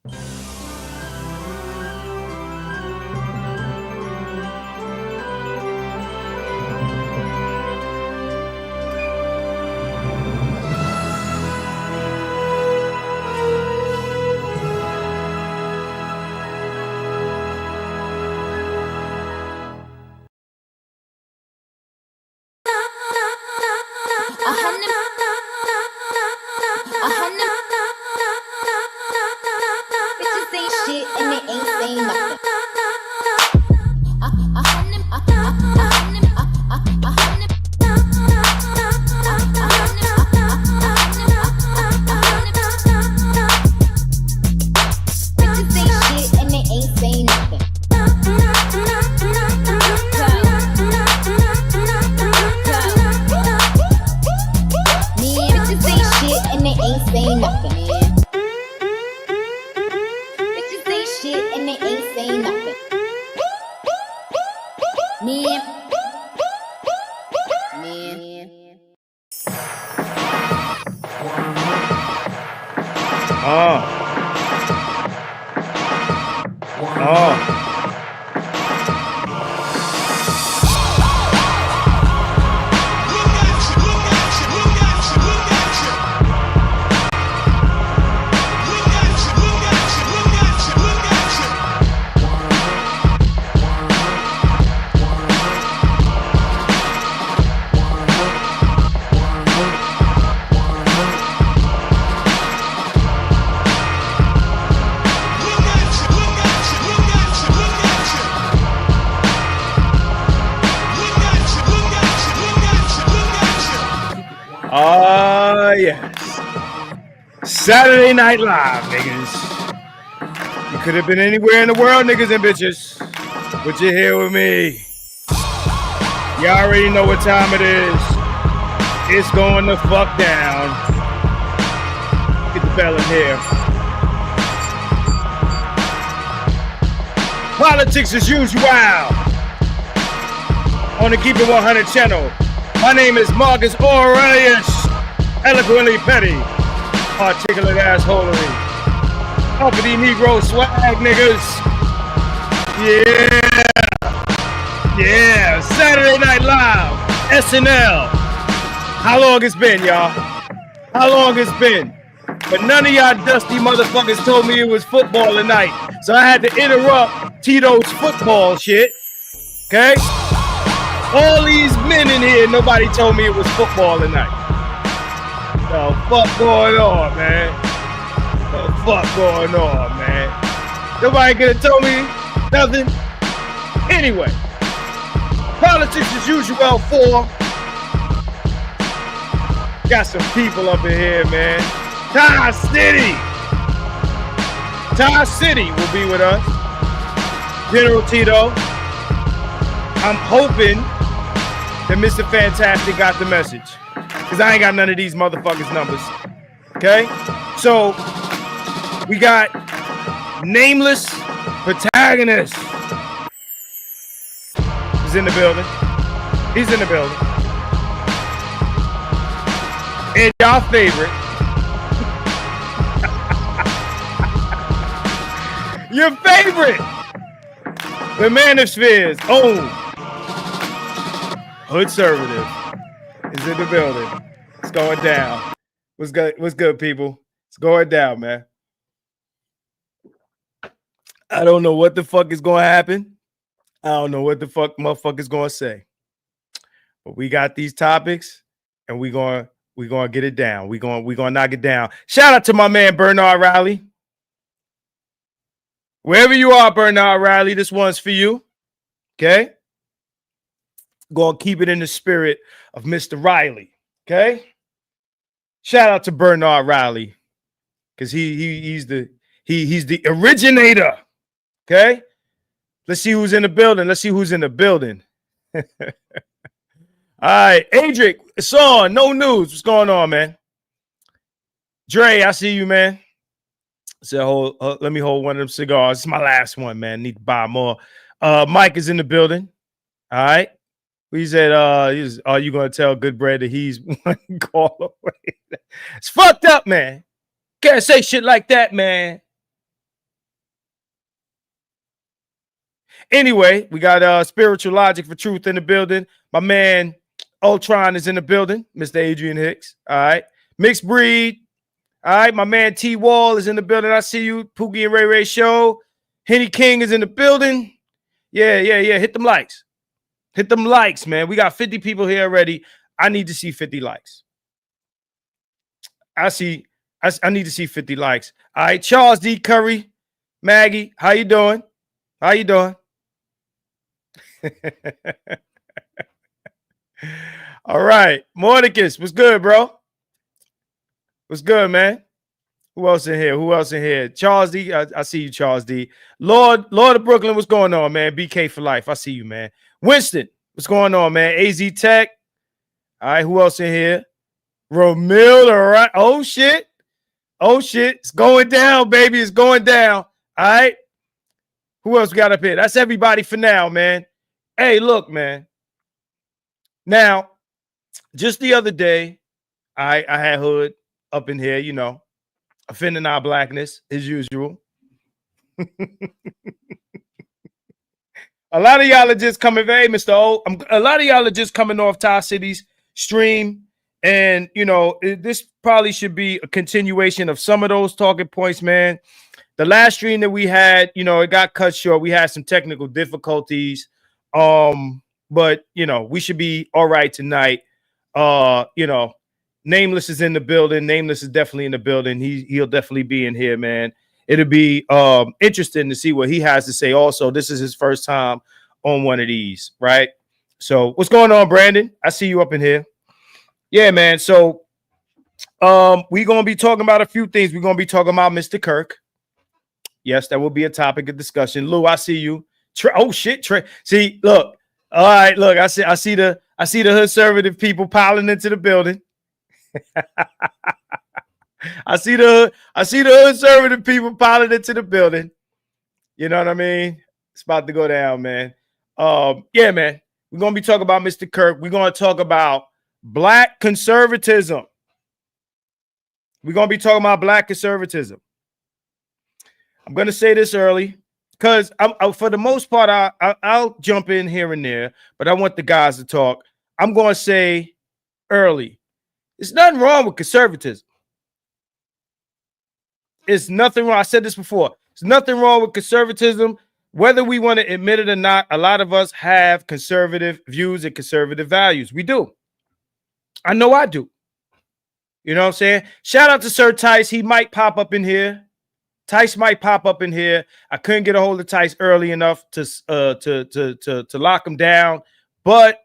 Bitches ain't shit and they ain't saying nothing. Bitches ain't shit and they ain't saying nothing. Man, bitches ain't shit and they ain't saying nothing, man. Bitches ain't shit and they ain't saying nothing. Man. Yes. Saturday Night Live, niggas. You could have been anywhere in the world, niggas and bitches, but you're here with me. You already know what time it is. It's going the fuck down. Get the bell in here. Politics as usual on the Keep It 100 channel. My name is Marcus Aurelius, eloquently petty, articulate assholery, uppity Negro swag, niggas. Yeah, Saturday Night Live, SNL. How long it's been, y'all? How long it's been? But none of y'all dusty motherfuckers told me it was football tonight, so I had to interrupt Tito's football shit, okay? All these men in here, nobody told me it was football tonight. The fuck going on, man? The fuck going on, man? Nobody could have told me nothing. Anyway, politics as usual 4. Got some people up in here, man. Ty City will be with us. General Tito. I'm hoping that Mr. Fantastic got the message, because I ain't got none of these motherfuckers' numbers. Okay? So, we got nameless protagonist. He's in the building. He's in the building. And y'all favorite. Your favorite. The Manosphere's own Hoodservative is in the building. It's going down. What's good? What's good, people? It's going down, man. I don't know what the fuck is going to happen. I don't know what the fuck motherfuckers going to say. But we got these topics, and we going to get it down. We going to knock it down. Shout out to my man Bernard Riley. Wherever you are, Bernard Riley, this one's for you. Okay? Gonna keep it in the spirit of Mr. Riley. Okay? Shout out to Bernard Riley, because he's the originator. Okay? Let's see who's in the building. Let's see who's in the building. All right, Adric, it's on. No news. What's going on, man? Dre, I see you, man. So let me hold one of them cigars. It's my last one, man. Need to buy more. Mike is in the building. All right. He said, are you going to tell Good Bread that he's one call away? It's fucked up, man. Can't say shit like that, man. Anyway, we got Spiritual Logic for Truth in the building. My man Ultron is in the building. Mr. Adrian Hicks. All right. Mixed Breed. All right. My man T Wall is in the building. I see you. Pookie and Ray Ray Show. Henny King is in the building. Yeah. Hit them likes. Hit them likes, man. We got 50 people here already. I need to see 50 likes. I need to see 50 likes. All right. Charles D. Curry. Maggie, how you doing? How you doing? All right. Mordecus, what's good, bro? What's good, man? Who else in here? Who else in here? Charles D. I see you, Charles D. Lord of Brooklyn, what's going on, man? BK for life. I see you, man. Winston, what's going on, man? AZ Tech. All right. Who else in here? Romil, all right. Oh, shit. It's going down, baby. It's going down. All right. Who else we got up here? That's everybody for now, man. Hey, look, man. Now, just the other day, I had Hood up in here, you know, offending our blackness as usual. A lot of y'all are just coming, hey, Mr. O. A lot of y'all are just coming off Ty City's stream. And, you know, this probably should be a continuation of some of those talking points, man. The last stream that we had, you know, it got cut short. We had some technical difficulties. But, you know, we should be all right tonight. You know, Nameless is in the building. Nameless is definitely in the building. He'll definitely be in here, man. It'll be interesting to see what he has to say. Also, this is his first time on one of these, right? So what's going on, Brandon? I see you up in here. Yeah, man. So we're going to be talking about a few things. We're going to be talking about Mr. Kirk. Yes, that will be a topic of discussion. Lou, I see you. Oh shit, see, look. All right, look. I see the conservative people piling into the building. I see the conservative people piling into the building. You know what I mean? It's about to go down, man. Yeah, man. We're gonna be talking about Mr. Kirk. We're gonna talk about black conservatism. We're gonna be talking about black conservatism. I'm going to say this early because for the most part, I'll jump in here and there, but I want the guys to talk. I'm going to say early. There's nothing wrong with conservatism. It's nothing wrong. I said this before. There's nothing wrong with conservatism. Whether we want to admit it or not, a lot of us have conservative views and conservative values. We do. I know I do. You know what I'm saying? Shout out to Sir Tice. He might pop up in here. Tice might pop up in here. I couldn't get a hold of Tice early enough to lock him down. But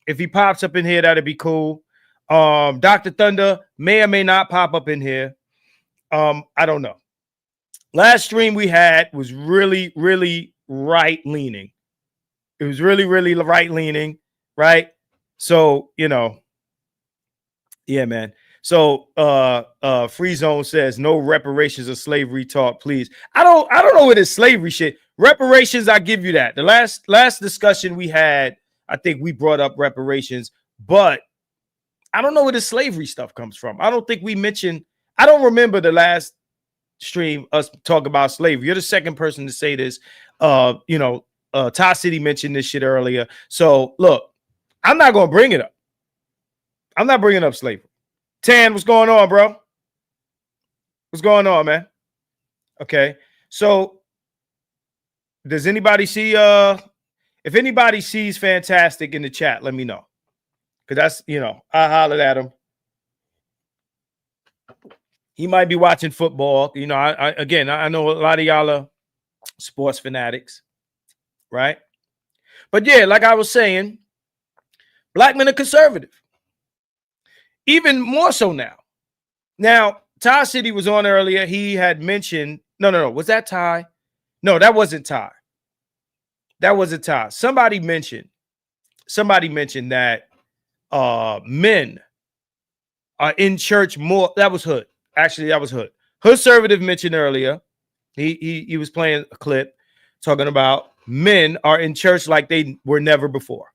if he pops up in here, that'd be cool. Dr. Thunder may or may not pop up in here. I don't know. Last stream we had was really, really right-leaning. It was really, really right-leaning, right? So, you know, yeah, man. So Free Zone says no reparations or slavery talk, please. I don't know what this slavery shit. Reparations, I give you that. The last discussion we had, I think we brought up reparations, but I don't know where the slavery stuff comes from. I don't think we mentioned, I don't remember the last stream us talk about slavery. You're the second person to say this. You know, Ty City mentioned this shit earlier. So look, I'm not gonna bring it up. I'm not bringing up slavery. Tan, what's going on, bro? What's going on, man? Okay. So does anybody see if anybody sees Fantastic in the chat, let me know. Because that's, you know, I hollered at him. He might be watching football. You know, I know a lot of y'all are sports fanatics, right? But yeah, like I was saying, black men are conservative. Even more so now. Now, Ty City was on earlier. He had mentioned, no. Was that Ty? No, that wasn't Ty. That wasn't Ty. Somebody mentioned that men are in church more. That was Hood. Actually, that was Hood. Conservative mentioned earlier. He was playing a clip talking about men are in church like they were never before.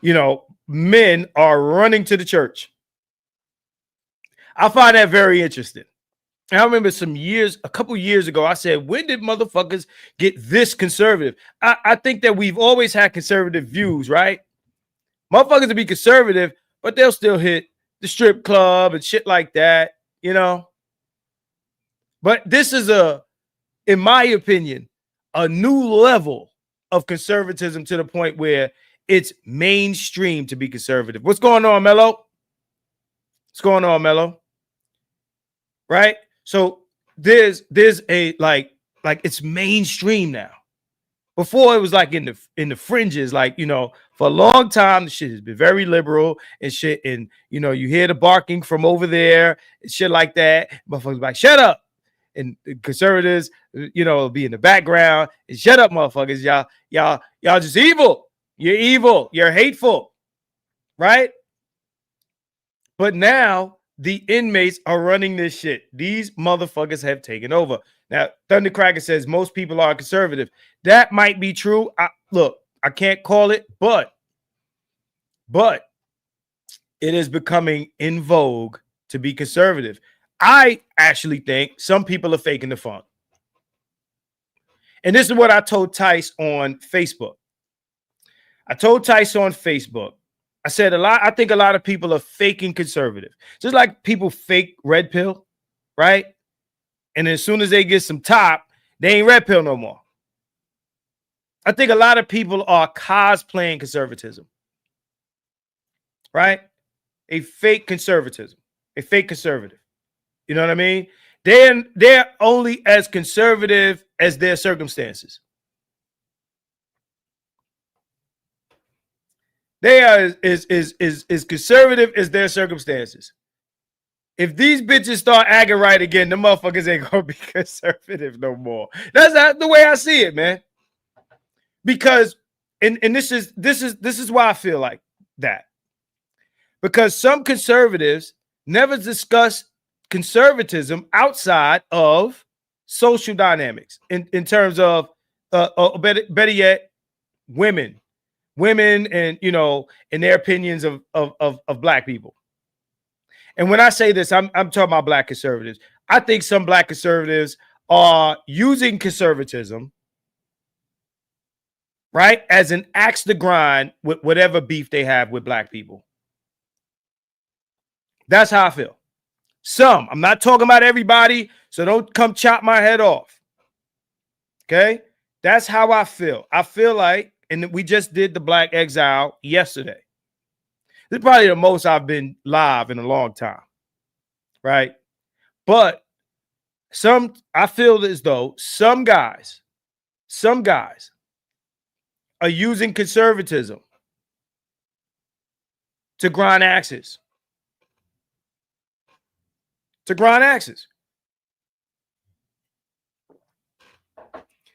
You know, men are running to the church. I find that very interesting. And I remember a couple years ago, I said, when did motherfuckers get this conservative? I think that we've always had conservative views, right? Motherfuckers will be conservative, but they'll still hit the strip club and shit like that, you know? But this is in my opinion, a new level of conservatism to the point where it's mainstream to be conservative. What's going on, Mello? What's going on, Mello? Right? So there's a like it's mainstream now. Before it was like in the fringes, like, you know, for a long time the shit has been very liberal and shit, and you know, you hear the barking from over there and shit like that. Motherfuckers like, shut up. And the conservatives, you know, be in the background and shut up, motherfuckers. Y'all just evil. You're evil. You're hateful, right? But now the inmates are running this shit. These motherfuckers have taken over. Now, Thundercracker says most people are conservative. That might be true. Look, I can't call it, but it is becoming in vogue to be conservative. I actually think some people are faking the funk. And this is what I told Tice on Facebook. I said I think a lot of people are faking conservative. Just like people fake red pill, right? And as soon as they get some top, they ain't red pill no more. I think a lot of people are cosplaying conservatism, right? A fake conservatism, a fake conservative. You know what I mean? They're only as conservative as their circumstances. They are as conservative as their circumstances. If these bitches start acting right again, the motherfuckers ain't gonna be conservative no more. That's not the way I see it, man. Because and this is why I feel like that. Because some conservatives never discuss conservatism outside of social dynamics in terms of better yet, women and, you know, and their opinions of black people. And when I say this, I'm talking about black conservatives. I think some black conservatives are using conservatism, right, as an axe to grind with whatever beef they have with black people. That's how I feel. Some. I'm not talking about everybody, so don't come chop my head off. Okay? That's how I feel. I feel like, and we just did the Black Exile yesterday. This is probably the most I've been live in a long time, right? But I feel as though some guys are using conservatism to grind axes.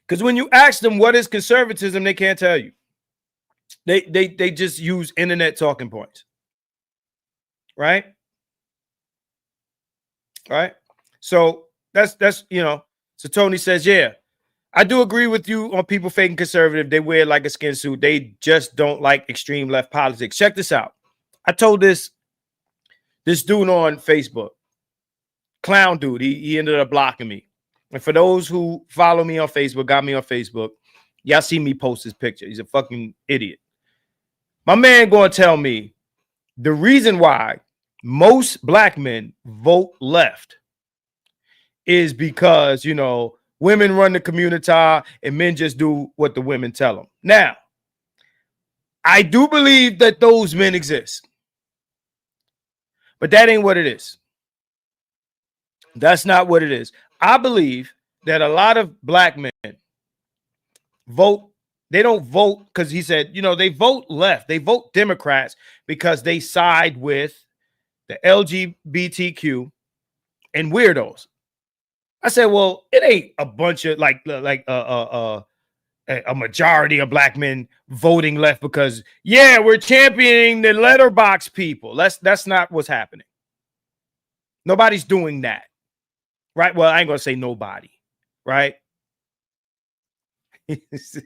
Because when you ask them what is conservatism, they can't tell you. They just use internet talking points. Right? So that's you know. So Tony says, yeah, I do agree with you on people faking conservative. They wear like a skin suit. They just don't like extreme left politics. Check this out. I told this dude on Facebook, clown dude. He ended up blocking me. And for those who follow me on Facebook, got me on Facebook, y'all see me post his picture. He's a fucking idiot. My man gonna tell me the reason why most black men vote left is because, you know, women run the community and men just do what the women tell them. Now, I do believe that those men exist, but that ain't what it is. That's not what it is. I believe that a lot of black men vote. They don't vote because he said, you know, they vote left. They vote Democrats because they side with the LGBTQ and weirdos. I said, well, it ain't a bunch of like a majority of black men voting left because, yeah, we're championing the letterbox people. That's not what's happening. Nobody's doing that. Right? Well, I ain't going to say nobody. Right? It's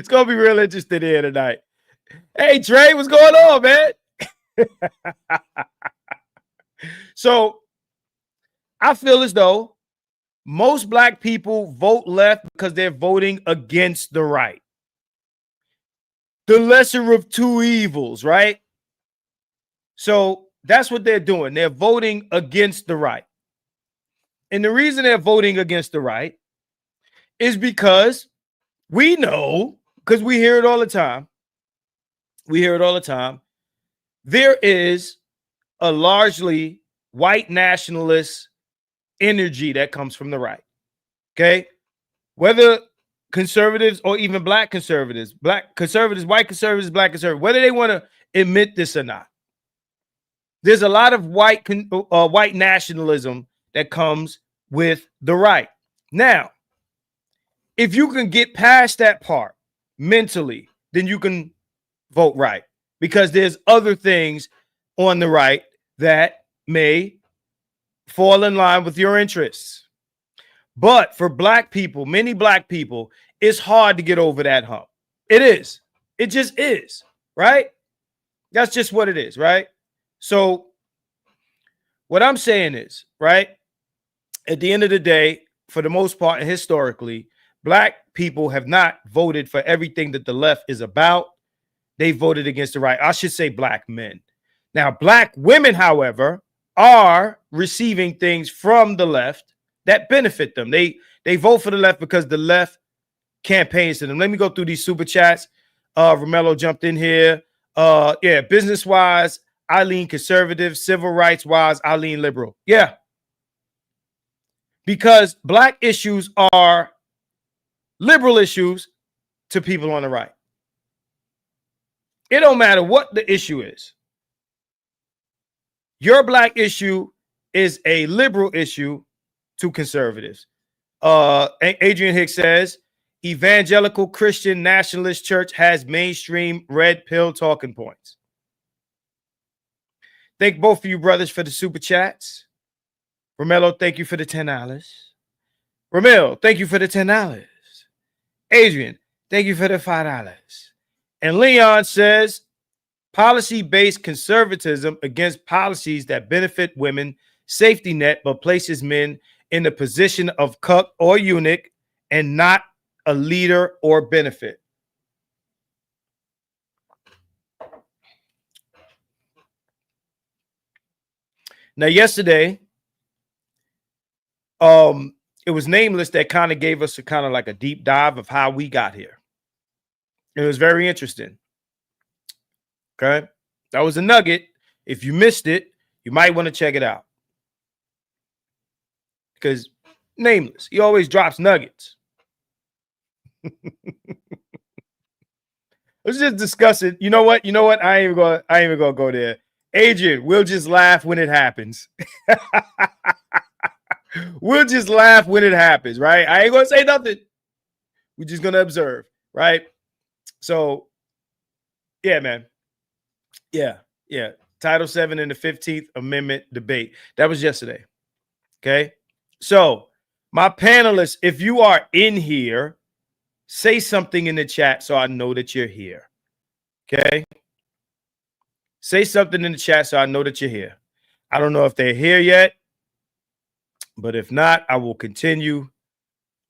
going to be real interesting here tonight. Hey, Trey, what's going on, man? So I feel as though most black people vote left because they're voting against the right. The lesser of two evils, right? So that's what they're doing. They're voting against the right. And the reason they're voting against the right is because we know, because we hear it all the time. We hear it all the time. There is a largely white nationalist energy that comes from the right. Okay. Whether conservatives or even black conservatives, white conservatives, black conservatives, whether they want to admit this or not, there's a lot of white nationalism that comes with the right. Now, if you can get past that part mentally, then you can vote right, because there's other things on the right that may fall in line with your interests. But for black people, many black people, it's hard to get over that hump. It is. It just is, right? That's just what it is, right? So what I'm saying is, right, at the end of the day, for the most part, and historically, black people have not voted for everything that the left is about. They voted against the right. I should say black men. Now, black women, however, are receiving things from the left that benefit them. They vote for the left because the left campaigns to them. Let me go through these super chats. Romello jumped in here. Yeah, business-wise, I lean conservative. Civil rights-wise, I lean liberal. Yeah. Because black issues are liberal issues to people on the right. It don't matter what the issue is. Your black issue is a liberal issue to conservatives. Adrian Hicks says, evangelical Christian nationalist church has mainstream red pill talking points. Thank both of you brothers for the super chats. Romello, thank you for the $10. Romel, thank you for the $10. Adrian, thank you for the $5. And Leon says, policy-based conservatism against policies that benefit women, safety net, but places men in the position of cuck or eunuch and not a leader or benefit. Now, yesterday, it was Nameless that kind of gave us a kind of like a deep dive of how we got here. It was very interesting. Okay. That was a nugget. If you missed it, you might want to check it out. Because Nameless, he always drops nuggets. Let's just discuss it. You know what? I ain't even gonna go there. Adrian, we'll just laugh when it happens. We'll just laugh when it happens, right? I ain't gonna say nothing. We're just gonna observe, right? So, yeah, man. Yeah. Title VII and the 15th Amendment debate. That was yesterday. Okay. So, my panelists, if you are in here, say something in the chat so I know that you're here. Okay. Say something in the chat so I know that you're here. I don't know if they're here yet, but if not, I will continue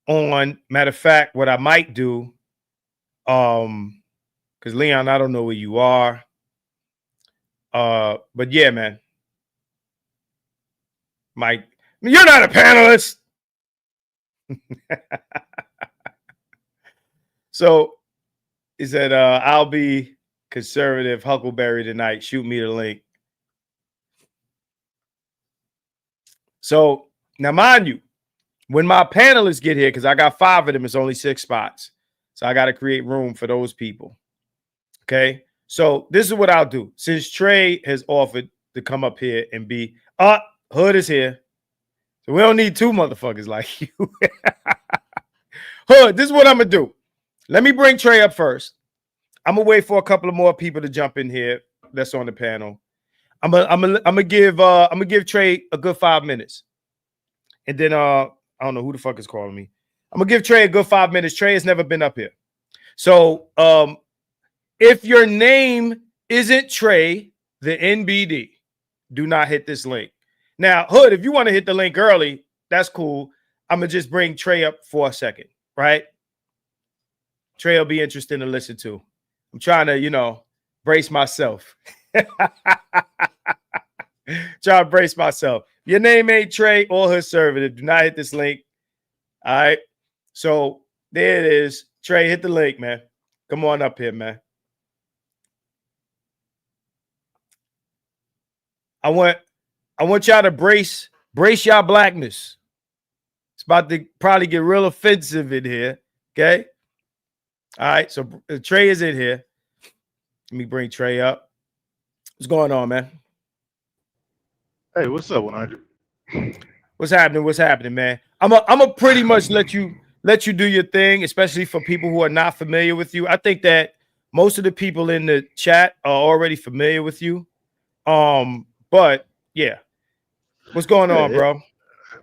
on. Matter of fact, what I might do, because Leon, I don't know where you are. But yeah, man. Mike, you're not a panelist. So he said, I'll be conservative Huckleberry tonight. Shoot me the link. So now, mind you, when my panelists get here, because I got 5 of them, it's only 6 spots. So I got to create room for those people. Okay. So this is what I'll do. Since Trey has offered to come up here and be, Hood is here. So we don't need 2 motherfuckers like you. Hood, this is what I'm going to do. Let me bring Trey up first. I'm going to wait for a couple of more people to jump in here that's on the panel. I'm gonna give Trey a good 5 minutes. And then I don't know who the fuck is calling me. I'm gonna give Trey a good 5 minutes. Trey has never been up here. So if your name isn't Trey, the NBD, do not hit this link. Now, Hood, if you want to hit the link early, that's cool. I'm going to just bring Trey up for a second, right? Trey will be interesting to listen to. I'm trying to, brace myself. Trying to brace myself. Your name ain't Trey or Conservative. Do not hit this link. All right. So there it is. Trey, hit the link, man. Come on up here, man. I want y'all to brace y'all blackness. It's about to probably get real offensive in here. Okay. All right. So Trey is in here. Let me bring Trey up. What's going on, man? Hey, what's up, 100? What's happening? What's happening, man? I'm a pretty much let you do your thing, especially for people who are not familiar with you. I think that most of the people in the chat are already familiar with you. But yeah, what's going on, bro?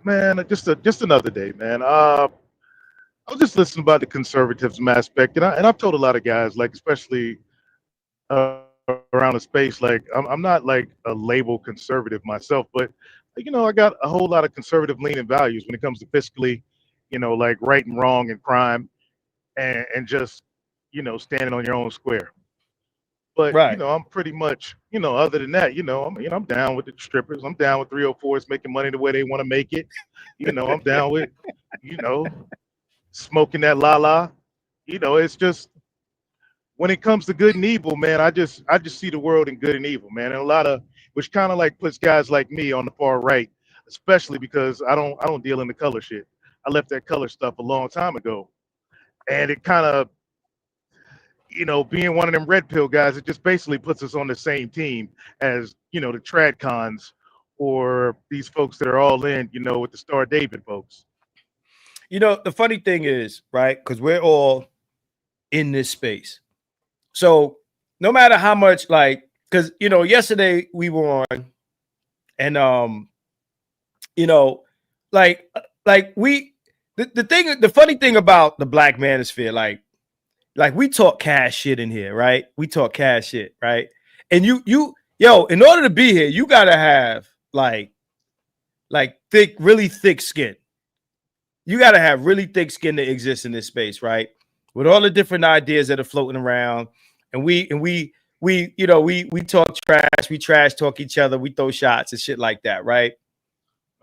Man, just another day, man. I was just listening about the conservatism aspect, and I've told a lot of guys, like especially around the space, like I'm not like a label conservative myself, but I got a whole lot of conservative leaning values when it comes to fiscally, like right and wrong and crime, and just standing on your own square. But Right. I'm pretty much, other than that, I'm down with the strippers. I'm down with 304s making money the way they want to make it. I'm down with, you know, smoking that la la. It's just when it comes to good and evil, man. I just see the world in good and evil, man, and a lot of which kind of like puts guys like me on the far right, especially because I don't deal in the color shit. I left that color stuff a long time ago, and it kind of being one of them red pill guys, it just basically puts us on the same team as, the trad cons or these folks that are all in, with the Star David folks. The funny thing is, right, because we're all in this space. So no matter how much, because, yesterday we were on and, the funny thing about the Black Manosphere, like we talk cash shit in here, right? We talk cash shit, right? And in order to be here, you gotta have like thick, really thick skin. You gotta have really thick skin to exist in this space, right? With all the different ideas that are floating around, and we talk trash, we trash talk each other, we throw shots and shit like that, right?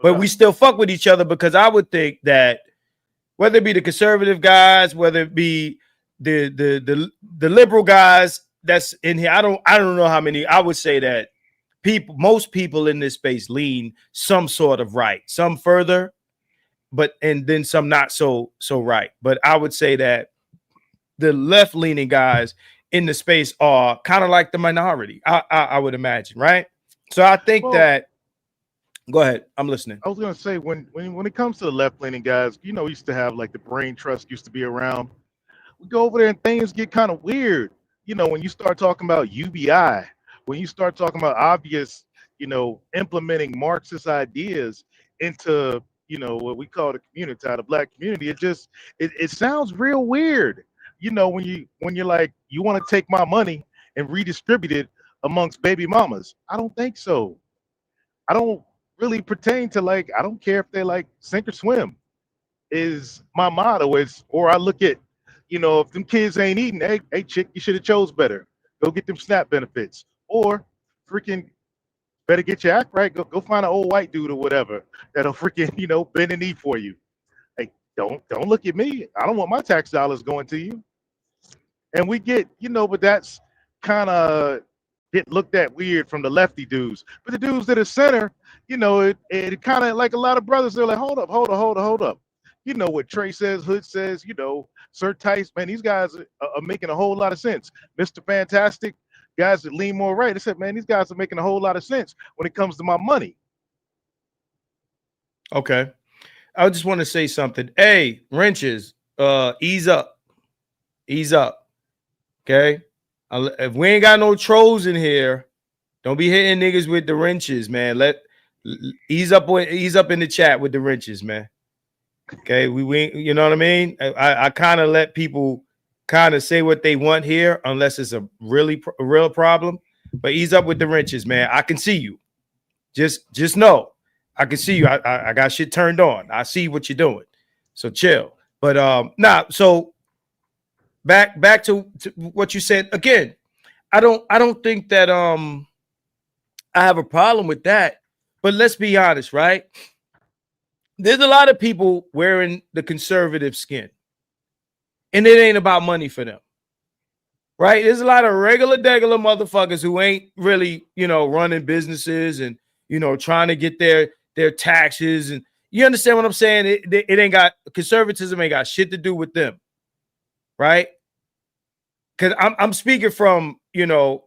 But we still fuck with each other because I would think that whether it be the conservative guys, whether it be the liberal guys that's in here, I don't know how many. I would say that most people in this space lean some sort of right, some further, and then some not so right. But I would say that the left leaning guys in the space are kind of like the minority. I would imagine, right? So I think that. Go ahead, I'm listening. I was gonna say when it comes to the left leaning guys, used to have like the brain trust used to be around. We go over there and things get kind of weird. When you start talking about UBI, when you start talking about obvious, implementing Marxist ideas into, what we call the community, the Black community, it sounds real weird. When you're like, you want to take my money and redistribute it amongst baby mamas. I don't think so. I don't really pertain to I don't care if they like sink or swim is my motto or I look at, if them kids ain't eating, hey chick, you should have chose better. Go get them SNAP benefits or freaking better get your act right. Go find an old white dude or whatever that'll freaking, bend the knee for you. Hey, don't look at me. I don't want my tax dollars going to you. And we get, but that's kind of get looked at weird from the lefty dudes. But the dudes that are center, it kind of like a lot of brothers, they're like, hold up. What Trey says, Hood says, Sir Tice, man, these guys are making a whole lot of sense. Mr. Fantastic, guys that lean more right. I said, man, these guys are making a whole lot of sense when it comes to my money. Okay. I just want to say something. Hey, wrenches, ease up. Okay. If we ain't got no trolls in here, don't be hitting niggas with the wrenches, man. Ease up in the chat with the wrenches, man. Okay, we you know what I mean? I kind of let people kind of say what they want here, unless it's a real problem. But ease up with the wrenches, man. I can see you. Just know I can see you. I got shit turned on. I see what you're doing. So chill. But so back to what you said again. I don't think that I have a problem with that. But let's be honest, right? There's a lot of people wearing the conservative skin, and it ain't about money for them. Right? There's a lot of regular motherfuckers who ain't really, running businesses and trying to get their taxes, and you understand what I'm saying? It ain't got conservatism, ain't got shit to do with them, right? Because I'm speaking from a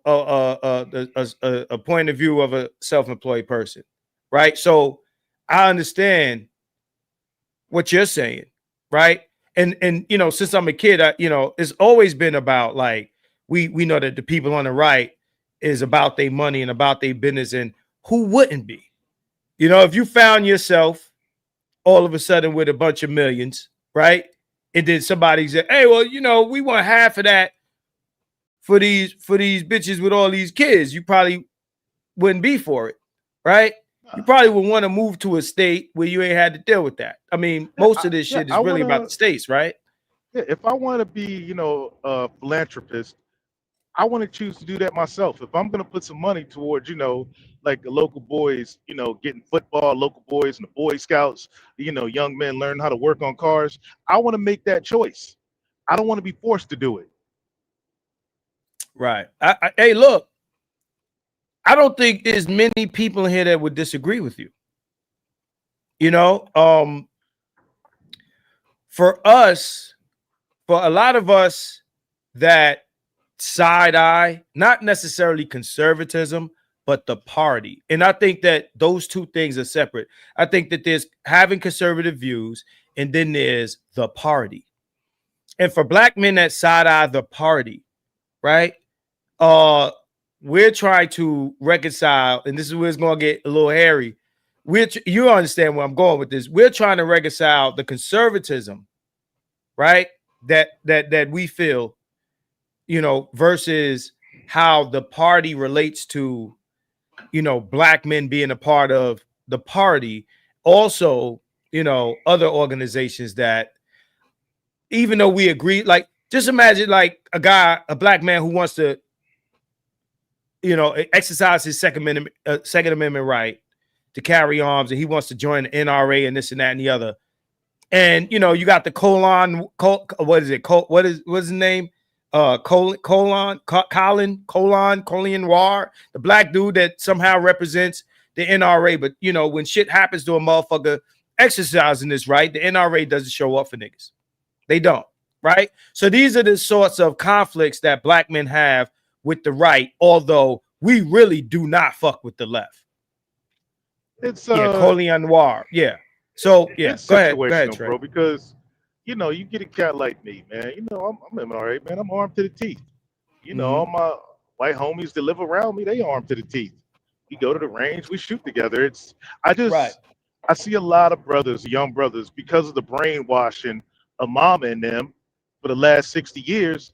point of view of a self-employed person, right? So I understand what you're saying, right? And since I'm a kid, it's always been about like we know that the people on the right is about their money and about their business, and who wouldn't be? If you found yourself all of a sudden with a bunch of millions, right? And then somebody said, "Hey, well, we want half of that for these bitches with all these kids," you probably wouldn't be for it, right? You probably would want to move to a state where you ain't had to deal with that. I mean, most of this shit is really about the states, right? Yeah, if I want to be, a philanthropist, I want to choose to do that myself. If I'm going to put some money towards, like the local boys, getting football, local boys and the Boy Scouts, young men learn how to work on cars, I want to make that choice. I don't want to be forced to do it. Right. Hey, look, I don't think there's many people in here that would disagree with you. For a lot of us that side eye, not necessarily conservatism, but the party. And I think that those two things are separate. I think that there's having conservative views, and then there's the party. And for black men that side eye the party, right? We're trying to reconcile, and this is where it's going to get a little hairy. You understand where I'm going with this. We're trying to reconcile the conservatism, right? That we feel, versus how the party relates to, black men being a part of the party. Also, other organizations that, even though we agree, like just imagine like a black man who wants to, exercise his Second Amendment right to carry arms, and he wants to join the NRA and this and that and the other. And you got the what's his name? Colin War, the black dude that somehow represents the NRA. But when shit happens to a motherfucker exercising this right, the NRA doesn't show up for niggas. They don't, right? So these are the sorts of conflicts that black men have with the right, although we really do not fuck with the left. It's Colin War. Yeah. So yeah, it's go ahead, situational, bro, because you get a cat like me, man. I'm all right, man. I'm armed to the teeth. All my white homies that live around me, they armed to the teeth. We go to the range, we shoot together. I see a lot of brothers, young brothers, because of the brainwashing of mama and them for the last 60 years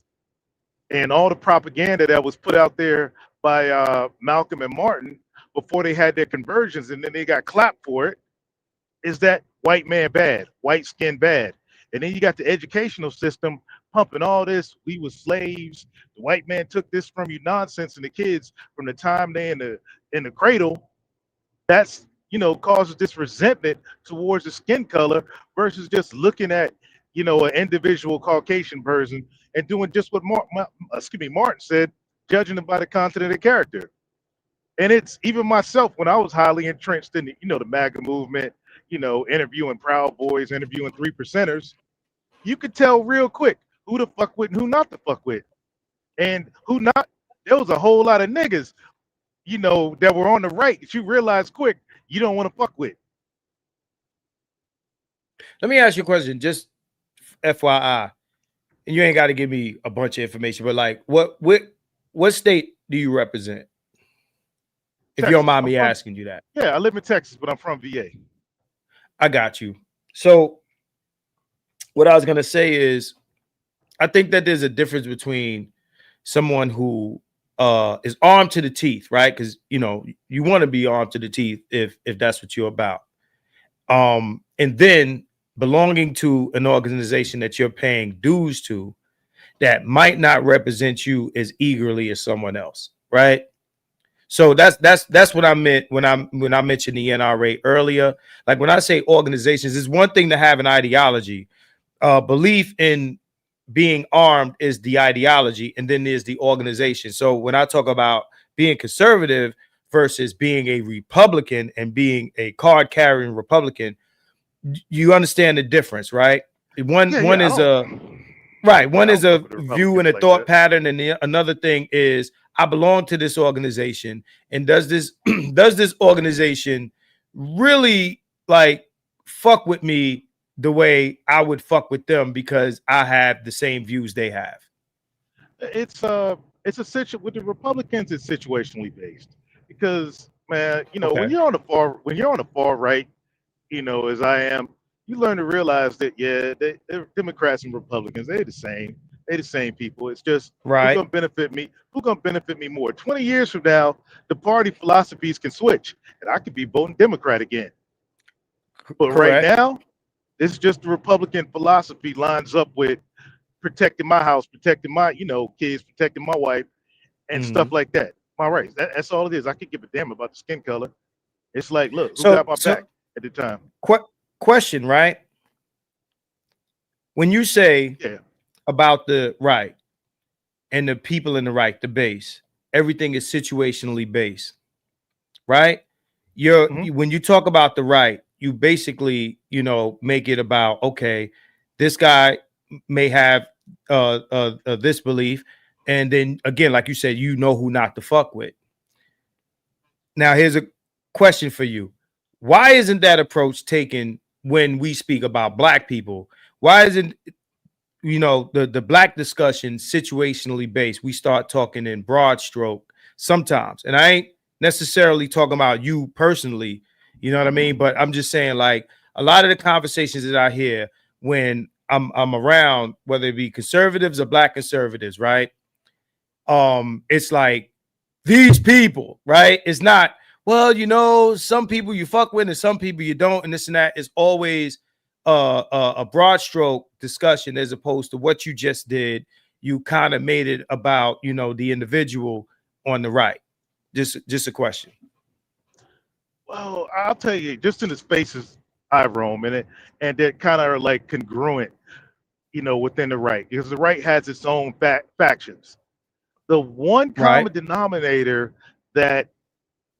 and all the propaganda that was put out there by Malcolm and Martin before they had their conversions, and then they got clapped for it, is that white man bad, white skin bad. And then you got the educational system pumping all this, we were slaves, the white man took this from you nonsense, and the kids from the time they in the cradle, that's causes this resentment towards the skin color versus just looking at an individual Caucasian person and doing just what Martin said, judging them by the content of the character. And it's even myself, when I was highly entrenched in the MAGA movement, interviewing Proud Boys, interviewing 3%ers, you could tell real quick who to fuck with and who not to fuck with. And who not, there was a whole lot of niggas, that were on the right that you realize quick you don't want to fuck with. Let me ask you a question, just FYI. And you ain't got to give me a bunch of information, but like what state do you represent? If Texas. you don't mind me asking you that. Yeah, I live in Texas, but I'm from VA. I got you. So what I was going to say is, I think that there's a difference between someone who is armed to the teeth, right? Because you know you want to be armed to the teeth if that's what you're about. And then belonging to an organization that you're paying dues to that might not represent you as eagerly as someone else, right? So that's what I meant when I mentioned the NRA earlier. Like when I say organizations, it's one thing to have an ideology. Belief in being armed is the ideology, and then there's the organization. So when I talk about being conservative versus being a Republican and being a card carrying Republican, you understand the difference, right? One is a right. One is a view and a thought pattern, and another thing is I belong to this organization, and does this does this organization really like fuck with me the way I would fuck with them because I have the same views they have? It's a with the Republicans. It's situationally based because, man, you know, Okay. when you're on the far right, you know, as I am, you learn to realize that they're Democrats and Republicans, they're the same. They're the same people. It's just Right. who's gonna benefit me? Who's gonna benefit me more? 20 years from now, the party philosophies can switch, and I could be voting Democrat again. But right Correct. now, it's just the Republican philosophy lines up with protecting my house, protecting my, you know, kids, protecting my wife, and stuff like that. My rights. That's all it is. I could give a damn about the skin color. It's like, look, who got my back at the time? Question, right? When you say about the right and the people in the right, the base, everything is situationally based, right? When you talk about the right, you basically, you know, make it about, okay, this guy may have this belief, and then again, like you said, you know who not to fuck with. Now, here's a question for you. Why isn't that approach taken when we speak about black people? Why isn't, you know, the black discussion situationally based? We start talking in broad stroke sometimes, and I ain't necessarily talking about you personally, you know what I mean? But I'm just saying, like, a lot of the conversations that I hear when I'm around, whether it be conservatives or black conservatives, right? It's like these people, right? It's not, well, you know, some people you fuck with and some people you don't, and this and that. Is always a broad stroke discussion as opposed to what you just did. You kind of made it about, you know, the individual on the right. Just a question. Well, I'll tell you, just in the spaces I roam in it, and that kind of are like congruent, you know, within the right, because the right has its own factions. The one common denominator that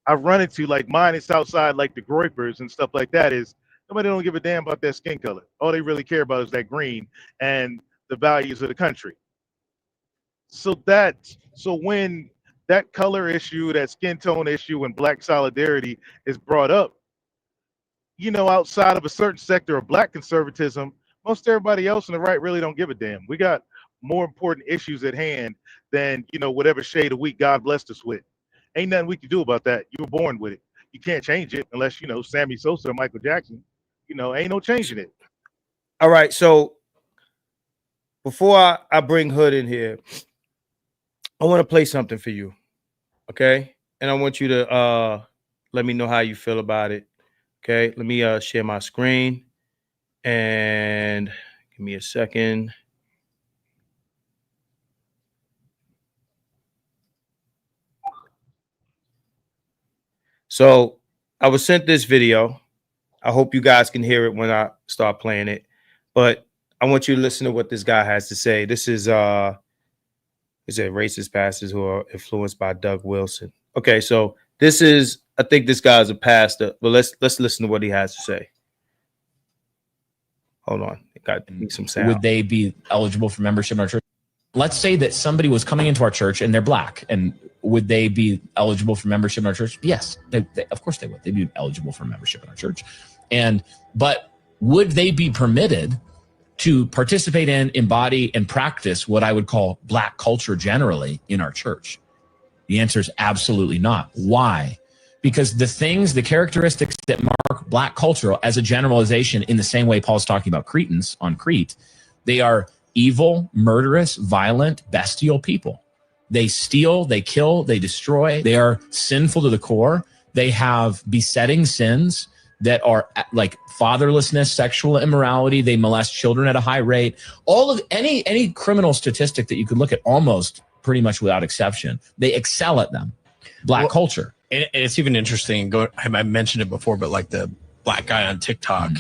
I run into, like mine is outside, like the Groypers and stuff like that, is nobody don't give a damn about their skin color. All they really care about is that green and the values of the country. So when that color issue, that skin tone issue, and black solidarity is brought up, you know, outside of a certain sector of black conservatism, most everybody else on the right really don't give a damn. We got more important issues at hand than, you know, whatever shade of wheat God blessed us with. Ain't nothing we can do about that. You were born with it. You can't change it unless, you know, Sammy Sosa or Michael Jackson. You know, ain't no changing it. All right. So before I bring Hood in here, I want to play something for you. Okay. And I want you to let me know how you feel about it. Okay. Let me share my screen and give me a second. So I was sent this video. I hope you guys can hear it when I start playing it, but I want you to listen to what this guy has to say. This is racist pastors who are influenced by Doug Wilson. Okay, so this is, I think this guy's a pastor, but let's listen to what he has to say. Hold on, got some sound. Would they be eligible for membership in our church? Let's say that somebody was coming into our church and they're black, and would they be eligible for membership in our church? Yes, of course they would. They'd be eligible for membership in our church. But would they be permitted to participate in, embody, and practice what I would call black culture generally in our church? The answer is absolutely not. Why? Because the characteristics that mark black culture as a generalization, in the same way Paul's talking about Cretans on Crete, they are evil, murderous, violent, bestial people. They steal, they kill, they destroy. They are sinful to the core. They have besetting sins that are like fatherlessness, sexual immorality. They molest children at a high rate. All of any criminal statistic that you could look at, almost pretty much without exception, they excel at them. Black culture. And it's even interesting. I mentioned it before, but like the black guy on TikTok,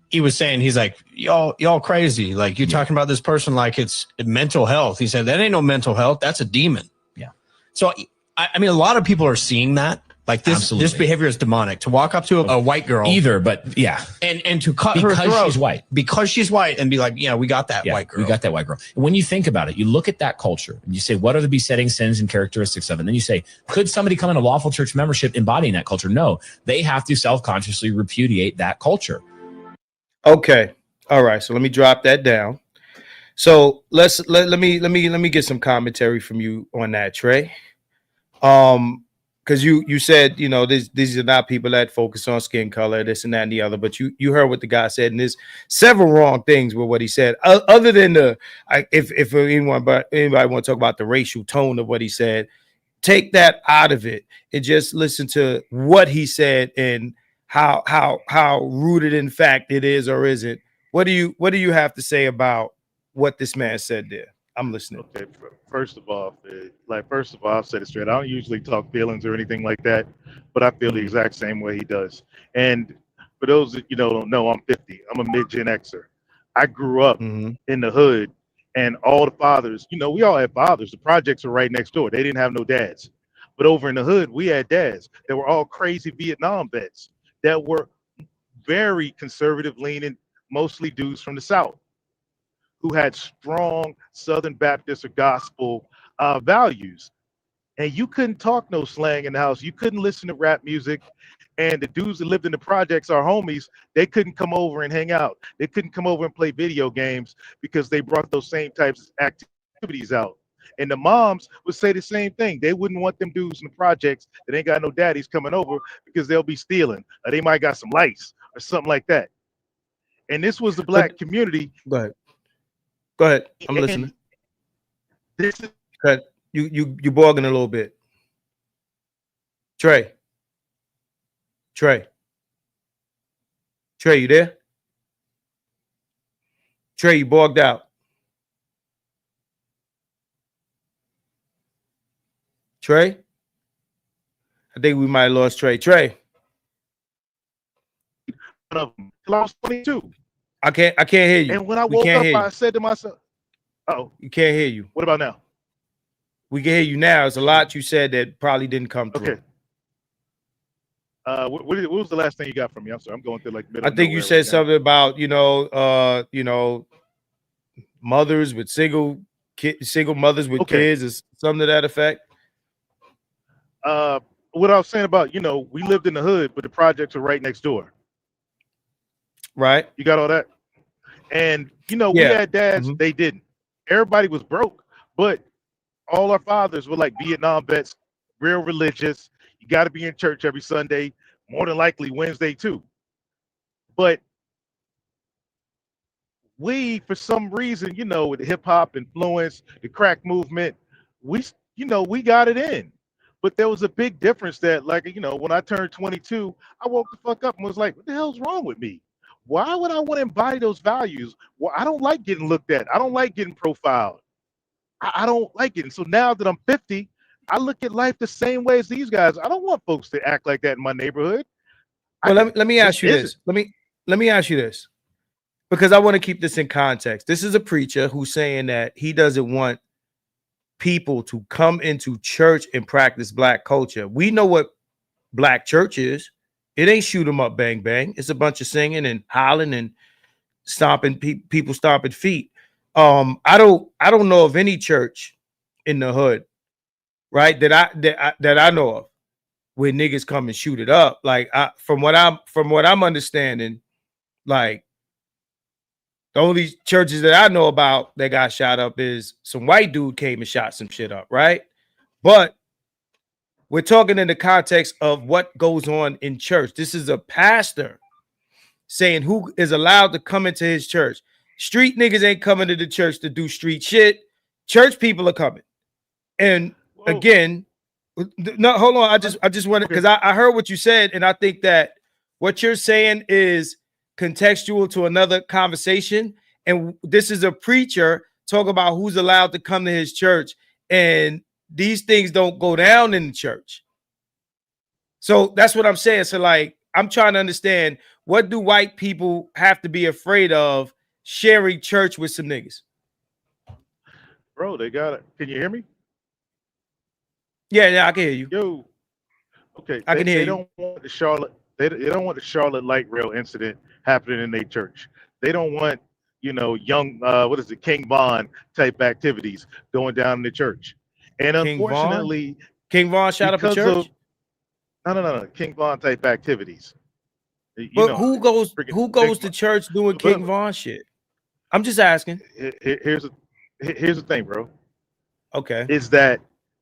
he was saying, he's like, y'all crazy. Like, you're talking about this person like it's mental health. He said, that ain't no mental health. That's a demon. Yeah. So, I mean, a lot of people are seeing that. Like this behavior is demonic. To walk up to a white girl, but yeah, and to cut her throat because she's white, and be like, yeah, we got that white girl. We got that white girl. And when you think about it, you look at that culture and you say, what are the besetting sins and characteristics of it? And then you say, could somebody come in a lawful church membership embodying that culture? No, they have to self-consciously repudiate that culture. Okay, all right. So let me drop that down. So let me get some commentary from you on that, Trey. Because you said, you know, these are not people that focus on skin color, this and that and the other, but you heard what the guy said, and there's several wrong things with what he said. Other than if anybody want to talk about the racial tone of what he said, take that out of it and just listen to what he said and how rooted in fact it is or isn't. What do you have to say about what this man said there? I'm listening. Okay, first of all, I've said it straight. I don't usually talk feelings or anything like that, but I feel the exact same way he does. And for those that don't know, I'm 50. I'm a mid-Gen Xer. I grew up in the hood, and all the fathers, we all had fathers. The projects were right next door. They didn't have no dads. But over in the hood, we had dads that were all crazy Vietnam vets that were very conservative leaning, mostly dudes from the South, who had strong Southern Baptist or gospel values. And you couldn't talk no slang in the house. You couldn't listen to rap music. And the dudes that lived in the projects, our homies, they couldn't come over and hang out. They couldn't come over and play video games because they brought those same types of activities out. And the moms would say the same thing. They wouldn't want them dudes in the projects that ain't got no daddies coming over because they'll be stealing, or they might got some lice or something like that. And this was the black community. Go ahead. I'm listening. This is you bogging a little bit. Trey, you there? Trey, you bogged out. Trey? I think we might have lost Trey. Trey. Till I was 22. I can't hear you. And when I woke up, I said to myself, you can't hear you. What about now? We can hear you now. It's a lot you said that probably didn't come through. Okay. What was the last thing you got from me? I'm sorry, I'm going through like middle. I think you said something about mothers with single mothers with kids, or something to that effect. What I was saying about we lived in the hood, but the projects are right next door. Right. You got all that? And we had dads, they didn't. Everybody was broke, but all our fathers were like Vietnam vets, real religious. You got to be in church every Sunday, more than likely Wednesday too. But we, for some reason, with the hip hop influence, the crack movement, we got it in. But there was a big difference that, when I turned 22, I woke the fuck up and was like, what the hell's wrong with me? Why would I want to embody those values? Well, I don't like getting looked at. I don't like getting profiled. I don't like it. And so now that I'm 50, I look at life the same way as these guys. I don't want folks to act like that in my neighborhood. Well, let me ask you this. Let me ask you this, because I want to keep this in context. This is a preacher who's saying that he doesn't want people to come into church and practice black culture. We know what black church is. It ain't shoot 'em up, bang, bang. It's a bunch of singing and hollering and stomping people stomping feet. I don't know of any church in the hood, right, that I know of, where niggas come and shoot it up. Like from what I'm understanding, like the only churches that I know about that got shot up is some white dude came and shot some shit up, right? But we're talking in the context of what goes on in church. This is a pastor saying who is allowed to come into his church. Street niggas ain't coming to the church to do street shit. Church people are coming. And Whoa. again, no, hold on. I just wanted, because I heard what you said, and I think that what you're saying is contextual to another conversation. And this is a preacher talking about who's allowed to come to his church, and these things don't go down in the church. So that's what I'm saying. So, like, I'm trying to understand, what do white people have to be afraid of sharing church with some niggas? Bro, they got it. Can you hear me? Yeah, I can hear you. Yo, okay. I can hear they you. don't want the Charlotte. They don't want the Charlotte light rail incident happening in their church. They don't want, young what is it, King Von type activities going down in the church. And King Von? unfortunately, King Von shot up a because church? of no, King Von type activities. But who goes freaking to church doing but- King Von shit? I'm just asking. Here's the thing, bro. Okay. Is that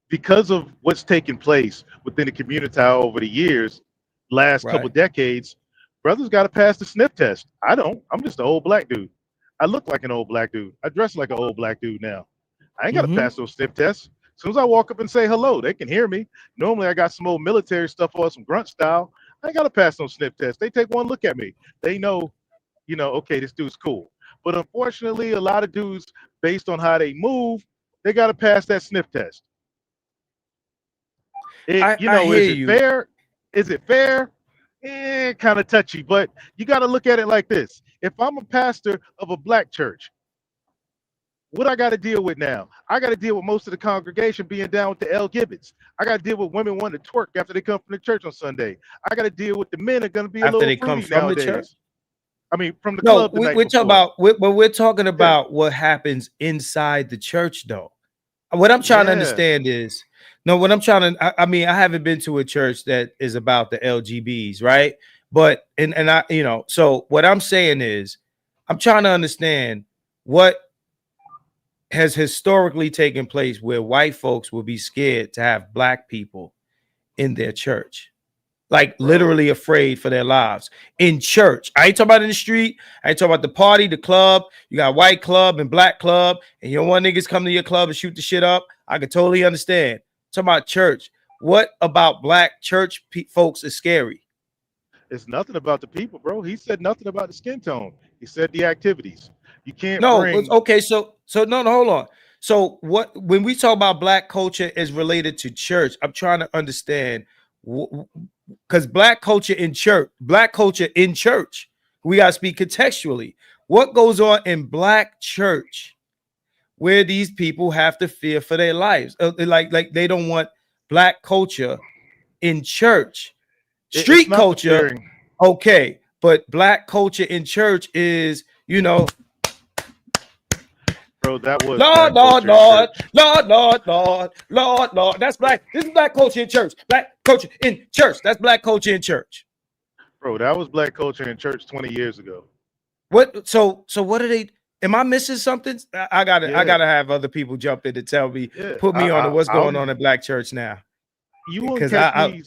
because of what's taken place within the community over the years, last couple decades, brothers got to pass the sniff test. I don't. I'm just an old black dude. I look like an old black dude. I dress like an old black dude now. I ain't got to pass those sniff tests. As soon as I walk up and say hello, they can hear me. Normally, I got some old military stuff or some grunt style. I ain't got to pass no sniff tests. They take one look at me. They know, okay, this dude's cool. But unfortunately, a lot of dudes, based on how they move, they got to pass that sniff test. Is it fair? Is it fair? Kind of touchy, but you got to look at it like this. If I'm a pastor of a black church, what I got to deal with now? I got to deal with most of the congregation being down with the L. Gibbons. I got to deal with women wanting to twerk after they come from the church on Sunday. I got to deal with the men are going to be after a little they come fruity from nowadays. the church. I mean, from the club. No, we're talking about. We're talking about what happens inside the church, though. What I'm trying to understand is, what I'm trying to. I mean, I haven't been to a church that is about the LGBs, right? But and I, so what I'm saying is, I'm trying to understand what has historically taken place where white folks will be scared to have black people in their church. Like literally afraid for their lives in church. I ain't talking about in the street. I ain't talking about the party, the club. You got white club and black club, and you don't want niggas come to your club and shoot the shit up. I can totally understand. Talking about church. What about black church folks is scary? It's nothing about the people, bro. He said nothing about the skin tone. He said the activities. You can't bring. Okay, so no, hold on. So what when we talk about black culture is related to church, I'm trying to understand. Because black culture in church, we gotta speak contextually. What goes on in black church where these people have to fear for their lives? Like they don't want black culture in church. Street culture, okay, but black culture in church is, Bro, that was Lord. That's black. This is black culture in church. Black culture in church. That's black culture in church. Bro, that was black culture in church 20 years ago. What? So what are they? Am I missing something? I gotta have other people jump in to tell me, put me on to what's going on in black church now. You won't catch me.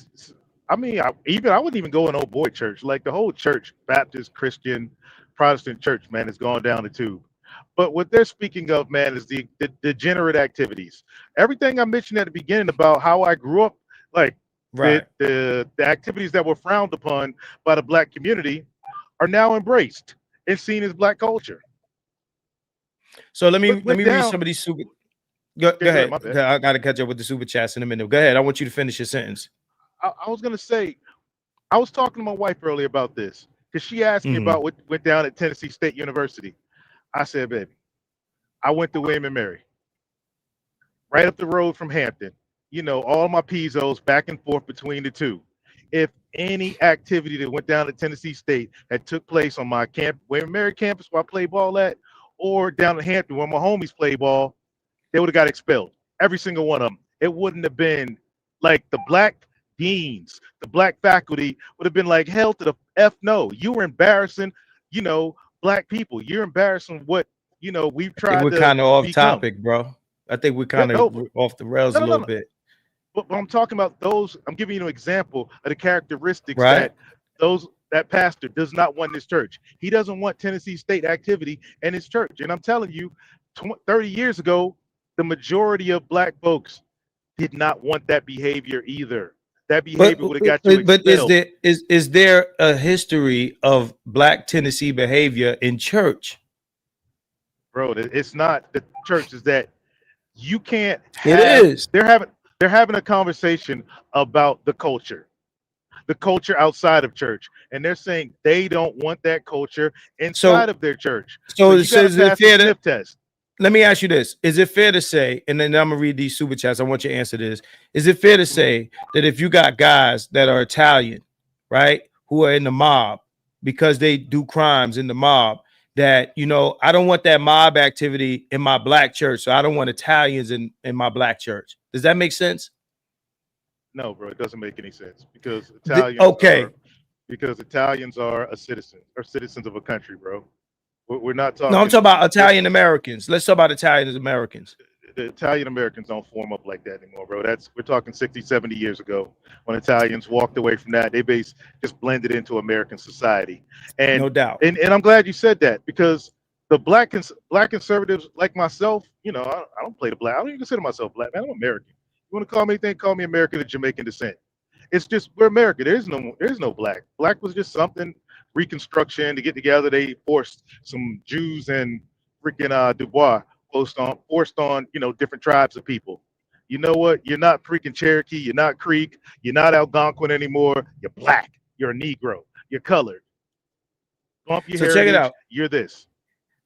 I mean, I wouldn't even go in old boy church. Like the whole church, Baptist, Christian, Protestant church, man, has gone down the tube. But what they're speaking of, man, is the degenerate activities. Everything I mentioned at the beginning about how I grew up, like the activities that were frowned upon by the black community are now embraced and seen as black culture. So let me read some of these super. Go ahead. I got to catch up with the super chats in a minute. Go ahead. I want you to finish your sentence. I was gonna say, I was talking to my wife earlier about this because she asked me about what went down at Tennessee State University. I said, baby, I went to William and Mary, right up the road from Hampton. All my Pizzos back and forth between the two. If any activity that went down at Tennessee State had took place on my William and Mary campus where I play ball at, or down at Hampton where my homies play ball, they would have got expelled. Every single one of them. It wouldn't have been like the black deans, the black faculty would have been like, hell to the F no. You were embarrassing, black people. You're embarrassing what, we've tried to. We're kind of off topic, bro. I think we're kind of off the rails a little bit. But I'm talking about those. I'm giving you an example of the characteristics that pastor does not want in his church. He doesn't want Tennessee State activity in his church. And I'm telling you, 30 years ago, the majority of black folks did not want that behavior either. That behavior would have got you but expelled. is there a history of Black Tennessee behavior in church? Bro, it's not the church, is that you can't It have, is. they're having a conversation about the culture outside of church, and they're saying they don't want that culture inside So of their church. So so you got to is it pass the fair to sniff test. let me ask you this? Is it fair to say, and then I'm gonna read these super chats, I want you to answer this. Is it fair to say that if you got guys that are Italian, right, who are in the mob because they do crimes in the mob, that, you know, I don't want that mob activity in my Black church, so I don't want Italians in my Black church? Does that make sense? No, bro, it doesn't make any sense, because Okay. Italians are a citizen, or citizens of a country, bro. We're not No, I'm talking. talking about Italian Americans. Let's talk about Italian Americans. The Italian Americans don't form up like that anymore, bro. We're talking 60, 70 years ago, when Italians walked away from that. They just blended into American society. And No doubt. and I'm glad you said that, because the black conservatives like myself, you know, I don't play the black. I don't even consider myself black, man. I'm American. You want to call me anything, call me American of Jamaican descent. It's just, we're America. There's no black. Black was just something, Reconstruction, to get together. They forced some Jews and freaking Dubois forced on, you know, different tribes of people. You know what? You're not freaking Cherokee. You're not Creek. You're not Algonquin anymore. You're black. You're a Negro. You're colored. Bump your So check it heritage. out. You're this.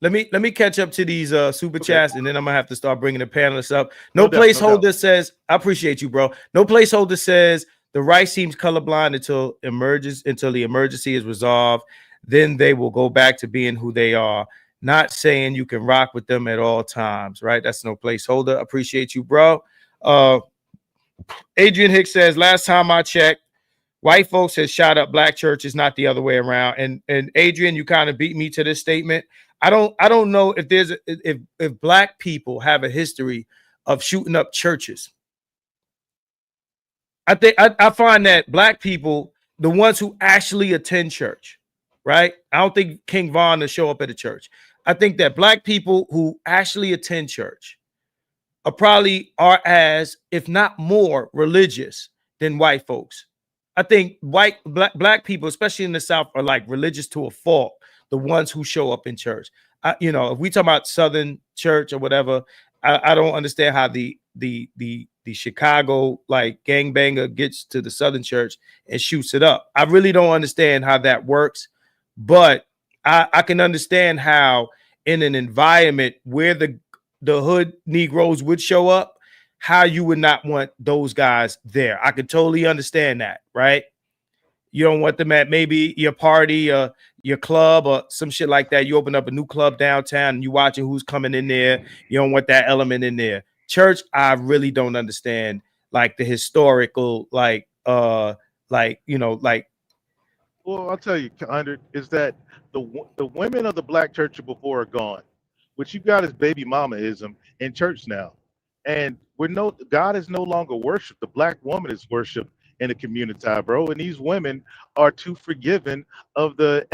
Let me catch up to these super chats, and then I'm gonna have to start bringing the panelists up. No No doubt, no placeholder doubt. says, I appreciate you, bro. No placeholder says the right seems colorblind until the emergency is resolved. Then they will go back to being who they are. Not saying you can rock with them at all times, right? That's no placeholder. Appreciate you, bro. Adrian Hicks says, last time I checked, white folks has shot up Black churches, not the other way around. And Adrian, you kind of beat me to this statement. I don't know if there's if Black people have a history of shooting up churches. I think I find that Black people, the ones who actually attend church, right? I don't think King Von will show up at a church. I think that Black people who actually attend church are as, if not more, religious than white folks. I think black people, especially in the South, are like religious to a fault. The ones who show up in church, you know, if we talk about Southern church or whatever, I don't understand how the Chicago like gangbanger gets to the Southern church and shoots it up. I really don't understand how that works, but I can understand how in an environment where the hood Negroes would show up, how you would not want those guys there. I could totally understand that, right? You don't want them at maybe your party or your club or some shit like that. You open up a new club downtown and you watching who's coming in there. You don't want that element in there. Church, I really don't understand like the historical, like you know, like. Well, I'll tell you, Under, is that the women of the Black church before are gone. What you got is baby mamaism in church now, and God is no longer worshipped. The Black woman is worshipped in the community, bro. And these women are too forgiving of the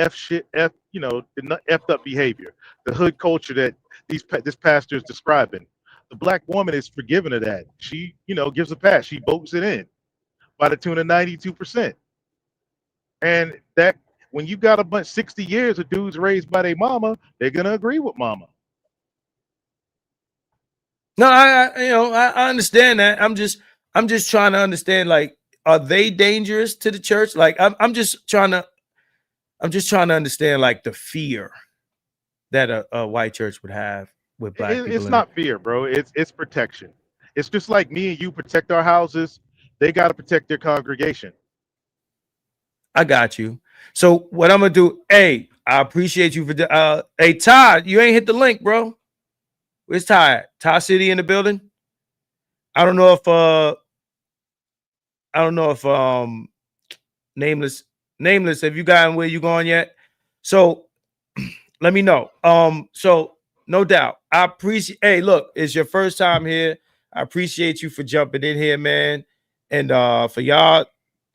you know, the effed up behavior, the hood culture that this pastor is describing. The Black woman is forgiving of that. She, you know, gives a pass. She votes it in by the tune of 92%. And that, when you got a bunch 60 years of dudes raised by their mama, they're gonna agree with mama. No, I understand that. I'm just trying to understand, like, are they dangerous to the church? Like, I'm just trying to understand like the fear that a white church would have with Black people. It's not fear, bro. It's protection. It's just like me and you protect our houses. They got to protect their congregation. I got you. So what I'm gonna do? Hey, I appreciate you for hey Todd, you ain't hit the link, bro. Where's Todd? Todd City in the building. I don't know if nameless, have you gotten where you going yet? So let me know. So no doubt, I appreciate. Hey, look, it's your first time here. I appreciate you for jumping in here, man. And for y'all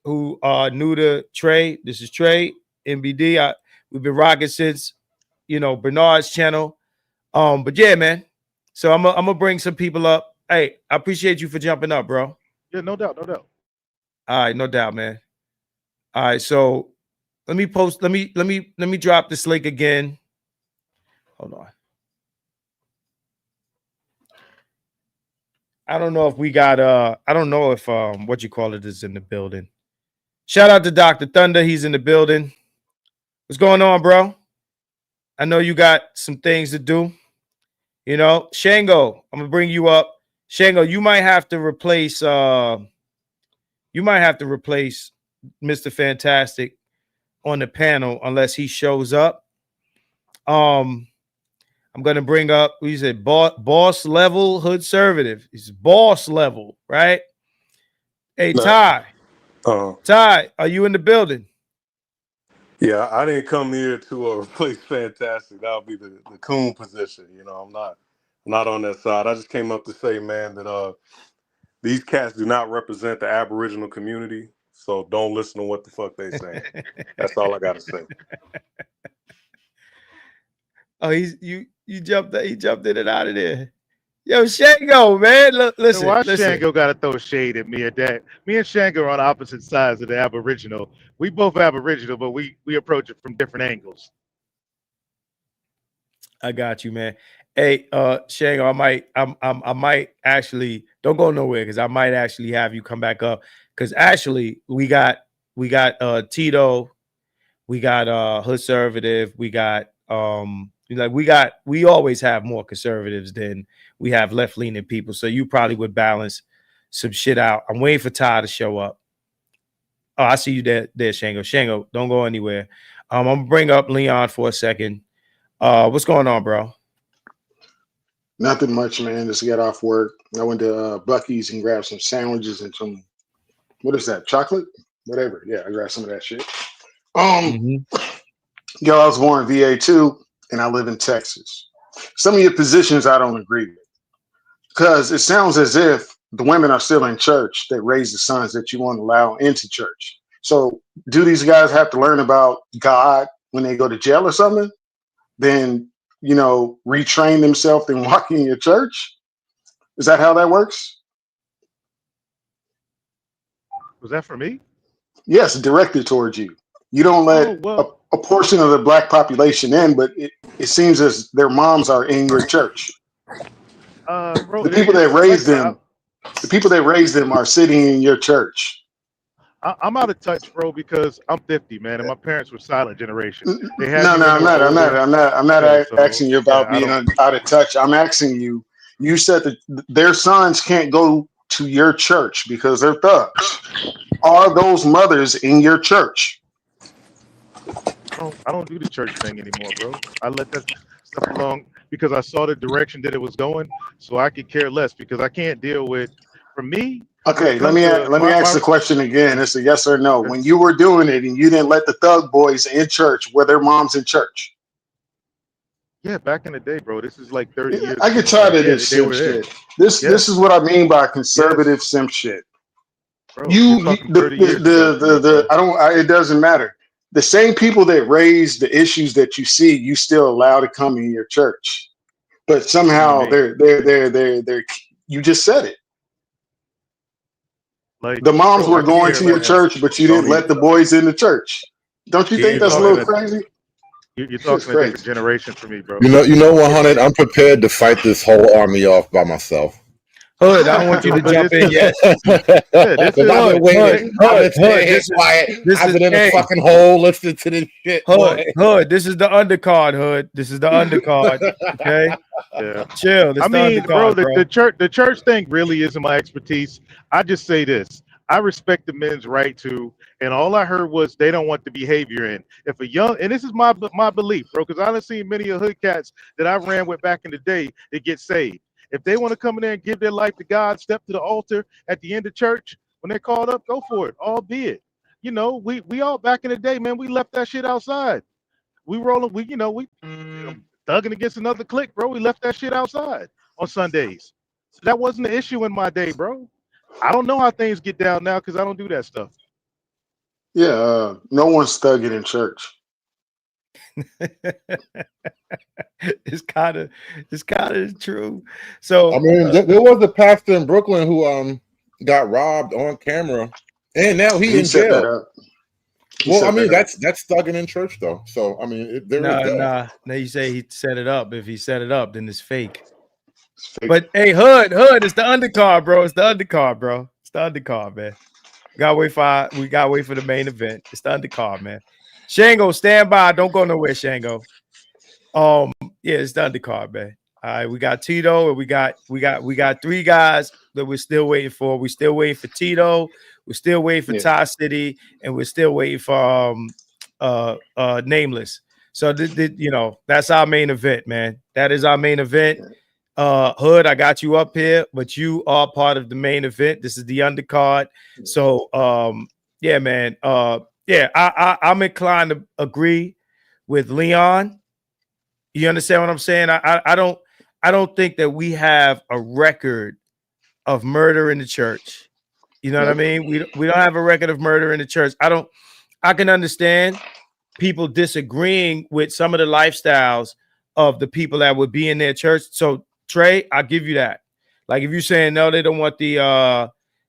who are new to Trey, this is Trey MBD. We've been rocking since, you know, Bernard's channel. But yeah, man. So I'm gonna bring some people up. Hey, I appreciate you for jumping up, bro. Yeah, no doubt, no doubt. All right, no doubt, man. All right, so let me drop this link again. Hold on. I don't know if we got I don't know if what you call it is in the building. Shout out to Dr. Thunder, he's in the building. What's going on, bro? I know you got some things to do. You know, Shango, I'm gonna bring you up. Shango, you might have to replace Mr. Fantastic on the panel unless he shows up. I'm gonna bring up, we said boss level hood conservative. He's boss level, right? Hey, Ty. Ty, are you in the building? Yeah, I didn't come here to replace Fantastic. That'll be the coon position. You know, I'm not on that side. I just came up to say, man, that these cats do not represent the Aboriginal community. So don't listen to what the fuck they saying. That's all I gotta say. Oh, he jumped in and out of there. Yo, Shango, man. Listen. Why Shango got to throw shade at me or that? Me and Shango are on opposite sides of the Aboriginal. We both Aboriginal, but we approach it from different angles. I got you, man. Hey, Shango, I might actually don't go nowhere because I might actually have you come back up because actually we got Tito, we got hood conservative, we got we always have more conservatives than we have left-leaning people. So you probably would balance some shit out. I'm waiting for Ty to show up. Oh, I see you there, Shango. Shango, don't go anywhere. I'm gonna bring up Leon for a second. What's going on, bro? Nothing much, man. Just got off work. I went to Buc-ee's and grabbed some sandwiches and some, what is that? Chocolate? Whatever. Yeah, I grabbed some of that shit. Yo, I was born in VA too, and I live in Texas. Some of your positions I don't agree with. Because it sounds as if the women are still in church that raise the sons that you want to allow into church. So do these guys have to learn about God when they go to jail or something? Then, you know, retrain themselves and walk in your church? Is that how that works? Was that for me? Yes, directed towards you. You don't let a portion of the black population in, but it seems as their moms are in your church. Bro, the people that raised them are sitting in your church. I'm out of touch, bro, because I'm 50, man, and my parents were silent generation. I'm not asking you about being out of touch. I'm asking you. You said that their sons can't go to your church because they're thugs. Are those mothers in your church? I don't do the church thing anymore, bro. I let that stuff alone because I saw the direction that it was going, so I could care less because I can't deal with. For me. Okay, let me ask the question again. It's a yes or no. When you were doing it and you didn't let the thug boys in church, were their moms in church? Yeah, back in the day, bro. This is like 30 years. I get tired of this simp shit. This is what I mean by conservative simp shit. Bro, it doesn't matter. The same people that raise the issues that you see, you still allow to come in your church, but somehow they're you just said it. Like, the moms were going to your church, but you didn't let the boys in the church. Don't you think that's a little crazy? You're talking a different generation for me, bro. You know, 100. I'm prepared to fight this whole army off by myself. Hood, I don't want you to jump in yet. I've been waiting. I've been in a fucking hole listening to this shit. Hood, this is the undercard, Hood. This is the undercard. Okay? Yeah. Chill. I mean, bro, the church thing really isn't my expertise. I just say this. I respect the men's right to, and all I heard was they don't want the behavior in. If a young, and this is my belief, bro, because I've seen many of hood cats that I ran with back in the day that get saved. If they want to come in there and give their life to God, step to the altar at the end of church, when they're called up, go for it. Albeit, you know, we all back in the day, man, we left that shit outside. We rolling, we thugging against another clique, bro. We left that shit outside on Sundays. So that wasn't an issue in my day, bro. I don't know how things get down now because I don't do that stuff. Yeah, no one's thugging in church. It's kind of true. So I mean, there was a pastor in Brooklyn who got robbed on camera, and now he in set that jail. up. Well, I mean, that's thugging in church though. So I mean, there is that. Now you say he set it up. If he set it up, then it's fake. But hey, Hood, it's the undercard, bro. It's the undercard, bro. It's the undercard, man. We gotta wait for the main event. It's the undercard, man. Shango, stand by. Don't go nowhere, Shango. Yeah, it's the undercard, man. All right, we got Tito, and we got three guys that we're still waiting for. We're still waiting for Tito. We're still waiting for Ty City, and we're still waiting for Nameless. So that's our main event, man. That is our main event. Hood, I got you up here, but you are part of the main event. This is the undercard. So yeah, man. I'm inclined to agree with Leon. You understand what I'm saying? I don't think that we have a record of murder in the church. You know what I mean? We don't have a record of murder in the church. I can understand people disagreeing with some of the lifestyles of the people that would be in their church. So Trey, I'll give you that. Like if you're saying no, they don't want the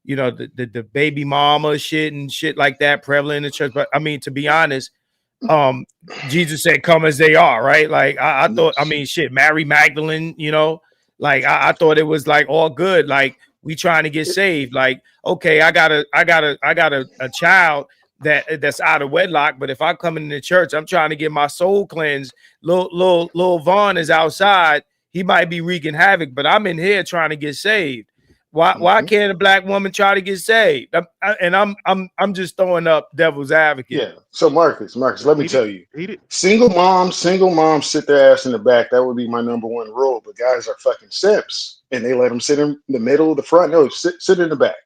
the baby mama shit and shit like that prevalent in the church. But I mean, to be honest, Jesus said, "Come as they are," right? Like I thought. I mean, shit, Mary Magdalene. Like I thought it was like all good. Like we trying to get saved. Like okay, I got a child that's out of wedlock. But if I come into the church, I'm trying to get my soul cleansed. Lil Vaughn is outside. He might be wreaking havoc, but I'm in here trying to get saved. Why can't a black woman try to get saved? I'm just throwing up devil's advocate. Yeah. So Marcus, let me tell you, single moms sit their ass in the back. That would be my number one rule. But guys are fucking simps, and they let them sit in the middle, the front. No, sit in the back.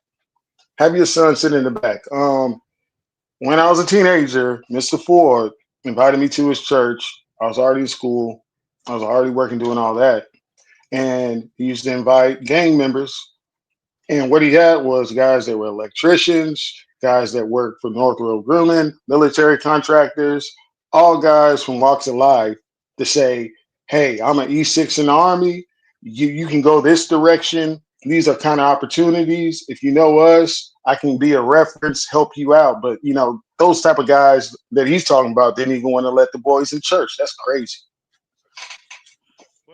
Have your son sit in the back. When I was a teenager, Mr. Ford invited me to his church. I was already in school. I was already working, doing all that. And he used to invite gang members. And what he had was guys that were electricians, guys that worked for Northrop Grumman, military contractors, all guys from walks of life to say, hey, I'm an E6 in the Army. You can go this direction. These are kind of opportunities. If you know us, I can be a reference, help you out. But, those type of guys that he's talking about didn't even want to let the boys in church. That's crazy.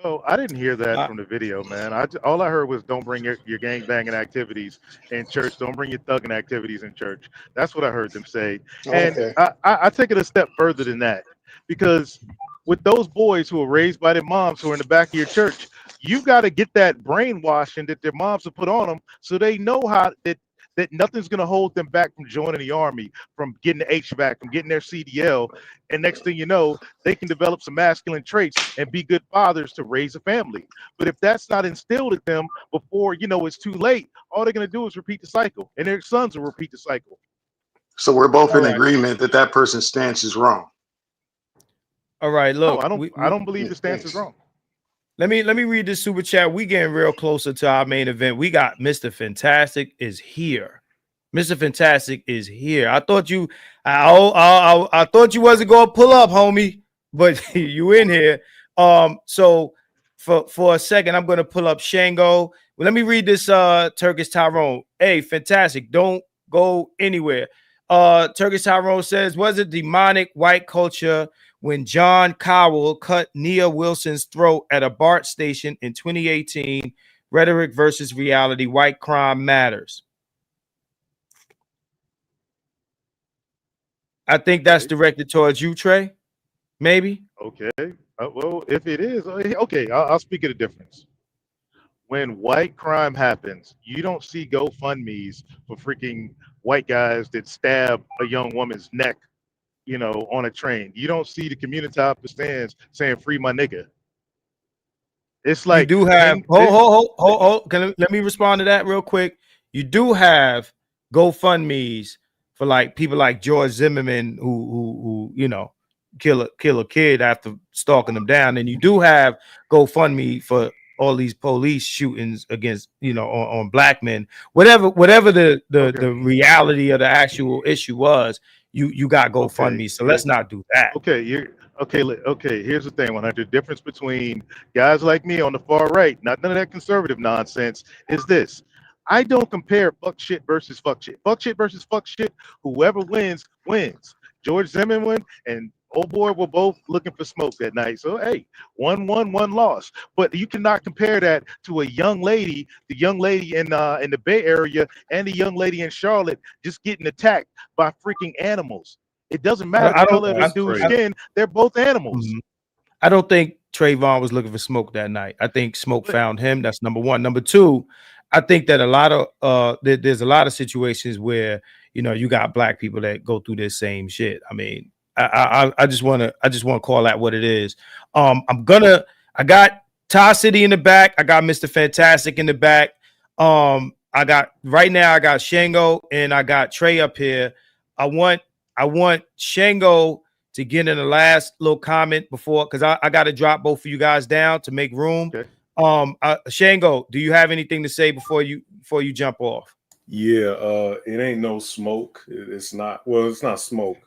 Well, I didn't hear that from the video, man. All I heard was don't bring your gang banging activities in church. Don't bring your thugging activities in church. That's what I heard them say. And I take it a step further than that, because with those boys who are raised by their moms who are in the back of your church, you got to get that brainwashing that their moms have put on them, so they know how that nothing's going to hold them back from joining the Army, from getting the HVAC, from getting their CDL. And next thing you know, they can develop some masculine traits and be good fathers to raise a family. But if that's not instilled in them before, it's too late, all they're going to do is repeat the cycle, and their sons will repeat the cycle. So we're both in agreement that person's stance is wrong. All right, look. No, I don't believe the stance is wrong. Let me read this super chat. We getting real closer to our main event. We got Mr. Fantastic is here. Mr. Fantastic is here. I thought you wasn't gonna pull up, homie, but you in here. So for a second, I'm gonna pull up Shango. Well, let me read this Turkish Tyrone. Hey, Fantastic, don't go anywhere. Turkish Tyrone says, was it demonic white culture when John Cowell cut Nia Wilson's throat at a BART station in 2018? Rhetoric versus reality. White crime matters. I think that's directed towards you, Trey. Maybe. Okay. Well, if it is, okay, I'll speak of the difference. When white crime happens, you don't see GoFundMe's for freaking white guys that stab a young woman's neck, on a train. You don't see the community up the stands saying "Free my nigga." It's like you do have. Hold. Let me respond to that real quick. You do have GoFundMe's for like people like George Zimmerman who kill a kid after stalking them down, and you do have GoFundMe for all these police shootings against on black men. Whatever the reality of the actual issue was, you got GoFundMe. So let's not do that. Okay, Okay. Here's the thing: 100. Difference between guys like me on the far right, not none of that conservative nonsense, is this. I don't compare fuck shit versus fuck shit. Fuck shit versus fuck shit. Whoever wins, wins. George Zimmerman and old boy were both looking for smoke that night. So hey, one won, one lost. But you cannot compare that to a young lady, the young lady in the Bay Area and the young lady in Charlotte just getting attacked by freaking animals. It doesn't matter the color of the dude's skin; they're both animals. I don't think Trayvon was looking for smoke that night. I think smoke found him. That's number one. Number two, I think that a lot of there's a lot of situations where you got black people that go through this same shit. I mean, I just want to call that what it is. I got Ty City in the back. I got Mr. Fantastic in the back. I got Shango and I got Trey up here. I want Shango to get in the last little comment before, because I got to drop both of you guys down to make room. Okay. Shango, do you have anything to say before you jump off? Yeah, it ain't no smoke. It's not smoke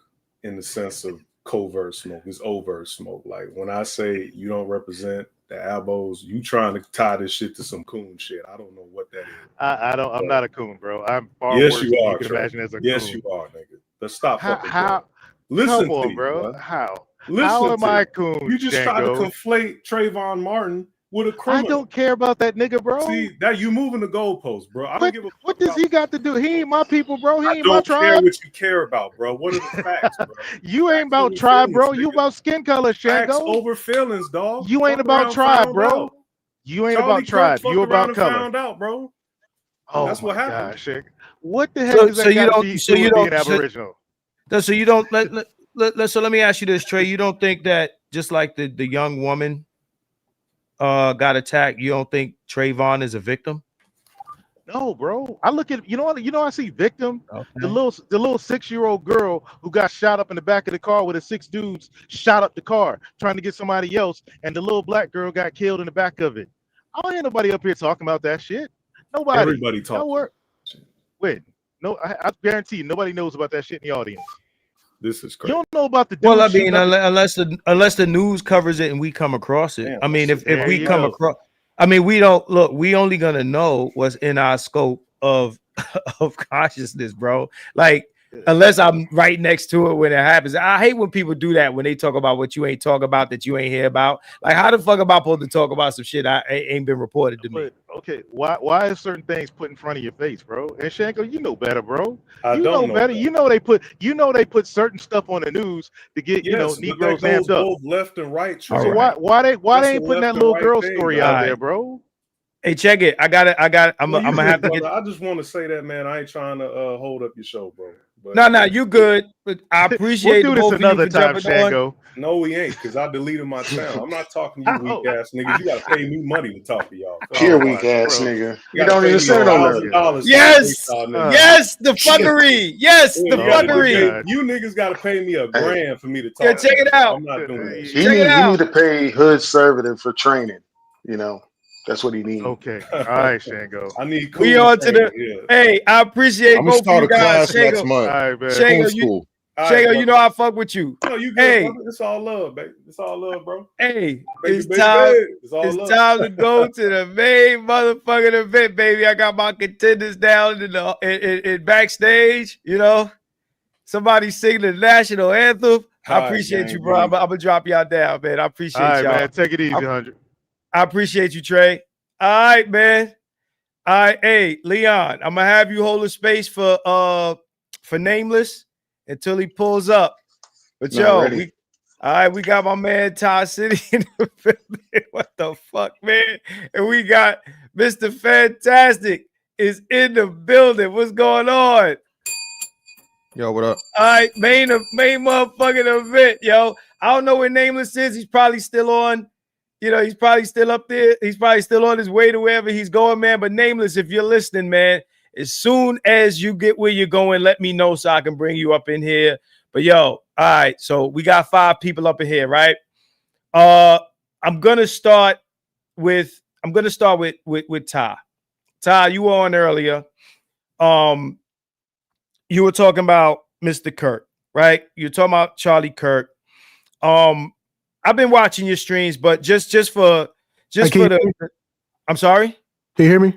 in the sense of covert smoke. It's overt smoke. Like when I say you don't represent the Albos, you trying to tie this shit to some coon shit. I don't know what that is. I'm not a coon, bro. I'm far yes, worse you than are. you can imagine as a yes, coon. you are, nigga. Let's stop. How? Listen Come on, to bro. You, how? Listen How am to I you. coon? You just Shango? try to conflate Trayvon Martin with a criminal. I don't care about that nigga, bro. See that you moving the goalposts, bro. I don't give a fuck. What does he got to do? He ain't my people, bro. He ain't my I don't care tribe. what you care about, bro. What are the facts, bro? You ain't Facts about tribe, bro. You about skin color, Facts Shango. over feelings, dog. You ain't Fuck about around, tribe, found bro. out. You ain't Charlie about tribe. Kirk You fucked around about and color. found out, bro. Oh That's my what happened. gosh, Shango. What the heck is that got to be being Aboriginal? So you don't let me ask you this, Trey. You don't think that just like the young woman got attacked, you don't think Trayvon is a victim? No, bro. I look at I see victim. Okay. The little 6-year-old girl who got shot up in the back of the car with the 6 dudes shot up the car trying to get somebody else, and the little black girl got killed in the back of it. I don't hear nobody up here talking about that shit. Nobody. Everybody talking. Wait, no, I guarantee you nobody knows about that shit in the audience. This is crazy. You don't know about the dude. Well, I mean, unless the news covers it and we come across it. Damn, I mean, if we come go. across, I mean, we don't look. We only gonna know what's in our scope of consciousness, bro. Like, unless I'm right next to it when it happens. I hate when people do that when they talk about what you ain't talk about that you ain't hear about. Like, how the fuck am I supposed to talk about some shit I ain't been reported to me? Okay, why is certain things put in front of your face, bro? And Shanko, you know better, bro. I you don't know better. That. You know they put certain stuff on the news to get Negroes amped up. Both left and right. So why they ain't putting that little girl story out there, bro? Hey, check it. I got it. I'm gonna have to get. I just want to say that, man. I ain't trying to hold up your show, bro. But, no, you good. But I appreciate we'll do this another time, Shango. No, we ain't, because I deleted my channel. I'm not talking to you weak ass niggas. You gotta pay me money to talk to y'all. Here, weak ass nigga. You don't even say no more. Yes, the fuckery. Yes, the fuckery. You niggas gotta pay me $1,000 for me to talk. Yeah, check it out. I'm not doing that. You need to pay Hood Servitor for training. That's what he needs. Okay. All right, Shango. I need we on to the Hey, I appreciate I'm gonna start a class next month. All right, man. Shango, Shango, I fuck with you. No, you good, brother. It's all love, baby. It's all love, bro. Hey, baby, it's time to go to the main motherfucking event, baby. I got my contenders down in backstage, Somebody singing the national anthem. I appreciate you, bro. I'm gonna drop y'all down, man. I appreciate y'all. Man. Take it easy, 100. I appreciate you, Trey. All right, man. All right, hey, Leon, I'm gonna have you hold a space for Nameless until he pulls up. But we got my man Ty City in the building. What the fuck, man? And we got Mr. Fantastic is in the building. What's going on? Yo, what up? All right, main motherfucking event, yo. I don't know where Nameless is. He's probably still on. He's probably still up there. He's probably still on his way to wherever he's going, man. But Nameless, if you're listening, man, as soon as you get where you're going, let me know so I can bring you up in here. But yo, all right. So we got 5 people up in here, right? I'm gonna start with Ty. Ty, you were on earlier. You were talking about Mr. Kirk, right? You're talking about Charlie Kirk. I've been watching your streams, but just for the. I'm sorry. Can you hear me?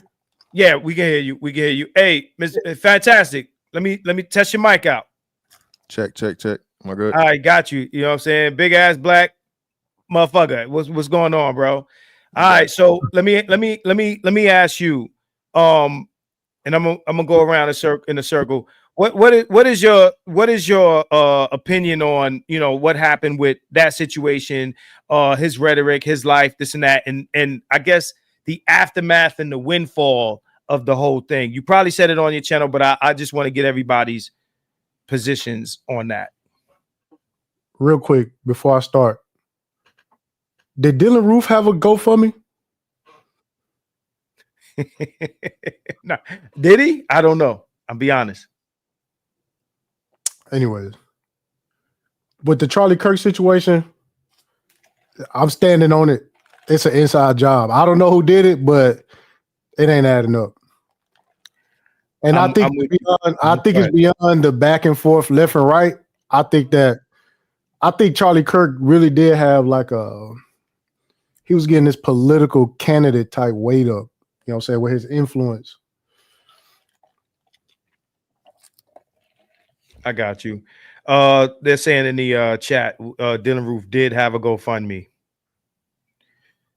Yeah, we can hear you. We can hear you. Hey, Mr. Fantastic. Let me test your mic out. Check. Am I good? All right, got you. You know what I'm saying? Big ass black motherfucker. What's going on, bro? All right, so let me ask you. And I'm gonna go around in a circle. What is your opinion on, you know, what happened with that situation, his rhetoric, his life, this and that, and I guess the aftermath and the windfall of the whole thing? You probably said it on your channel, but I just want to get everybody's positions on that. Real quick before I start, did Dylan Roof have a GoFundMe? No. Did he? I don't know. I'll be honest. Anyways, with the Charlie Kirk situation, I'm standing on it. It's an inside job. I don't know who did it, but it ain't adding up. And I think it's beyond the back and forth, left and right. I think Charlie Kirk really did have he was getting this political candidate type weight up. You know what I'm saying? With his influence. I got you. They're saying in the chat, Dylan Roof did have a GoFundMe.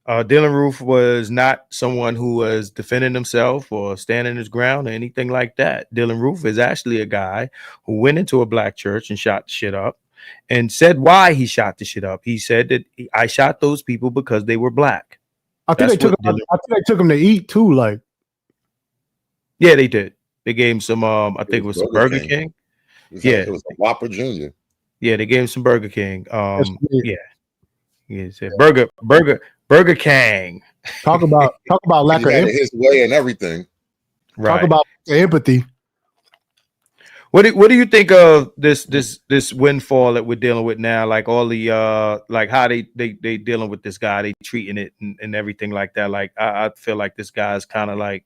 Dylan Roof was not someone who was defending himself or standing his ground or anything like that. Dylan Roof is actually a guy who went into a black church and shot the shit up and said why he shot the shit up. He said that I shot those people because they were black. I think they took him to eat too. Like, yeah, they did. They gave him some. I think it was some Burger King. Yeah, it was a Whopper Jr. Yeah, they gave him some Burger King. Yeah, said Burger King. Talk about lack of empathy. His way and everything. Right. Talk about empathy. What do you think of this windfall that we're dealing with now? Like all the like how they dealing with this guy, they treating it and everything like that. Like I feel like this guy's kind of like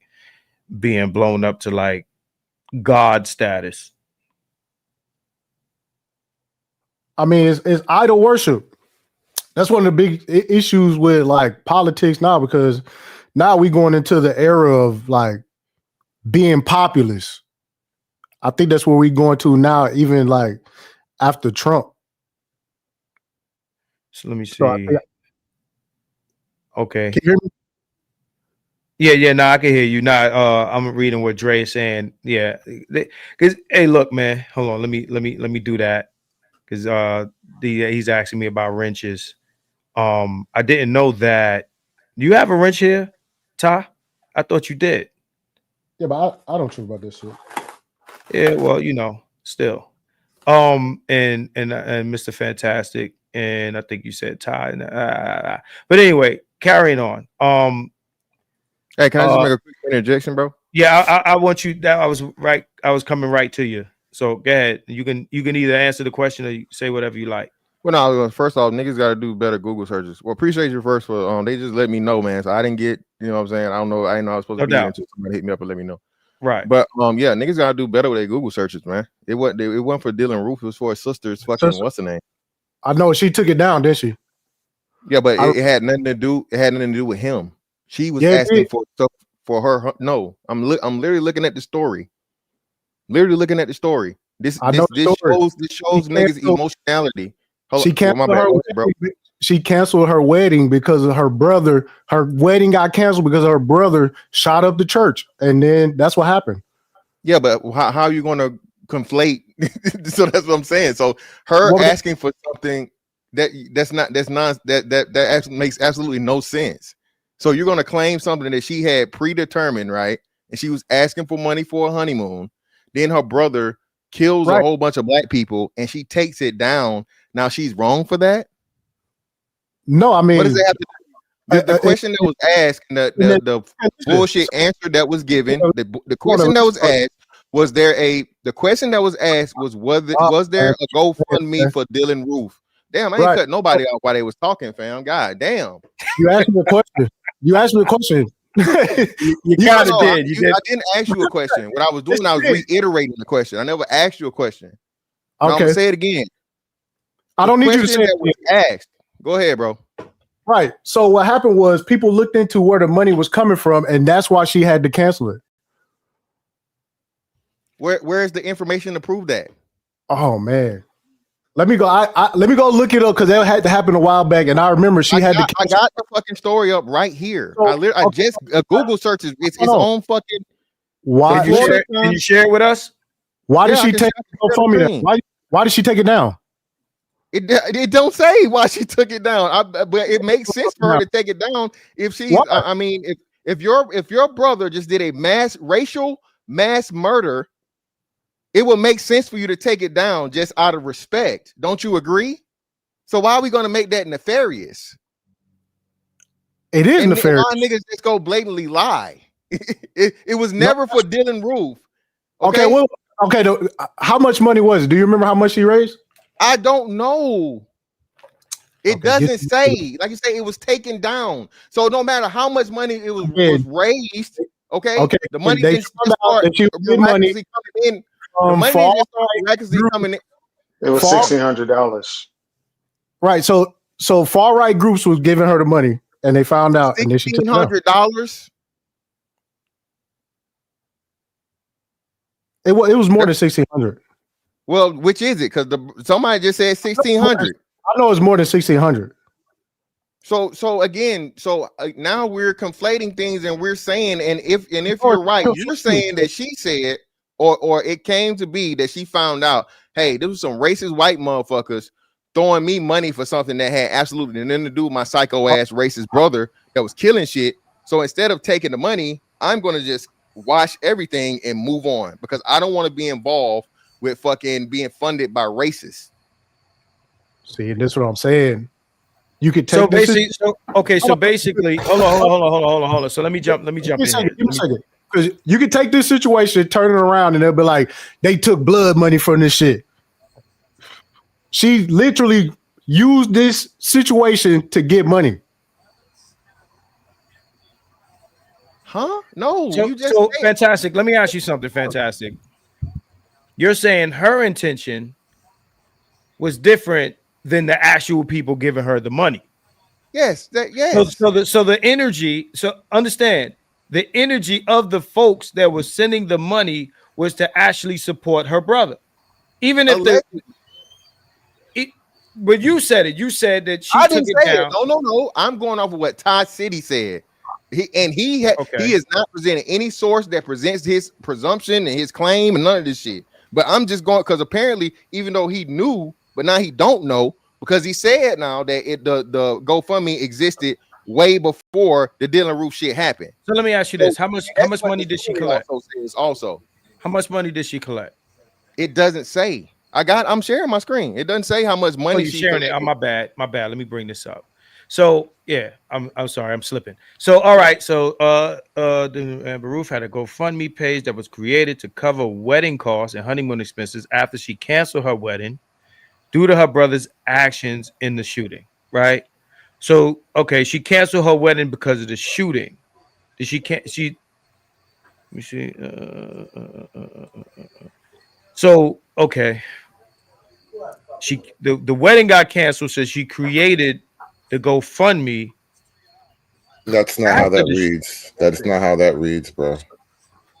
being blown up to like God status. I mean, it's idol worship. That's one of the big issues with like politics now, because now we going into the era of like being populist. I think that's where we going to now, even like after Trump. So let me see. Okay. Can you hear me? Yeah, no, I can hear you. Now, I'm reading what Dre is saying. Yeah, because hey, look, man, hold on. Let me do that, because he's asking me about wrenches. I didn't know that. Do you have a wrench here, Ty? I thought you did. Yeah, but I don't care about this shit. Yeah, well, you know, still. And Mr. Fantastic, and I think you said Ty. But anyway, carrying on. Hey, can I just make a quick interjection, bro? Yeah, I want you. That I was right. I was coming right to you. So go ahead. You can either answer the question or you say whatever you like. Well, no, first off, niggas got to do better Google searches. Well, appreciate you first for they just let me know, man. So I didn't get, you know what I'm saying? I don't know. I didn't know I was supposed to be here until somebody hit me up and let me know. Right. But yeah, niggas got to do better with their Google searches, man. It wasn't for Dylan Roof. It was for his sister's fucking what's her name? I know she took it down, didn't she? Yeah, but it had nothing to do. It had nothing to do with him. She was asking for stuff for her. No, I'm literally looking at the story. Literally looking at the story. This shows niggas emotionality. She canceled her wedding because of her brother. Her wedding got canceled because her brother shot up the church, and then that's what happened. Yeah, but how are you going to conflate? So that's what I'm saying. So her asking for something that makes absolutely no sense. So you're going to claim something that she had predetermined, right? And she was asking for money for a honeymoon. Then her brother kills a whole bunch of black people, and she takes it down. Now she's wrong for that? No, I mean, what does it have to do? The question that was asked, the bullshit answer that was given, the question that was asked, was there the question that was asked was there a GoFundMe for Dylan Roof? Damn, I ain't cut nobody out while they was talking, fam. God damn. You asked me a question. You kind of did. I didn't ask you a question. What I was doing, I was reiterating the question. I never asked you a question. Okay. I'm gonna say it again. I don't need you to say that was asked. Go ahead, bro. Right. So what happened was people looked into where the money was coming from, and that's why she had to cancel it. Where's the information to prove that? Oh man. Let me go. Let me go look it up because that had to happen a while back, and I remember I got the fucking story up right here. So, I just Google searches. It's own fucking. Why? Can you share it with us? Why did she take it from me? Why did she take it down? It don't say why she took it down. But it makes sense for her to take it down if she. I mean, if your brother just did a racial mass murder, it would make sense for you to take it down just out of respect. Don't you agree? So why are we going to make that nefarious? It is nefarious. Why niggas just go blatantly lie? It was never for Dylan Roof. Okay, well, how much money was it? Do you remember how much she raised? I don't know. It doesn't say. Like you say, it was taken down. So no matter how much money it was raised, okay, the money didn't start miraculously coming in. The money didn't start miraculously coming in. It was $1,600. Right. So far right groups was giving her the money, and they found out, and then she took $1,600. It was more than 1,600. Well, which is it? Because somebody just said 1,600. I know it's more than 1,600. So again, now we're conflating things, and we're saying, and if you're right, you're saying that she said, or it came to be that she found out, hey, there was some racist white motherfuckers throwing me money for something that had absolutely nothing to do with my psycho ass racist brother that was killing shit. So instead of taking the money, I'm gonna just wash everything and move on because I don't want to be involved with fucking being funded by racists. See, and this is what I'm saying. You could take so basically, hold on. So let me jump in. Give me a second. Because you can take this situation, turn it around, and they'll be like, they took blood money from this shit. She literally used this situation to get money. Huh? No, you just fantastic. Let me ask you something, fantastic. You're saying her intention was different than the actual people giving her the money. Yes. Yes. So the energy. So understand the energy of the folks that were sending the money was to actually support her brother, even if but you said it. You said that she took it down. No. I'm going off of what Todd City said. He is not presenting any source that presents his presumption and his claim and none of this shit. But I'm just going because apparently, even though he knew, but now he don't know because he said now that the GoFundMe existed way before the Dylan Roof shit happened. So let me ask you this: how much money did she collect? Also, how much money did she collect? It doesn't say. I'm sharing my screen. It doesn't say how much money she's sharing it. Oh, my bad. Let me bring this up. So yeah, I'm sorry, I'm slipping. So all right, so the Roof had a GoFundMe page that was created to cover wedding costs and honeymoon expenses after she canceled her wedding due to her brother's actions in the shooting. Right. So she canceled her wedding because of the shooting. Did she can't she? Let me see. So the wedding got canceled, so she created the GoFundMe. That's not how that reads. That's not how that reads, bro.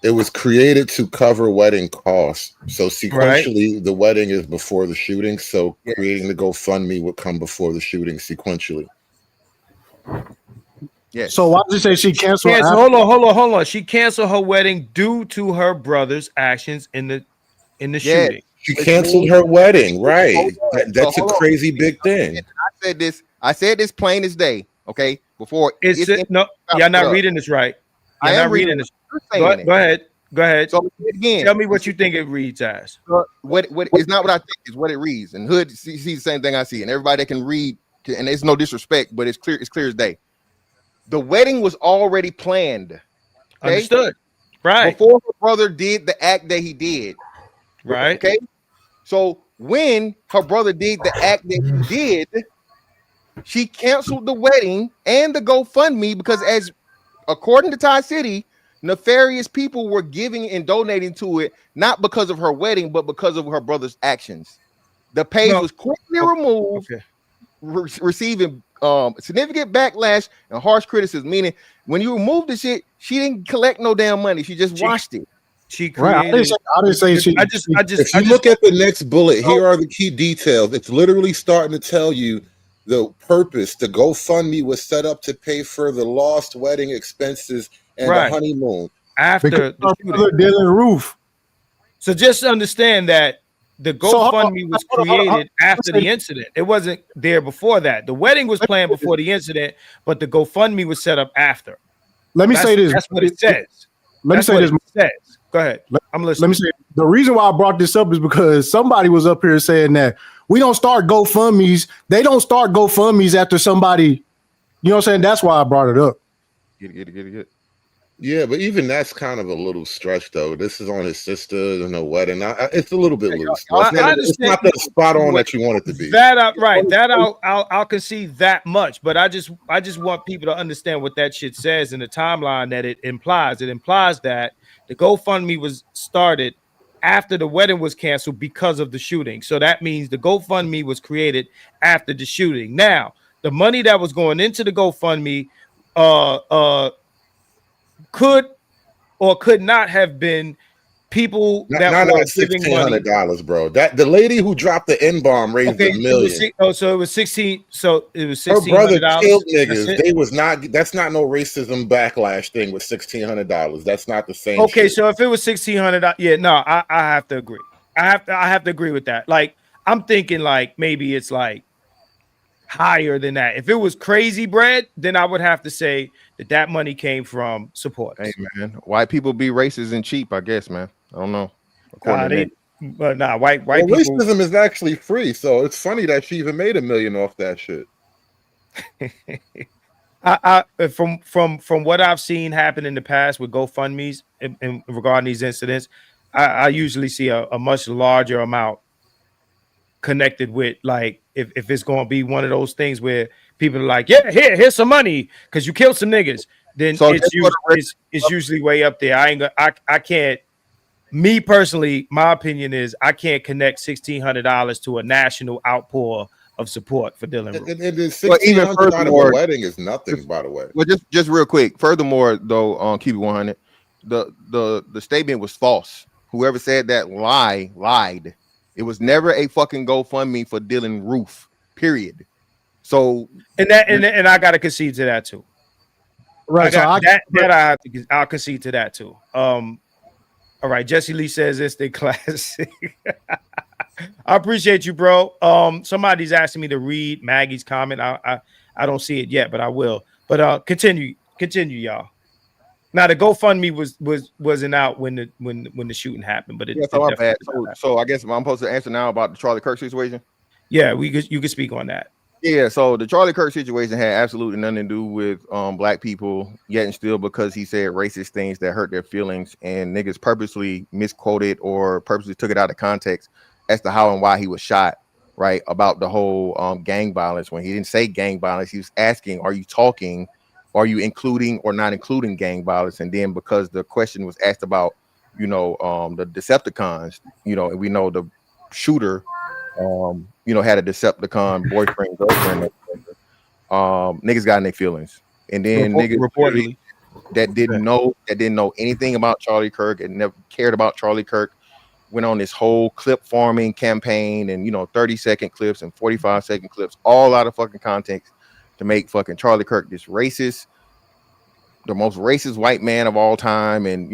It was created to cover wedding costs. So sequentially, the wedding is before the shooting. So creating the GoFundMe would come before the shooting sequentially. Yeah. So why did you say she canceled? Hold on. She canceled her wedding due to her brother's actions in the shooting. She canceled her wedding, right? That's a crazy big thing. I said this plain as day. Okay, before y'all not reading this right. I am reading this. Go ahead. So again, tell me what you think it reads as. What it's not what I think, it's what it reads. And Hood sees the same thing I see, and everybody that can read, and it's no disrespect, but it's clear as day. The wedding was already planned. Okay? Understood. Right. Before her brother did the act that he did. Right. Okay. So when her brother did the act that he did, she canceled the wedding and the GoFundMe because, as according to Todd City, nefarious people were giving and donating to it not because of her wedding, but because of her brother's actions. The page was quickly removed receiving significant backlash and harsh criticism. Meaning, when you removed the shit, she didn't collect no damn money. She just watched it. She Right. created. I didn't say she. If you look at the next bullet, here are the key details. It's literally starting to tell you the purpose. The GoFundMe was set up to pay for the lost wedding expenses and the honeymoon. After the shooting. Dylan Roof. So just understand that the GoFundMe was created after the incident. It wasn't there before that. The wedding was planned before the incident, but the GoFundMe was set up after. Let me say this. That's what it says. Let me say this. It says. Go ahead. I'm listening. Let me say the reason why I brought this up is because somebody was up here saying that we don't start GoFundMes. They don't start GoFundMes after somebody. You know what I'm saying? That's why I brought it up. Get it. Yeah, but even that's kind of a little stretch, though. This is on his sister and her wedding. It's a little bit loose. It's not the spot on that you want it to be. I'll concede that much, but I just want people to understand what that shit says in the timeline that it implies. It implies that the GoFundMe was started after the wedding was canceled because of the shooting. So that means the GoFundMe was created after the shooting. Now, the money that was going into the GoFundMe could or could not have been people that were giving $1,600, bro. That the lady who dropped the N-bomb raised $1 million. So it was 16. So it was $1,600. Her brother killed niggas. They was not. That's not no racism backlash thing with $1,600. That's not the same. Okay, shit. so if it was $1,600, yeah, no, I have to agree. I have to agree with that. Like I'm thinking, like maybe it's like higher than that. If it was crazy bread, then I would have to say that money came from support. Hey man, white people be racist and cheap, I guess, man. I don't know. But nah, white people. Racism is actually free, so it's funny that she even made $1 million off that shit. From what I've seen happen in the past with GoFundMes in regarding these incidents, I usually see a much larger amount connected with, like, if it's going to be one of those things where people are like, yeah, here's some money because you killed some niggas, then so it's usually way up there. I can't. Me personally, my opinion is I can't connect $1,600 to a national outpour of support for Dylan Roof. And $1,600 out of a wedding is nothing, by the way. Well, just real quick. Furthermore, though, keep it 100. The statement was false. Whoever said that lied. It was never a fucking GoFundMe for Dylan Roof. Period. So and I gotta concede to that too. Right. I'll concede to that too. All right, Jesse Lee says it's the classic. I appreciate you, bro. Somebody's asking me to read Maggie's comment. I don't see it yet, but I will. But continue, y'all. Now the GoFundMe wasn't out when the shooting happened, but so I guess I'm supposed to answer now about the Charlie Kirk situation. Yeah, you could speak on that. Yeah, so the Charlie Kirk situation had absolutely nothing to do with black people, yet and still, because he said racist things that hurt their feelings, and niggas purposely misquoted or purposely took it out of context as to how and why he was shot, right? About the whole gang violence. When he didn't say gang violence, he was asking, are you including or not including gang violence? And then because the question was asked about, the Decepticons, and we know the shooter had a Decepticon boyfriend, girlfriend. Niggas got in their feelings, and then niggas reportedly that didn't know anything about Charlie Kirk and never cared about Charlie Kirk went on this whole clip farming campaign and 30-second clips and 45-second clips, all out of fucking context, to make fucking Charlie Kirk this racist, the most racist white man of all time, and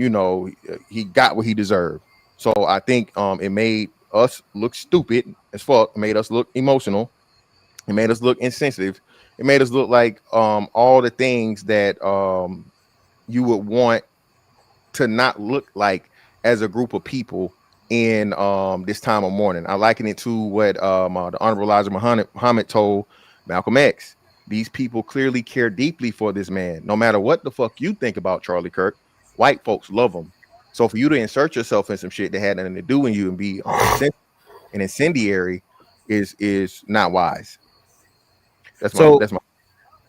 he got what he deserved. So I think it made us look stupid as fuck. It made us look emotional. It made us look insensitive. It made us look like all the things that you would want to not look like as a group of people in this time of mourning. I liken it to what the Honorable Elijah Muhammad told Malcolm X. These people clearly care deeply for this man. No matter what the fuck you think about Charlie Kirk, white folks love him. So for you to insert yourself in some shit that had nothing to do with you and be an incendiary is not wise. That's my.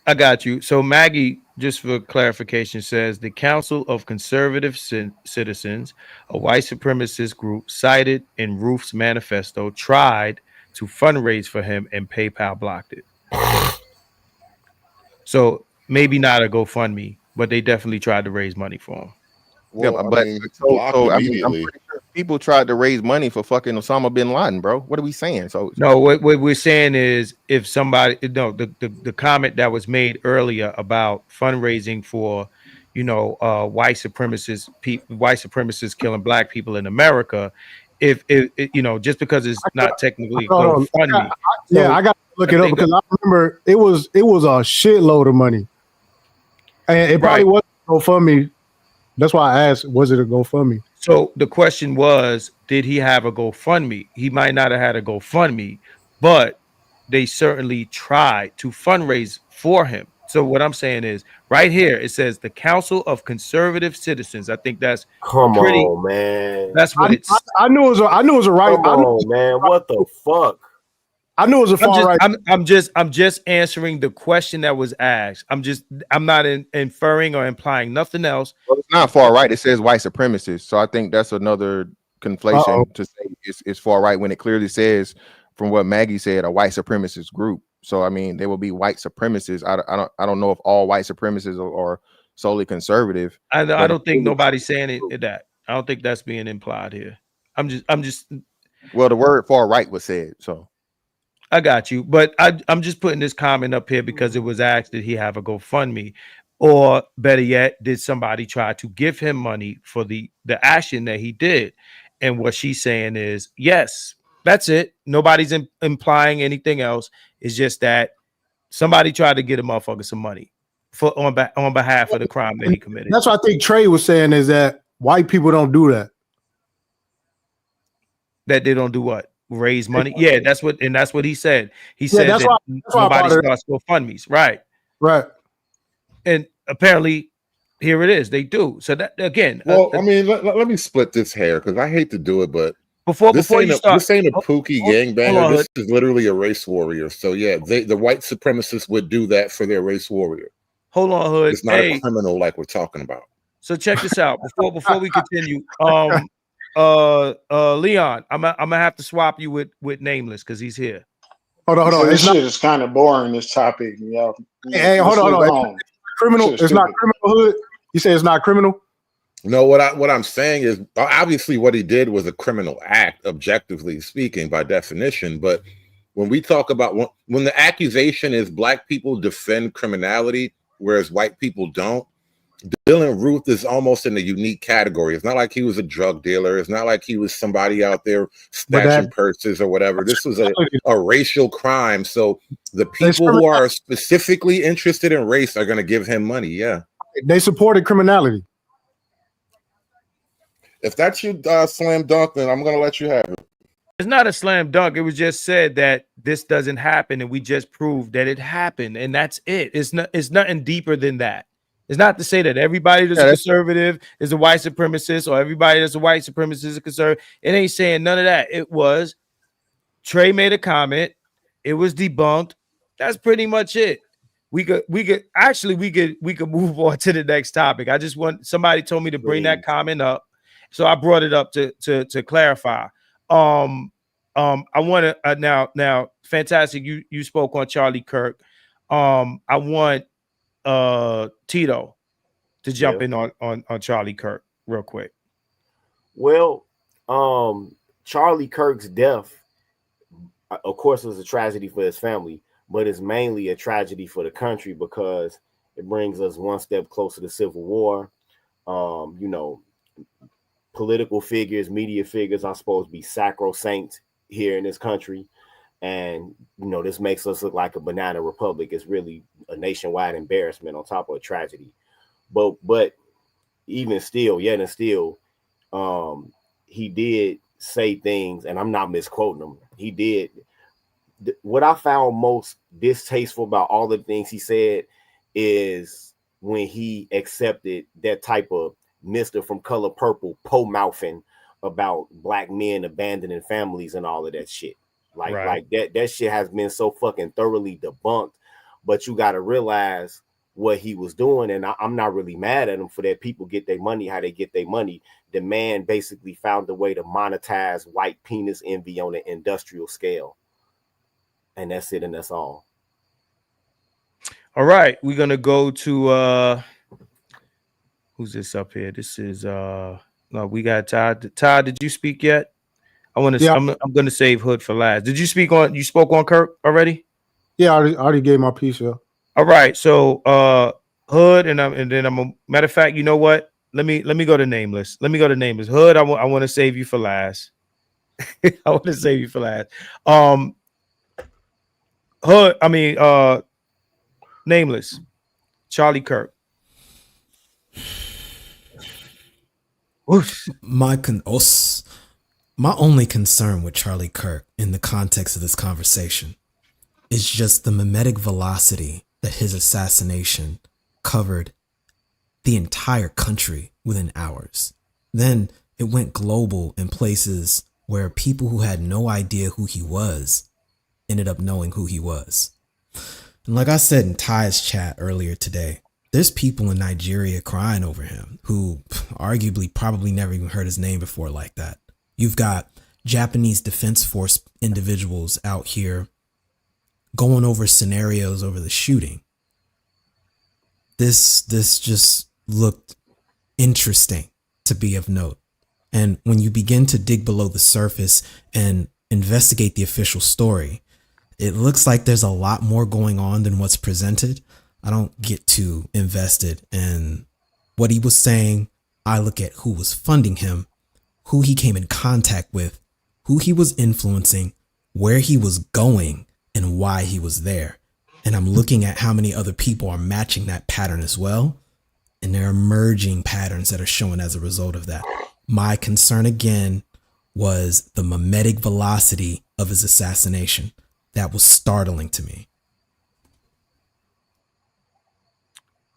I got you. So Maggie, just for clarification, says the Council of Conservative Citizens, a white supremacist group cited in Roof's manifesto, tried to fundraise for him and PayPal blocked it. So maybe not a GoFundMe, but they definitely tried to raise money for him. Well, Yeah, I but mean, blocked so I mean, I'm immediately. pretty sure people tried to raise money for fucking Osama bin Laden, bro. What are we saying? So No, what we're saying is if somebody, no, the comment that was made earlier about fundraising for, white supremacists killing black people in America, if just because it's not technically Hold on. GoFundMe. Yeah, So I got to look I it up think because I remember it was a shitload of money, and it probably right. wasn't GoFundMe. That's why I asked, was it a GoFundMe? So the question was, did he have a GoFundMe? He might not have had a GoFundMe, but they certainly tried to fundraise for him. So what I'm saying is, right here it says the Council of Conservative Citizens. I think that's Come pretty. on, man. That's what it's. I knew it was. I knew it was a right. Come on, man. What the fuck? I knew it was a far right. I'm just answering the question that was asked. I'm not inferring or implying nothing else. well, it's not far right. It says white supremacists. So I think that's another conflation to say it's far right when it clearly says, from what Maggie said, a white supremacist group. So I mean, there will be white supremacists. I don't know if all white supremacists are solely conservative. I don't think nobody's saying that. I don't think that's being implied here. I'm just. Well, the word far right was said. So I got you, but I'm just putting this comment up here because it was asked, did he have a GoFundMe, or better yet, did somebody try to give him money for the action that he did? And what she's saying is, yes, that's it. Nobody's implying anything else. It's just that somebody tried to get a motherfucker some money on behalf of the crime that he committed. That's what I think Trey was saying, is that white people don't do that. That they don't do what? Raise money. Yeah, that's what he said. He said that's that why nobody starts GoFundMes, right? Right. And apparently, here it is. They do. So that again. Well, I mean, let me split this hair because I hate to do it, but before you start, this ain't a Pookie gangbanger. on, This is literally a race warrior. So yeah, the white supremacists would do that for their race warrior. Hold on, Hood. It's not a criminal like we're talking about. So check this out. Before we continue, Leon, I'm gonna have to swap you with Nameless because he's here. Hold on. This shit is kind of boring. This topic, y'all. Hey, hold on. Criminal. It's not criminal, Hood. You say it's not criminal? No, what I'm saying is obviously what he did was a criminal act, objectively speaking, by definition. But when we talk about when the accusation is black people defend criminality, whereas white people don't, Dylan Ruth is almost in a unique category. It's not like he was a drug dealer. It's not like he was somebody out there snatching purses or whatever. This was a racial crime. So the people who are specifically interested in race are going to give him money. Yeah. They supported criminality. If that's your slam dunk, then I'm going to let you have it. It's not a slam dunk. It was just said that this doesn't happen, and we just proved that it happened, and that's it. It's nothing deeper than that. It's not to say that everybody that's a conservative is a white supremacist, or everybody that's a white supremacist is a conservative. It ain't saying none of that. It was Trey made a comment. It was debunked. That's pretty much it. We could move on to the next topic. I just somebody told me to bring that comment up, so I brought it up to clarify. I want to now fantastic. You spoke on Charlie Kirk. I want Tito to jump in on Charlie Kirk real quick. Well, Charlie Kirk's death, of course, was a tragedy for his family, but it's mainly a tragedy for the country because it brings us one step closer to civil war. Political figures, media figures are supposed to be sacrosanct here in this country. And, this makes us look like a banana republic. It's really a nationwide embarrassment on top of a tragedy. But even still, he did say things, and I'm not misquoting him. He did. What I found most distasteful about all the things he said is when he accepted that type of Mr. from Color Purple po-mouthing about black men abandoning families and all of that shit. Like that shit has been so fucking thoroughly debunked, but you got to realize what he was doing. And I'm not really mad at him for that. People get their money, how they get their money. The man basically found a way to monetize white penis envy on an industrial scale. And that's it. And that's all. All right, we're gonna go to who's this up here? This is no, we got Todd. Todd, did you speak yet? Yeah, I'm gonna save Hood for last. Did you speak on you spoke on Kirk already? yeah. I already gave my piece. Yeah. All right, so Hood and then I'm a matter of fact, you know what? Let me go to nameless. Let me go to nameless. Hood, I want to save you for last. I want to save you for last. Hood, I mean nameless. Charlie Kirk. Oof. My only concern with Charlie Kirk in the context of this conversation is just the mimetic velocity that his assassination covered the entire country within hours. Then it went global in places where people who had no idea who he was ended up knowing who he was. And like I said in Ty's chat earlier today, there's people in Nigeria crying over him who arguably probably never even heard his name before like that. You've got Japanese Defense Force individuals out here going over scenarios over the shooting. This just looked interesting to be of note. And when you begin to dig below the surface and investigate the official story, it looks like there's a lot more going on than what's presented. I don't get too invested in what he was saying. I look at who was funding him, who he came in contact with, who he was influencing, where he was going, and why he was there. And I'm looking at how many other people are matching that pattern as well. And there are emerging patterns that are showing as a result of that. My concern again was the mimetic velocity of his assassination. That was startling to me.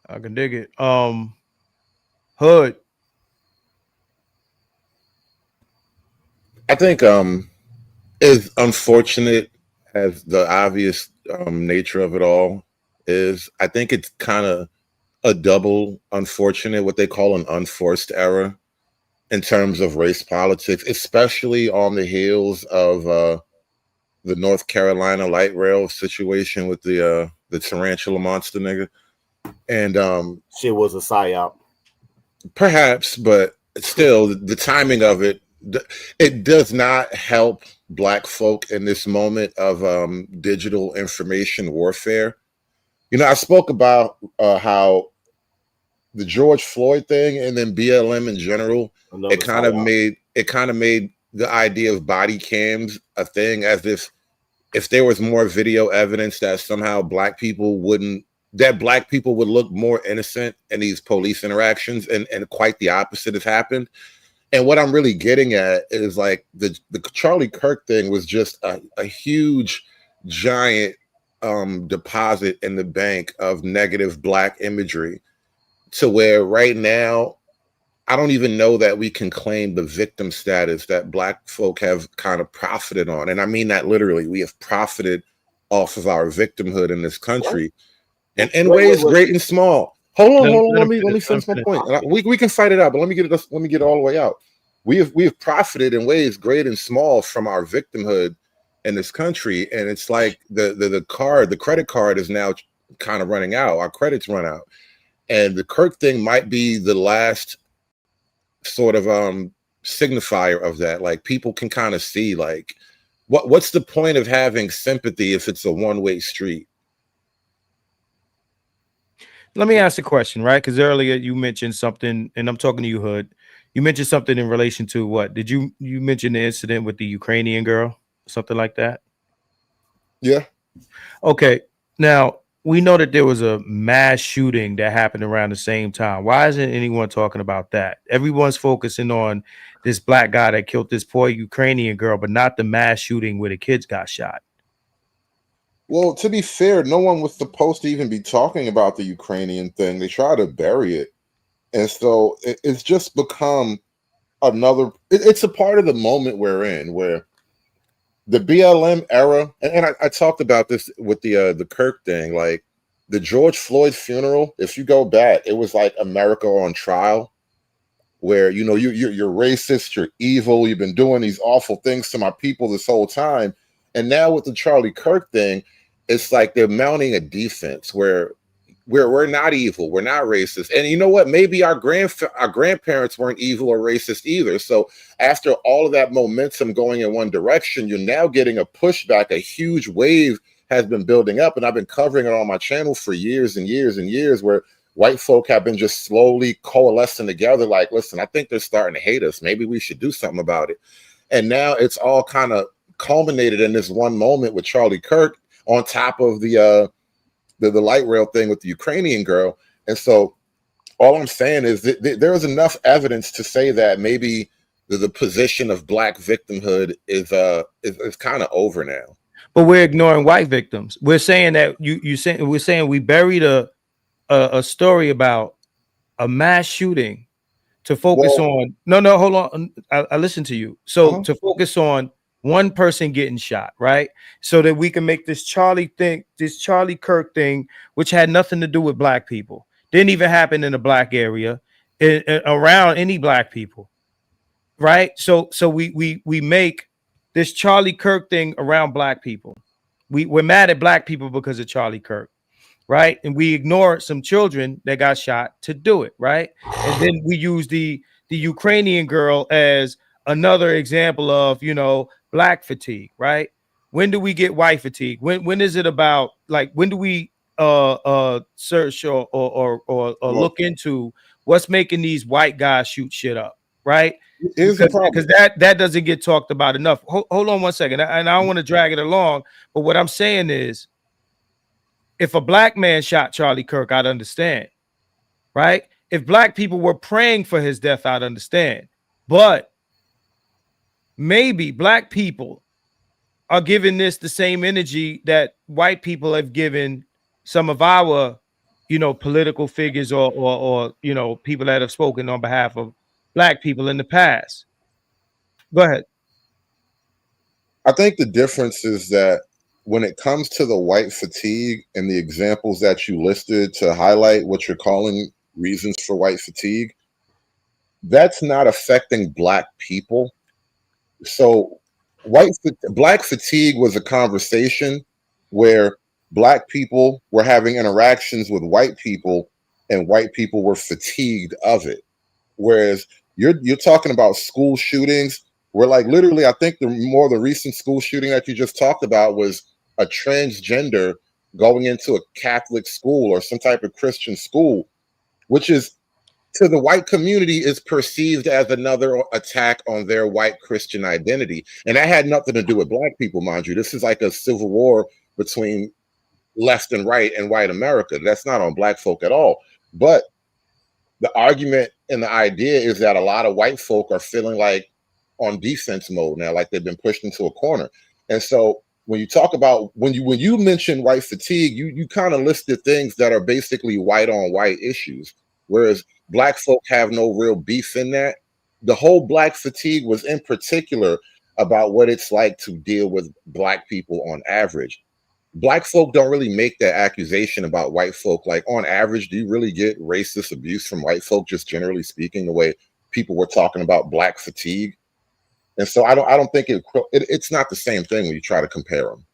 I can dig it. Hood. I think as unfortunate as the obvious nature of it all is, I think it's kind of a double unfortunate, what they call an unforced error in terms of race politics, especially on the heels of the North Carolina light rail situation with the tarantula monster nigga. And shit was a psyop. Perhaps, but still the timing of it does not help Black folk in this moment of digital information warfare. You know, I spoke about how the George Floyd thing and then BLM in general, it kind of made the idea of body cams a thing, as if there was more video evidence that somehow Black people would look more innocent in these police interactions, and quite the opposite has happened. And what I'm really getting at is like the Charlie Kirk thing was just a huge, giant deposit in the bank of negative Black imagery, to where right now, I don't even know that we can claim the victim status that Black folk have kind of profited on. And I mean that literally. We have profited off of our victimhood in this country, and in ways great and small. Hold on. Let me finish my point. We can fight it out, but let me get it all the way out. We have profited in ways great and small from our victimhood in this country, and it's like the credit card is now kind of running out. Our credits run out, and the Kirk thing might be the last sort of signifier of that. Like, people can kind of see, like, what's the point of having sympathy if it's a one-way street? Let me ask a question, right? Because earlier you mentioned something, and I'm talking to you, Hood. You mentioned something in relation to what? Did you mention the incident with the Ukrainian girl, something like that? Yeah. Okay. Now, we know that there was a mass shooting that happened around the same time. Why isn't anyone talking about that? Everyone's focusing on this Black guy that killed this poor Ukrainian girl, but not the mass shooting where the kids got shot. Well, to be fair, no one was supposed to even be talking about the Ukrainian thing. They tried to bury it. And so it's just become it's a part of the moment we're in, where the BLM era, and I talked about this with the Kirk thing, like the George Floyd funeral. If you go back, it was like America on trial, where, you know, you're racist, you're evil, you've been doing these awful things to my people this whole time. And now with the Charlie Kirk thing, it's like they're mounting a defense where we're not evil, we're not racist. And you know what? Maybe our grandparents weren't evil or racist either. So after all of that momentum going in one direction, you're now getting a pushback. A huge wave has been building up, and I've been covering it on my channel for years and years and years, where white folk have been just slowly coalescing together. Like, listen, I think they're starting to hate us. Maybe we should do something about it. And now it's all kind of culminated in this one moment with Charlie Kirk on top of the light rail thing with the Ukrainian girl. And so all I'm saying is that there is enough evidence to say that maybe the position of black victimhood is kind of over now. But we're ignoring white victims. We're saying that we're saying we buried a story about a mass shooting to focus on. No, hold on. I listen to you. So to focus on one person getting shot, right? So that we can make this Charlie Kirk thing, which had nothing to do with black people, didn't even happen in a black area, around any black people, right? So we make this Charlie Kirk thing around black people. We're mad at black people because of Charlie Kirk, right? And we ignore some children that got shot to do it, right? And then we use the Ukrainian girl as another example of, black fatigue, right? When do we get white fatigue? When is it about, like, when do we search or look into what's making these white guys shoot shit up, right? Because that doesn't get talked about enough. Hold on one second, and I don't want to drag it along, but what I'm saying is, if a black man shot Charlie Kirk, I'd understand, right? If black people were praying for his death, I'd understand. But maybe black people are giving this the same energy that white people have given some of our, political figures or people that have spoken on behalf of black people in the past. Go ahead. I think the difference is that when it comes to the white fatigue and the examples that you listed to highlight what you're calling reasons for white fatigue, that's not affecting black people. So black fatigue was a conversation where black people were having interactions with white people and white people were fatigued of it. Whereas you're talking about school shootings where, like, literally, I think the recent school shooting that you just talked about was a transgender going into a Catholic school or some type of Christian school, which is, to the white community, is perceived as another attack on their white Christian identity. And that had nothing to do with black people, mind you. This is like a civil war between left and right in white America. That's not on black folk at all. But the argument and the idea is that a lot of white folk are feeling like on defense mode now, like they've been pushed into a corner. And so when you talk about, when you mention white fatigue, you kind of listed things that are basically white on white issues, whereas black folk have no real beef in that. The whole black fatigue was in particular about what it's like to deal with black people on average. Black folk don't really make that accusation about white folk. Like, on average, do you really get racist abuse from white folk, just generally speaking, the way people were talking about black fatigue? And so I don't think it's not the same thing when you try to compare them.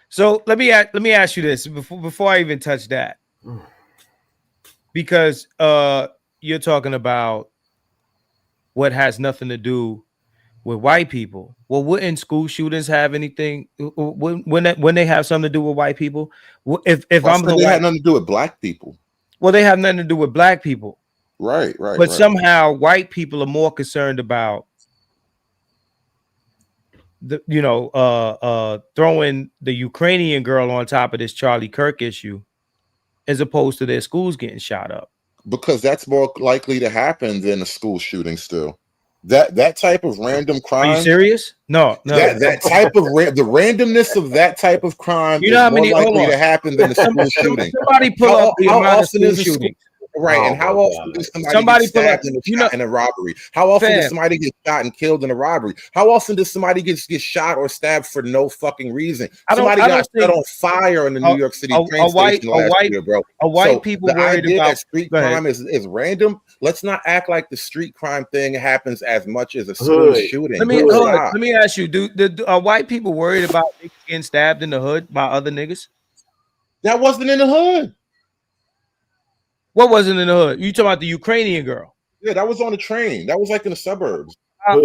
So let me ask you this before I even touch that, because you're talking about what has nothing to do with white people. Well, wouldn't school shootings have anything when they have something to do with white people? If they had nothing to do with black people. Well, they have nothing to do with black people. Right. But somehow white people are more concerned about throwing the Ukrainian girl on top of this Charlie Kirk issue as opposed to their schools getting shot up. Because that's more likely to happen than a school shooting still. That type of random crime. Are you serious? No. That type of the randomness of that type of crime is more likely to happen than a school shooting. Somebody pull up the amount of school shootings. Right, and how often does somebody get stabbed in a robbery? How often does somebody get shot and killed in a robbery? How often does somebody get shot or stabbed for no fucking reason? Somebody got set on fire in the New York City train station last year, bro. People the worried idea about that street crime is random. Let's not act like the street crime thing happens as much as a school shooting. Let me ask you: are white people worried about getting stabbed in the hood by other niggas? That wasn't in the hood. What wasn't in the hood? You talking about the Ukrainian girl? Yeah, that was on the train. That was like in the suburbs. How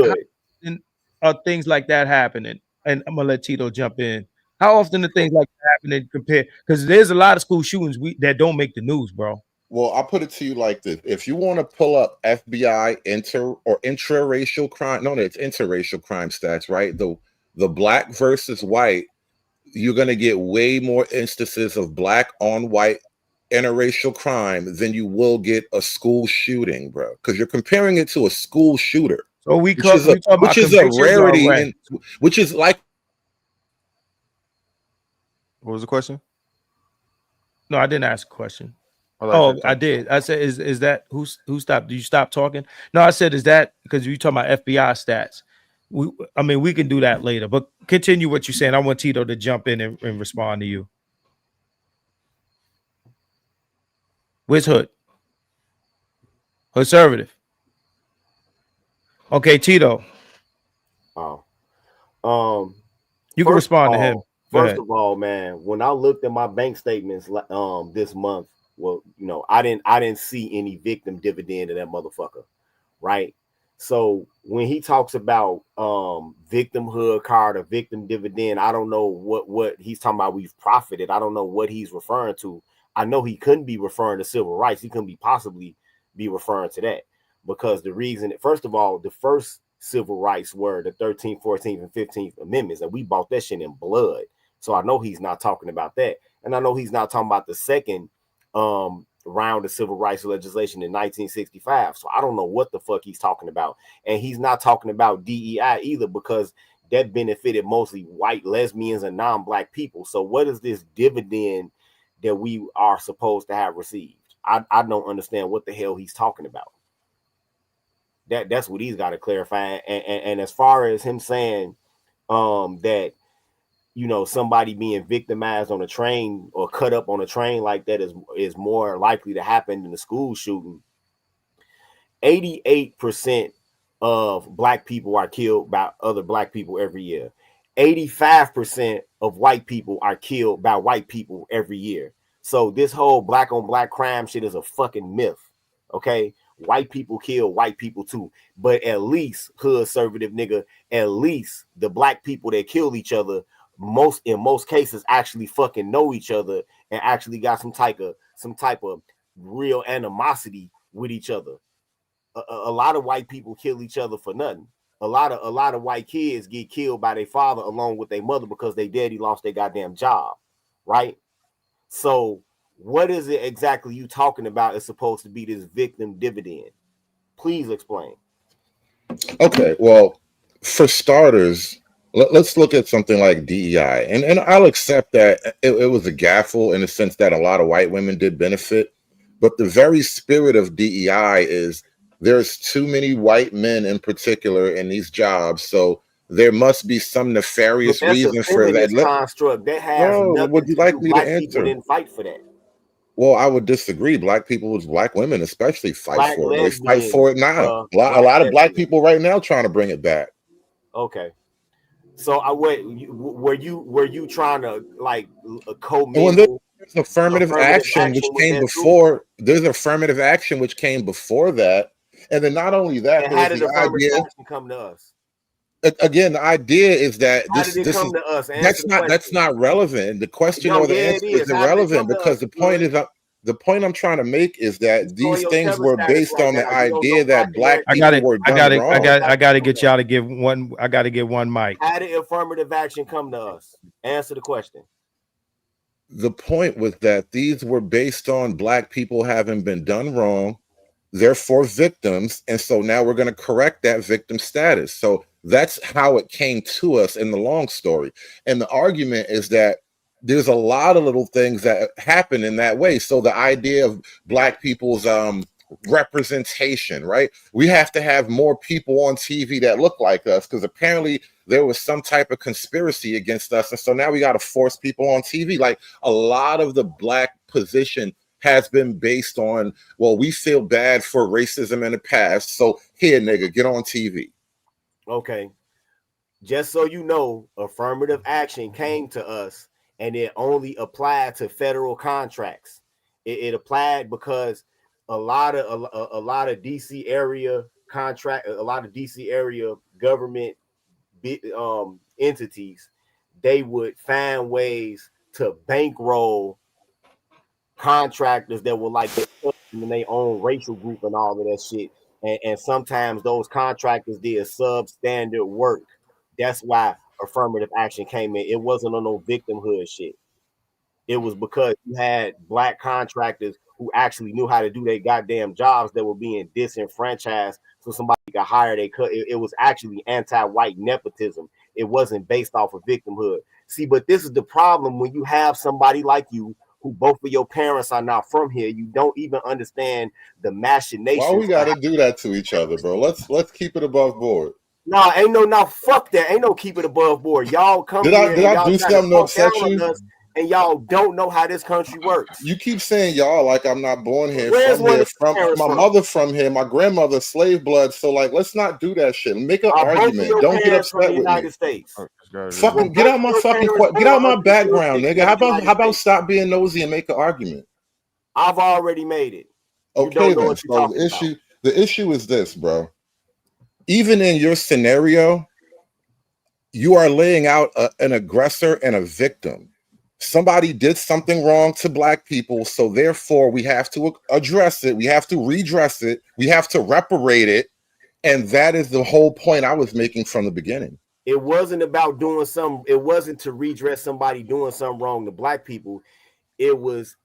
are things like that happening? And I'm gonna let Tito jump in. How often do things like that happening compared? Because there's a lot of school shootings that don't make the news, bro. Well, I'll put it to you like this: if you want to pull up FBI intraracial crime, no, it's interracial crime stats, right? The black versus white, you're gonna get way more instances of black on white interracial crime than you will get a school shooting, bro. Because you're comparing it to a school shooter. So which is a rarity, which is like. What was the question? No, I didn't ask a question. I did. I said, is that who stopped? Do you stop talking? No, I said, is that because you talking about FBI stats? We can do that later, but continue what you're saying. I want Tito to jump in and respond to you. Where's Hood? Conservative. Okay, Tito. You can respond to him. First of all, man, when I looked at my bank statements this month, well, you know, I didn't see any victim dividend in that motherfucker, right? So when he talks about victimhood card or victim dividend, I don't know what he's talking about. We've profited. I don't know what he's referring to. I know he couldn't be referring to civil rights. He couldn't possibly be referring to that, because the reason, first of all, the first civil rights were the 13th, 14th, and 15th Amendments, and we bought that shit in blood. So I know he's not talking about that. And I know he's not talking about the second round of civil rights legislation in 1965. So I don't know what the fuck he's talking about. And he's not talking about DEI either, because that benefited mostly white lesbians and non-black people. So what is this dividend that we are supposed to have received? I don't understand what the hell he's talking about. That's what he's got to clarify. And as far as him saying that, you know, somebody being victimized on a train or cut up on a train like that is more likely to happen than a school shooting. 88% of black people are killed by other black people every year. 85% of white people are killed by white people every year. So this whole black on black crime shit is a fucking myth. Okay. White people kill white people too. But at least, hood conservative nigga, at least the black people that kill each other, in most cases actually fucking know each other and actually got some type of real animosity with each other. A lot of white people kill each other for nothing. A lot of white kids get killed by their father along with their mother because their daddy lost their goddamn job, right? So what is it exactly you talking about is supposed to be this victim dividend? Please explain. Okay, well, for starters, let's look at something like DEI, and I'll accept that it was a gaffle in the sense that a lot of white women did benefit, but the very spirit of DEI is there's too many white men in particular in these jobs, so there must be some nefarious reason for that. Construct that has nothing would you like me to answer? People didn't fight for that. Well, I would disagree. Black people, black women especially, fight for it. They fight for it now. A lot of black people right now trying to bring it back. Okay. So were you trying to like co-mingle? There's affirmative action which came before. There's affirmative action which came before that, and then not only that, how did affirmative action come to us? Again, the idea is that that's not relevant. The question or the answer is irrelevant, because the point I'm trying to make is that these things were based on the idea that black people were done wrong. I got to get y'all to give one. I got to get one mic. How did affirmative action come to us? Answer the question. The point was that these were based on black people having been done wrong, therefore victims, and so now we're going to correct that victim status. So that's how it came to us in the long story. And the argument is that there's a lot of little things that happen in that way. So the idea of black people's representation, right? We have to have more people on TV that look like us, because apparently there was some type of conspiracy against us. And so now we got to force people on TV. Like, a lot of the black position has been based on, well, we feel bad for racism in the past, so here, nigga, get on TV. Okay. Just so you know, affirmative action came to us, and it only applied to federal contracts. It applied because a lot of DC area government entities, they would find ways to bankroll contractors that were like in their own racial group and all of that shit. And sometimes those contractors did substandard work. That's why affirmative action came in. It wasn't on no victimhood shit. It was because you had black contractors who actually knew how to do their goddamn jobs that were being disenfranchised, so somebody got hired. It was actually anti-white nepotism. It wasn't based off of victimhood. See, but this is the problem when you have somebody like you, who both of your parents are not from here. You don't even understand the machinations. Why we gotta do that to each other, bro? Let's keep it above board. Nah, fuck that. Ain't no keep it above board. Y'all come did here. Did I do something to upset you? And y'all don't know how this country works. You keep saying y'all like I'm not born here. From my mother from here, my grandmother slave blood. So like, let's not do that shit. Make an argument. Don't get upset with me. States. Fucking get out my background, nigga. How about stop being nosy and make an argument? I've already made it. Okay, then. So the issue is this, bro. Even in your scenario, you are laying out an aggressor and a victim. Somebody did something wrong to black people, so therefore we have to address it. We have to redress it. We have to reparate it. And that is the whole point I was making from the beginning. It wasn't about doing something. It wasn't to redress somebody doing something wrong to black people. It was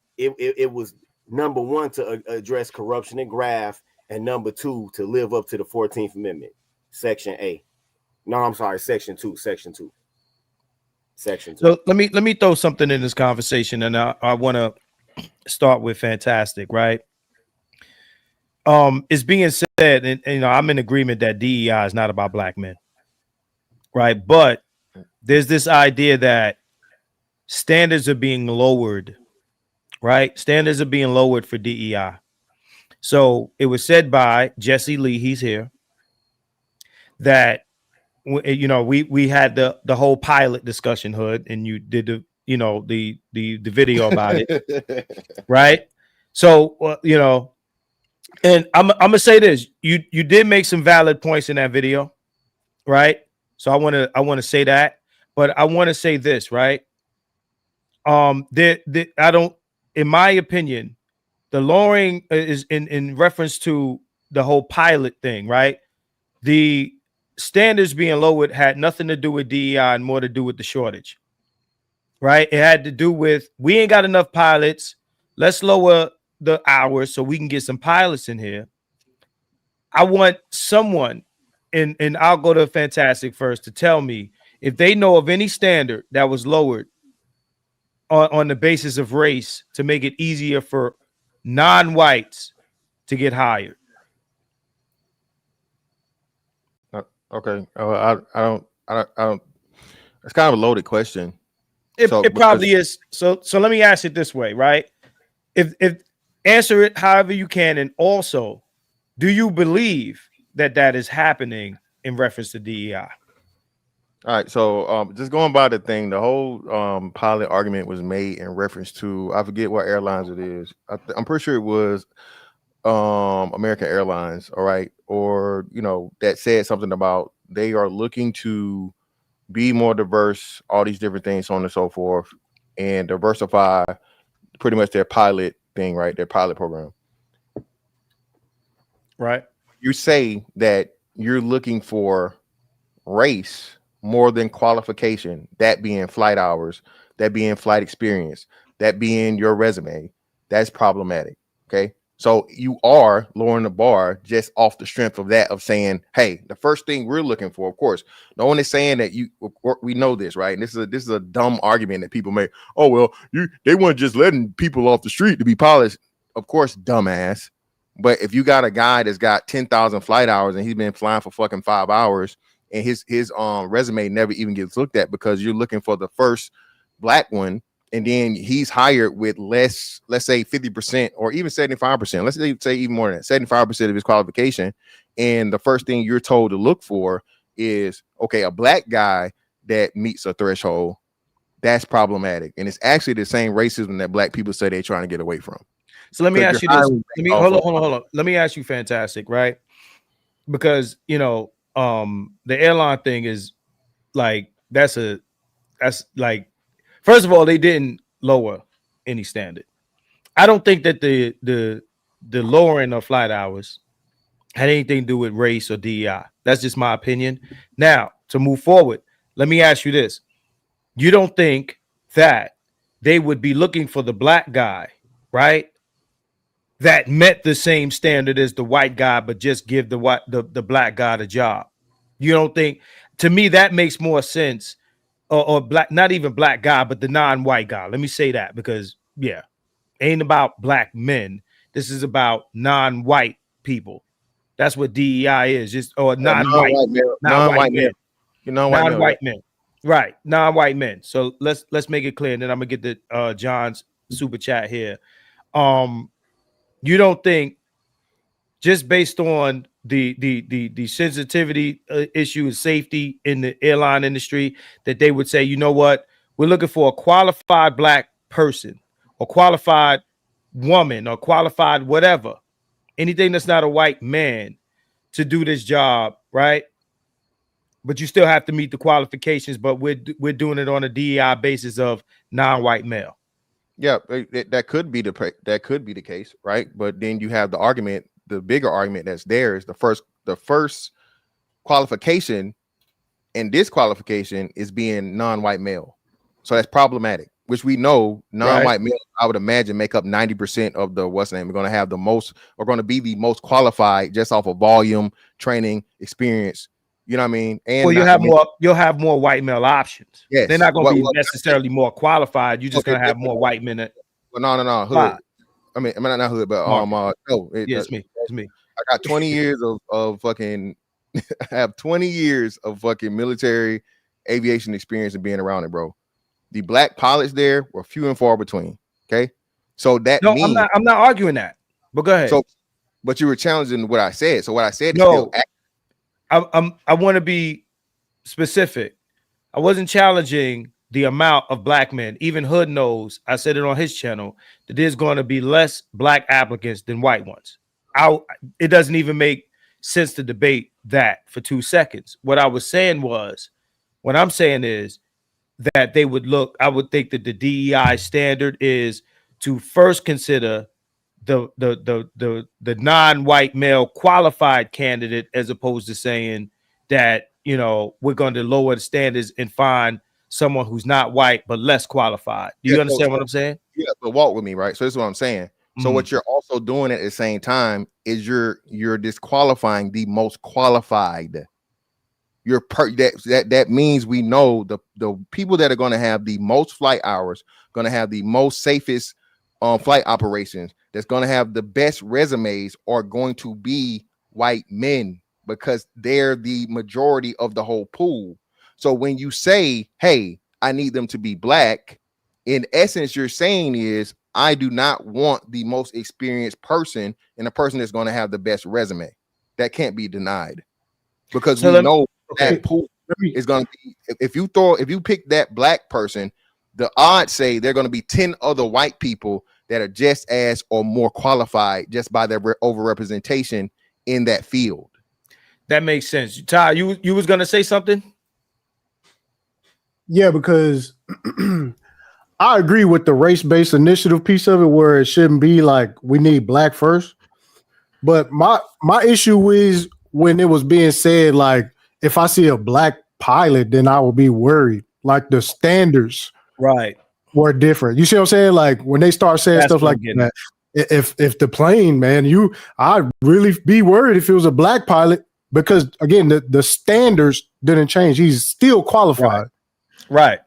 number one, to address corruption and graft, and number two, to live up to the 14th Amendment, Section A. No, I'm sorry, Section 2. So let me throw something in this conversation, and I want to start with Fantastic, right? It's being said, and you know, I'm in agreement that DEI is not about black men, right? But there's this idea that standards are being lowered, right? Standards are being lowered for DEI. So it was said by Jesse Lee, he's here, that you know, we had the whole pilot discussion, Hood, and you did the video about it, right? So you know, and I'm gonna say this: you did make some valid points in that video, right? So I want to say that, but I want to say this, right? I don't, in my opinion, the lowering is in reference to the whole pilot thing, right? The standards being lowered had nothing to do with DEI and more to do with the shortage, right? It had to do with, we ain't got enough pilots. Let's lower the hours so we can get some pilots in here. I want someone, and I'll go to Fantastic first, to tell me if they know of any standard that was lowered on the basis of race to make it easier for non-whites to get hired. Okay. I don't. It's kind of a loaded question. It probably is. So let me ask it this way, right? If answer it however you can, and also, do you believe that is happening in reference to DEI? All right. So just going by the thing, the whole pilot argument was made in reference to, I forget what airlines it is. I'm pretty sure it was American Airlines, all right, or you know, that said something about they are looking to be more diverse, all these different things, so on and so forth, and diversify pretty much their pilot thing, right? Their pilot program. Right. You say that you're looking for race more than qualification, that being flight hours, that being flight experience, that being your resume. That's problematic. Okay. So you are lowering the bar just off the strength of that, of saying, hey, the first thing we're looking for, of course, no one is saying that we know this, right? And this is a dumb argument that people make. Oh, well, they weren't just letting people off the street to be polished. Of course, dumbass. But if you got a guy that's got 10,000 flight hours and he's been flying for fucking 5 hours and his resume never even gets looked at because you're looking for the first black one, and then he's hired with less, let's say 50% or even 75%. Let's say even more than that, 75% of his qualification. And the first thing you're told to look for is, okay, a black guy that meets a threshold. That's problematic. And it's actually the same racism that black people say they're trying to get away from. So let me Because ask you you're this. highly Let me based hold off on, hold on. Let me ask you, Fantastic, right? Because the airline thing is like that's like, first of all, they didn't lower any standard. I don't think that the lowering of flight hours had anything to do with race or DEI. That's just my opinion. Now, to move forward, let me ask you this. You don't think that they would be looking for the black guy, right? That met the same standard as the white guy, but just give the black guy the job. You don't think, to me, that makes more sense, or black, not even black guy, but the non-white guy. Let me say that because yeah, ain't about black men. This is about non-white people. That's what DEI is, just or non-white, non-white male, non-white men, you're non-white male, right? non-white men, right? Non-white men. So let's make it clear, and then I'm gonna get the John's super chat here. You don't think, just based on the sensitivity issue and safety in the airline industry, that they would say, you know what, we're looking for a qualified black person or qualified woman or qualified whatever, anything that's not a white man to do this job, right? But you still have to meet the qualifications, but we're doing it on a DEI basis of non-white male. Yeah, that could be the case, right? But then you have the argument, the bigger argument that's there is the first qualification and disqualification is being non-white male. So that's problematic, which we know non-white male, I would imagine, make up 90% of the what's name. We're going to have the most, or going to be the most qualified just off of volume, training, experience. You know what I mean? And well, you'll have more white male options. Yes. They're not going to be necessarily more qualified. You're just going to have more white men. Well, no, hood. I mean, not hood, but it's me. It's me. I got 20 years of fucking. I have 20 years of fucking military aviation experience and being around it, bro. The black pilots there were few and far between. Okay, so that means I'm not arguing that. But go ahead. So, but you were challenging what I said. So what I said is no. I want to be specific. I wasn't challenging the amount of black men. Even Hood knows, I said it on his channel, that there's going to be less black applicants than white ones. It doesn't even make sense to debate that for 2 seconds. What I was saying was, what I'm saying is that they would look, I would think that the DEI standard is to first consider the non-white male qualified candidate, as opposed to saying that, we're going to lower the standards and find someone who's not white but less qualified. Do you understand what I'm saying? Yeah, but walk with me, right? So this is what I'm saying. So what you're also doing at the same time is you're disqualifying the most qualified. That means we know the people that are going to have the most flight hours, going to have the most safest flight operations, that's going to have the best resumes, are going to be white men, because they're the majority of the whole pool. So when you say, hey, I need them to be black, in essence, you're saying is, I do not want the most experienced person and a person that's going to have the best resume. That can't be denied, because we know that pool is going to be, if you pick that black person, the odds say they're going to be 10 other white people that are just as or more qualified just by their overrepresentation in that field. That makes sense. Ty, you was going to say something? Yeah, because I agree with the race-based initiative piece of it, where it shouldn't be like we need black first. But my issue is when it was being said, like, if I see a black pilot, then I will be worried. Like the standards were different. You see what I'm saying? Like when they start saying stuff like that, if the plane, man, I'd really be worried if it was a black pilot, because again, the standards didn't change. He's still qualified. Right.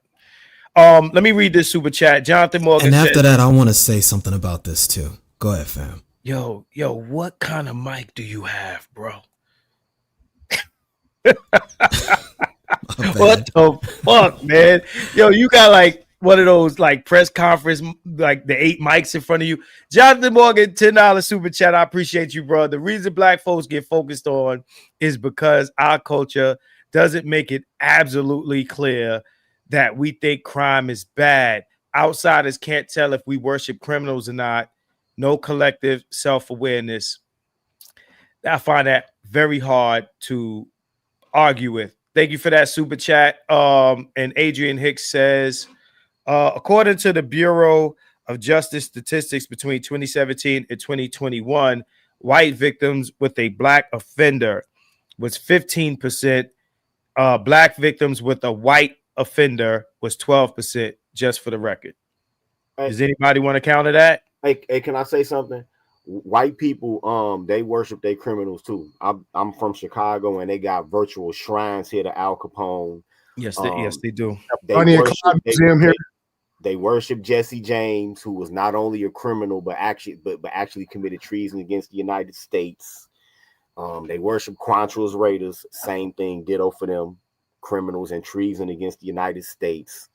Let me read this super chat. Jonathan Morgan. And after that, I want to say something about this too. Go ahead, fam. Yo, what kind of mic do you have, bro? What the fuck, man? Yo, you got like one of those like press conference, like the 8 mics in front of you. Jonathan Morgan, $10 super chat. I appreciate you, bro. The reason black folks get focused on is because our culture doesn't make it absolutely clear that we think crime is bad. Outsiders can't tell if we worship criminals or not. no collective self-awareness. I find that very hard to argue with. Thank you for that super chat. And Adrian Hicks says, according to the Bureau of Justice statistics between 2017 and 2021, white victims with a black offender was 15%. Black victims with a white offender was 12%, just for the record. Does anybody want to counter that? Hey, can I say something? White people, they worship their criminals too. I'm from Chicago, and they got virtual shrines here to Al Capone. Yes, they do. They worship Jesse James, who was not only a criminal but actually committed treason against the United States. They worship Quantrill's Raiders, same thing, ditto for them, criminals and treason against the United States,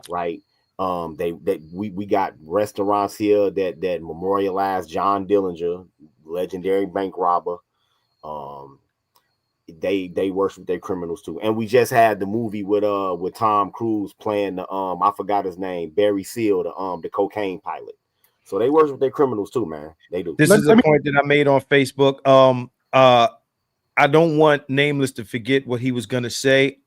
right? We got restaurants here that memorialize John Dillinger, legendary bank robber. They worship their criminals too. And we just had the movie with Tom Cruise playing the I forgot his name, Barry Seal, the cocaine pilot. So they worship their criminals too, man. They do. This is a point that I made on Facebook. I don't want Nameless to forget what he was gonna say.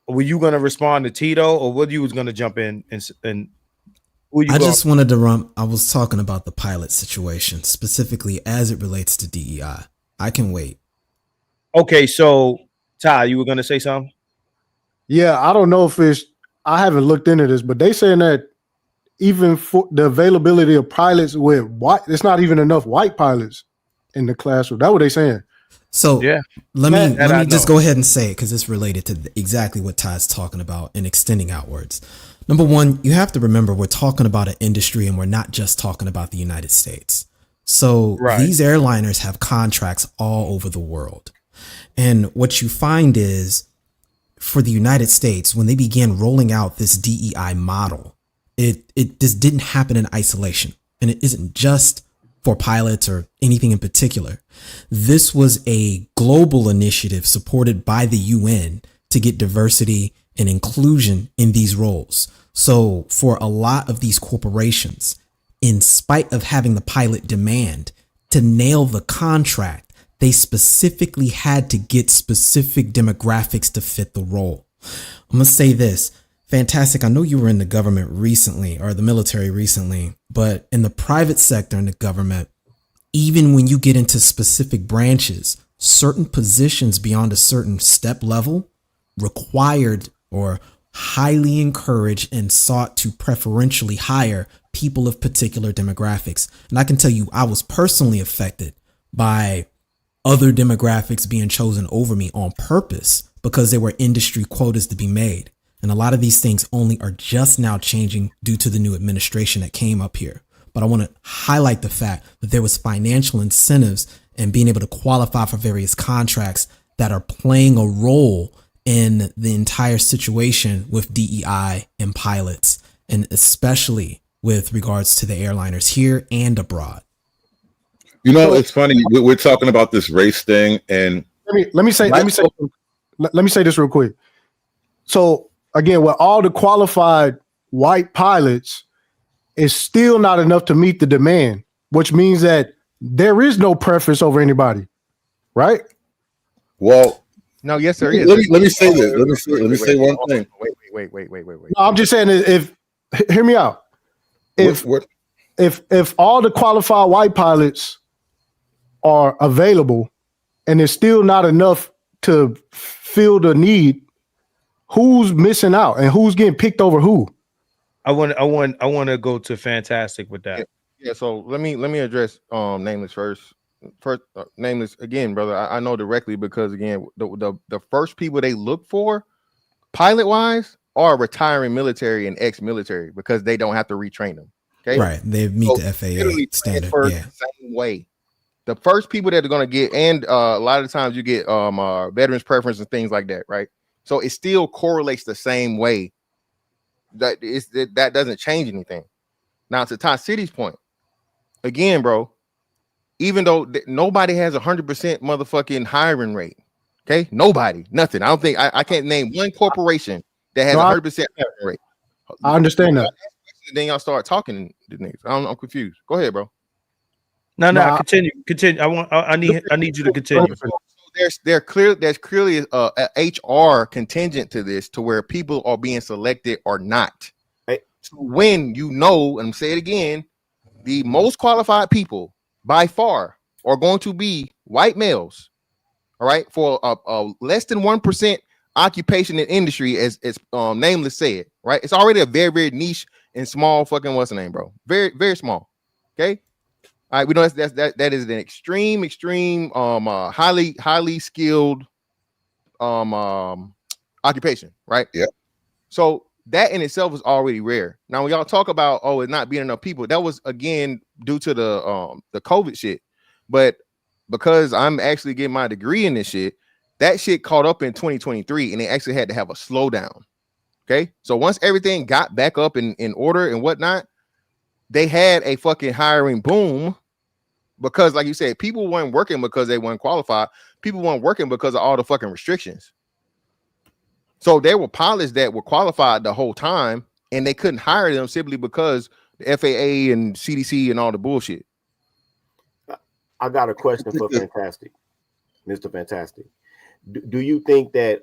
Were you gonna respond to Tito, or what you was gonna jump in and I just wanted to run. I was talking about the pilot situation specifically as it relates to DEI. I can wait. Okay, so Ty, you were gonna say something? Yeah, I don't know if I haven't looked into this, but they saying that even for the availability of pilots with white, it's not even enough white pilots in the classroom. That's what they saying. So yeah, let me just go ahead and say it because it's related to exactly what Ty's talking about and extending outwards. Number one, you have to remember we're talking about an industry and we're not just talking about the United States. So these airliners have contracts all over the world. And what you find is for the United States, when they began rolling out this DEI model, this didn't happen in isolation. And it isn't just for pilots or anything in particular. This was a global initiative supported by the UN to get diversity and inclusion in these roles. So for a lot of these corporations, in spite of having the pilot demand to nail the contract, they specifically had to get specific demographics to fit the role. I'm going to say this. Fantastic. I know you were in the government recently or the military recently, but in the private sector in the government, even when you get into specific branches, certain positions beyond a certain step level required or highly encouraged and sought to preferentially hire people of particular demographics. And I can tell you, I was personally affected by other demographics being chosen over me on purpose because there were industry quotas to be made. And a lot of these things only are just now changing due to the new administration that came up here. But I want to highlight the fact that there was financial incentives and being able to qualify for various contracts that are playing a role in the entire situation with DEI and pilots, and especially with regards to the airliners here and abroad. You know, it's funny. We're talking about this race thing, and let me say this real quick. So again, with all the qualified white pilots, it's still not enough to meet the demand, which means that there is no preference over anybody, right? Well, no, yes, there is. Let me say this. Let me say one thing. Wait. No, I'm just saying, if hear me out. If all the qualified white pilots are available and there's still not enough to fill the need, who's missing out and who's getting picked over who? I want to go to Fantastic with that. Yeah. So let me address Nameless first. Nameless again, brother. I know directly because again, the first people they look for, pilot wise, are retiring military and ex-military because they don't have to retrain them. Okay, right? They meet the FAA standard. Yeah, same way. The first people that are going to get, and a lot of the times you get veterans preference and things like that, right? So it still correlates the same way. That doesn't change anything. Now to Ty City's point, again, bro. Even though nobody has 100% motherfucking hiring rate, okay? Nobody, nothing. I don't think I can't name one corporation that has 100% hiring rate. I understand that. then y'all start talking to niggas. I'm confused. Go ahead, bro. No, Nah. continue. I need you to continue. There's clearly a HR contingent to this, to where people are being selected or not. Hey. So when you know, and say it again, the most qualified people by far are going to be white males. All right, for a less than 1% occupation in industry, as Nameless said. Right, it's already a very, very niche and small fucking what's the name, bro? Very, very small. Okay. All right, we know that is an extreme, highly skilled occupation, right? Yeah. So that in itself is already rare. Now, when y'all talk about it not being enough people, that was again due to the COVID shit. But because I'm actually getting my degree in this shit, that shit caught up in 2023, and they actually had to have a slowdown. Okay, so once everything got back up in order and whatnot, they had a fucking hiring boom. Because, like you said, people weren't working because they weren't qualified. People weren't working because of all the fucking restrictions. So there were pilots that were qualified the whole time, and they couldn't hire them simply because the FAA and CDC and all the bullshit. I got a question for Fantastic, Mr. Fantastic. Do you think that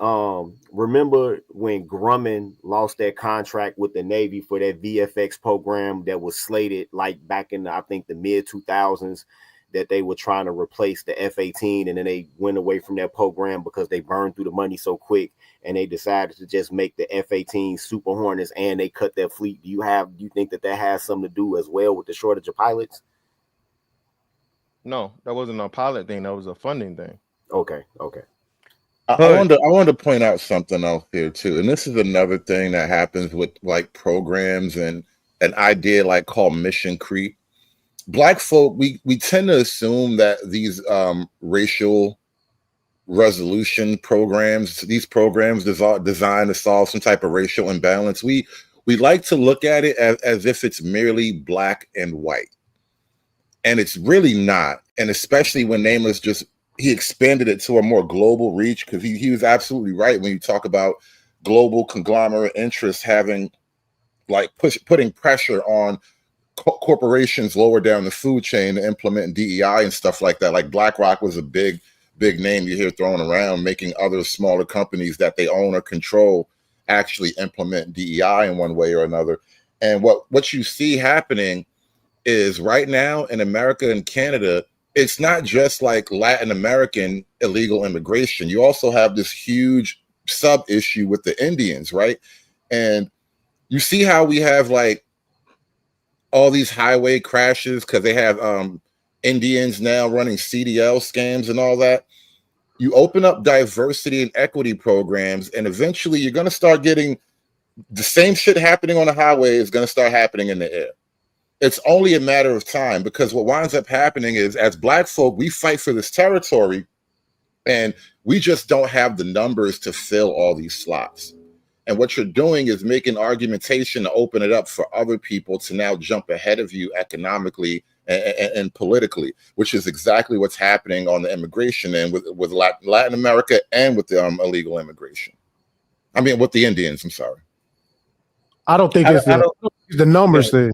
remember when Grumman lost that contract with the Navy for that VFX program that was slated like back in I think the mid 2000s, that they were trying to replace the F-18, and then they went away from that program because they burned through the money so quick, and they decided to just make the F-18 Super Hornets, and they cut their fleet? Do you think that has something to do as well with the shortage of pilots? No, that wasn't a pilot thing. That was a funding thing. Okay. I wanted to point out something else here too, and this is another thing that happens with like programs and an idea like called mission creep. Black folk, we tend to assume that these racial resolution programs, these programs designed to solve some type of racial imbalance, we like to look at it as if it's merely black and white, and it's really not. And especially when Nameless he expanded it to a more global reach, because he was absolutely right when you talk about global conglomerate interests having like putting pressure on corporations lower down the food chain to implement DEI and stuff like that. Like BlackRock was a big name you hear thrown around, making other smaller companies that they own or control actually implement DEI in one way or another. And what you see happening is right now in America and Canada, it's not just like Latin American illegal immigration. You also have this huge sub issue with the Indians, right? And you see how we have like all these highway crashes because they have Indians now running CDL scams and all that. You open up diversity and equity programs, and eventually you're going to start getting the same shit happening on the highway is going to start happening in the air. It's only a matter of time, because what winds up happening is, as Black folk, we fight for this territory, and we just don't have the numbers to fill all these slots. And what you're doing is making argumentation to open it up for other people to now jump ahead of you economically and politically, which is exactly what's happening on the immigration end with Latin America and with the illegal immigration. I mean, with the Indians, I'm sorry. I don't think it's the numbers thing.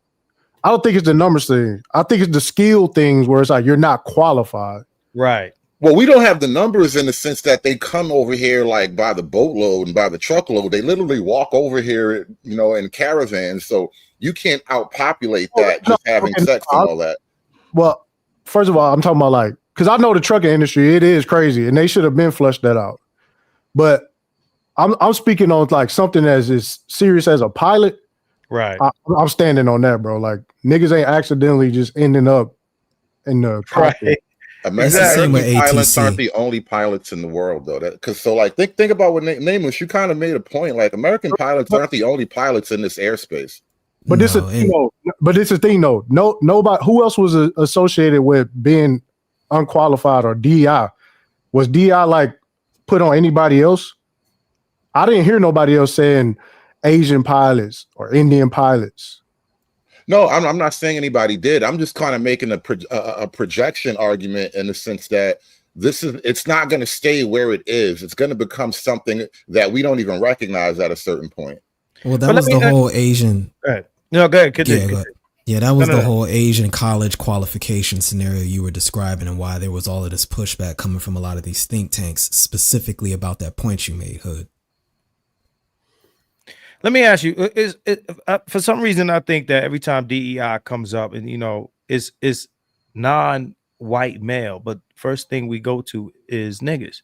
I don't think it's the numbers thing. I think it's the skill things where it's like you're not qualified. Right. Well, we don't have the numbers in the sense that they come over here like by the boatload and by the truckload. They literally walk over here, in caravans. So you can't outpopulate that just having sex and all that. Well, first of all, I'm talking about because I know the trucking industry, it is crazy, and they should have been fleshed that out. But I'm speaking on like something as serious as a pilot. Right. I'm standing on that, bro. Like niggas ain't accidentally just ending up in the cockpit. American pilots aren't the only pilots in the world, though. Think about what Nameless. You kind of made a point. Like American pilots aren't the only pilots in this airspace. But this is the thing, though. Nobody who else was associated with being unqualified or DEI. Was DEI like put on anybody else? I didn't hear nobody else saying Asian pilots or Indian pilots. No, I'm not saying anybody did. I'm just kind of making a projection argument in the sense that it's not going to stay where it is. It's going to become something that we don't even recognize at a certain point. Well, that was the whole Asian No, go ahead. Yeah, that was the whole Asian college qualification scenario you were describing, and why there was all of this pushback coming from a lot of these think tanks, specifically about that point you made, Hood. Let me ask you: for some reason, I think that every time DEI comes up, and it's non-white male, but first thing we go to is niggas,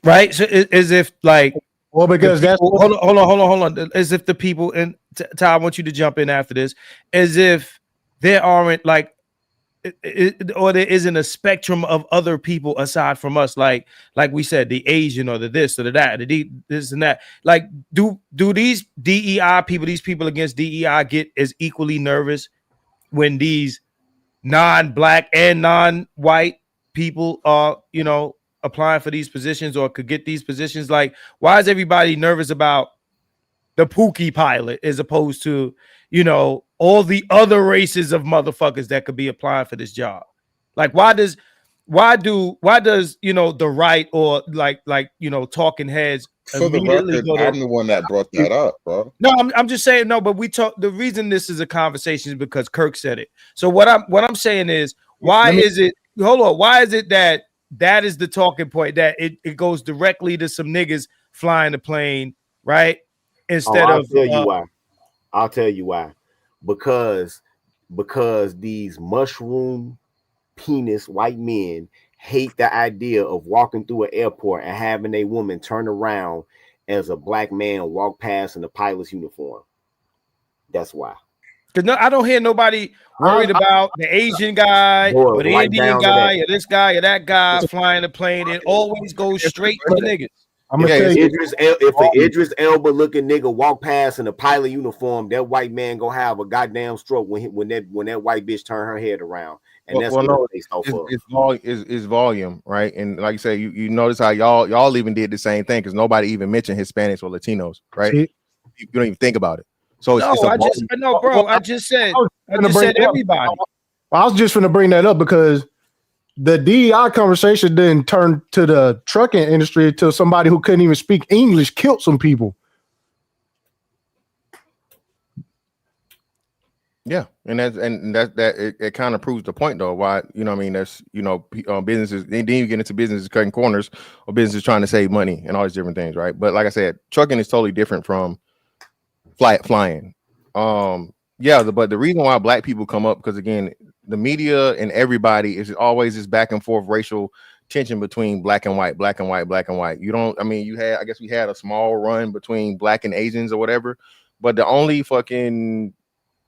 right? So as if like, well, because that's hold on, as if the people, and Ty, I want you to jump in after this, as if there aren't like, or there isn't a spectrum of other people aside from us, like we said, the Asian or the this or the that, this and that. Like, do these DEI people, these people against DEI, get as equally nervous when these non-black and non-white people are, applying for these positions or could get these positions? Like, why is everybody nervous about the Pookie pilot as opposed to, all the other races of motherfuckers that could be applying for this job? Like, why does the right or like talking heads for the record, I'm the one that brought that up, bro. No, I'm just saying no, but the reason this is a conversation is because Kirk said it. So what I'm saying is, why is it that is the talking point, that it goes directly to some niggas flying the plane, right? Instead I'll tell you why. Because these mushroom penis white men hate the idea of walking through an airport and having a woman turn around as a black man walk past in a pilot's uniform. That's why. Because I don't hear nobody worried about the Asian guy or the Indian guy or this guy or that guy flying the plane. It always goes straight to the niggas. I'm gonna tell you, if an Idris Elba looking nigga walk past in a pilot uniform, that white man gonna have a goddamn stroke when that white bitch turn her head around. And that's it's volume, right? And like you say, you notice how y'all even did the same thing, because nobody even mentioned Hispanics or Latinos, right? You don't even think about it. So I just said everybody. I was just going to bring that up because the DEI conversation didn't turn to the trucking industry until somebody who couldn't even speak English killed some people. Yeah, and it kind of proves the point, though. Why, that's businesses, then you get into businesses cutting corners or businesses trying to save money and all these different things, right? But like I said, trucking is totally different from flying. But the reason why black people come up, because again, the media and everybody is always this back and forth racial tension between black and white. I guess we had a small run between black and Asians or whatever, but the only fucking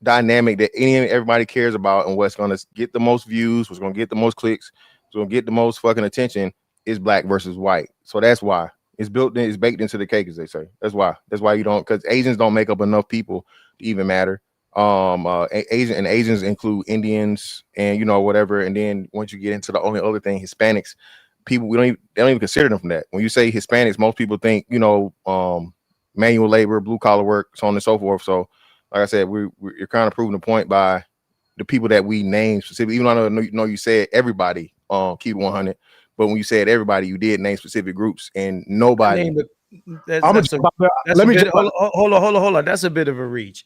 dynamic that everybody cares about and what's going to get the most views, what's going to get the most clicks, what's going to get the most fucking attention is black versus white. So that's why it's baked into the cake, as they say. That's why you don't, because Asians don't make up enough people to even matter. Asians include Indians and whatever. And then once you get into the only other thing, Hispanics, people they don't even consider them from that. When you say Hispanics, most people think manual labor, blue collar work, so on and so forth. So like I said, you're kind of proving the point by the people that we name specifically. Even though I know you said everybody, keep 100, but when you said everybody, you did name specific groups, and nobody. Hold on. That's a bit of a reach.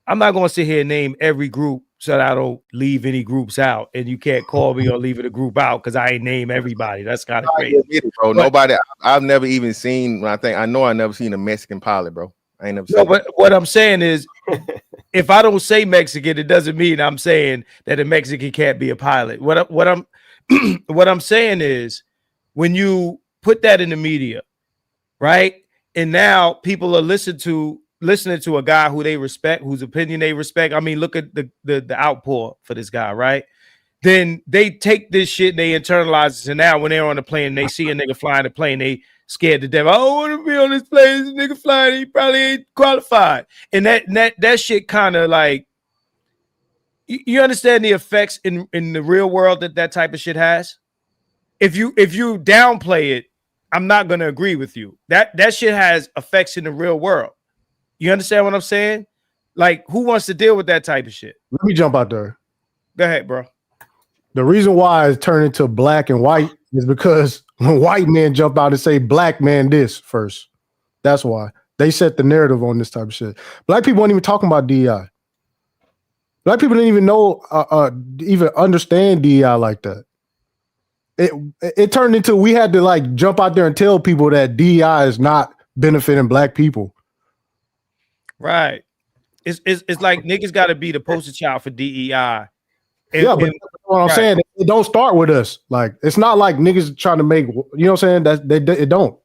I'm not going to sit here and name every group so that I don't leave any groups out, and you can't call me or leave a group out because I ain't name everybody. That's kind of crazy, bro. Nobody. I've never even seen. I never seen a Mexican pilot, bro. I ain't never seen. But what I'm saying is, if I don't say Mexican, it doesn't mean I'm saying that a Mexican can't be a pilot. What I'm saying is, when you put that in the media, right, and now people are listening to a guy who they respect, whose opinion they respect. I mean, look at the outpour for this guy, right? Then they take this shit and they internalize it. And now when they're on the plane and they see a nigga flying the plane, they scared to death. I don't want to be on this plane. This nigga flying, he probably ain't qualified. And that shit kind of like, you understand the effects in the real world that type of shit has? If you downplay it, I'm not gonna agree with you. That shit has effects in the real world. You understand what I'm saying? Like, who wants to deal with that type of shit? Let me jump out there. Go ahead, bro. The reason why it's turned into black and white is because when white men jump out and say black man this first. That's why. They set the narrative on this type of shit. Black people weren't even talking about DEI. Black people didn't even know, even understand DEI like that. It turned into we had to like jump out there and tell people that DEI is not benefiting black people. Right. It's like niggas got to be the poster child for DEI. But what I'm saying, it don't start with us. Like it's not like niggas trying to make. You know what I'm saying? It don't.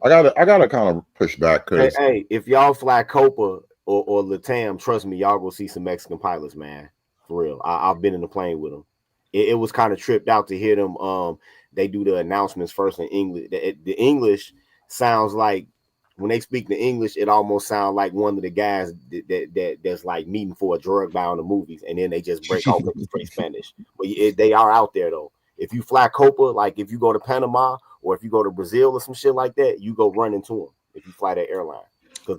I gotta kind of push back because hey, if y'all fly Copa or Latam, trust me, y'all go see some Mexican pilots, man. For real, I've been in the plane with them. It was kind of tripped out to hear them. They do the announcements first in English. The English sounds like when they speak the English, it almost sounds like one of the guys that's like meeting for a drug buy on the movies, and then they just break off into straight Spanish. But they are out there though. If you fly Copa, like if you go to Panama or if you go to Brazil or some shit like that, you go run into them if you fly that airline because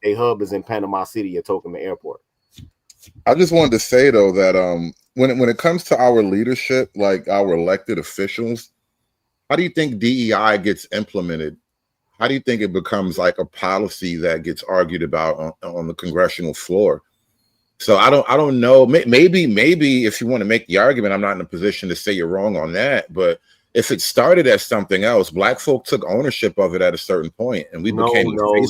they hub is in Panama City at Tokyo Airport. I just wanted to say though that when it comes to our leadership, like our elected officials, how do you think DEI gets implemented? How do you think it becomes like a policy that gets argued about on the congressional floor? So I don't know. Maybe if you want to make the argument, I'm not in a position to say you're wrong on that. But if it started as something else, black folk took ownership of it at a certain point, and we became no,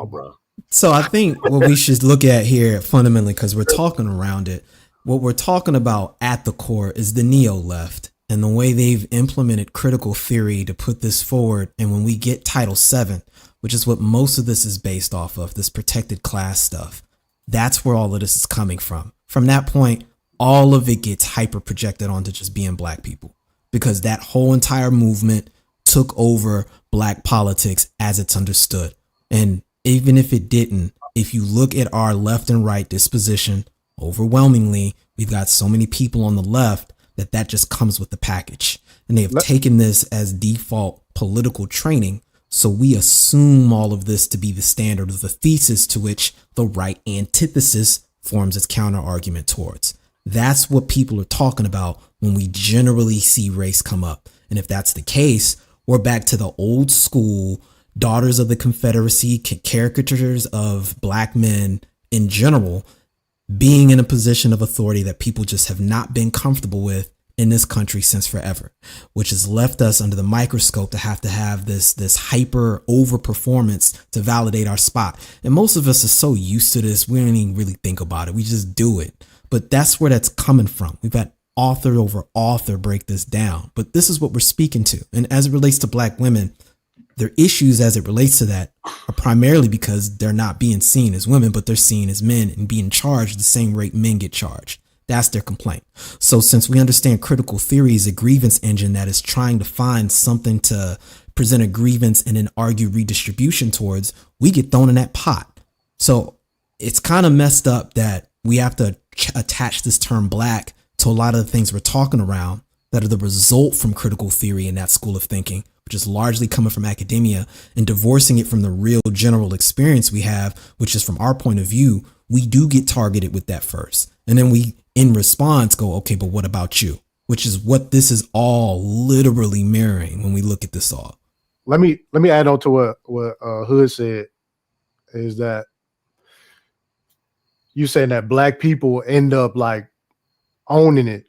bro. So I think what we should look at here fundamentally, because we're talking around it, what we're talking about at the core is the neo-left and the way they've implemented critical theory to put this forward. And when we get Title VII, which is what most of this is based off of, this protected class stuff, that's where all of this is coming from. From that point, all of it gets hyper projected onto just being black people, because that whole entire movement took over black politics as it's understood. And even if it didn't, if you look at our left and right disposition, overwhelmingly, we've got so many people on the left that just comes with the package. And they have taken this as default political training. So we assume all of this to be the standard of the thesis to which the right antithesis forms its counter argument towards. That's what people are talking about when we generally see race come up. And if that's the case, we're back to the old school Daughters of the Confederacy caricatures of black men in general being in a position of authority that people just have not been comfortable with in this country since forever, which has left us under the microscope to have this hyper over performance to validate our spot. And most of us are so used to this, we don't even really think about it. We just do it. But that's where that's coming from. We've had author over author break this down, but this is what we're speaking to. And as it relates to black women, their issues as it relates to that are primarily because they're not being seen as women, but they're seen as men and being charged the same rate men get charged. That's their complaint. So since we understand critical theory is a grievance engine that is trying to find something to present a grievance and then argue redistribution towards, we get thrown in that pot. So it's kind of messed up that we have to attach this term black to a lot of the things we're talking around that are the result from critical theory and that school of thinking, which is largely coming from academia, and divorcing it from the real general experience we have, which is from our point of view, we do get targeted with that first. And then we, in response, go, okay, but what about you? Which is what this is all literally mirroring when we look at this all. Let me add on to what Hood said, is that you saying that black people end up like owning it.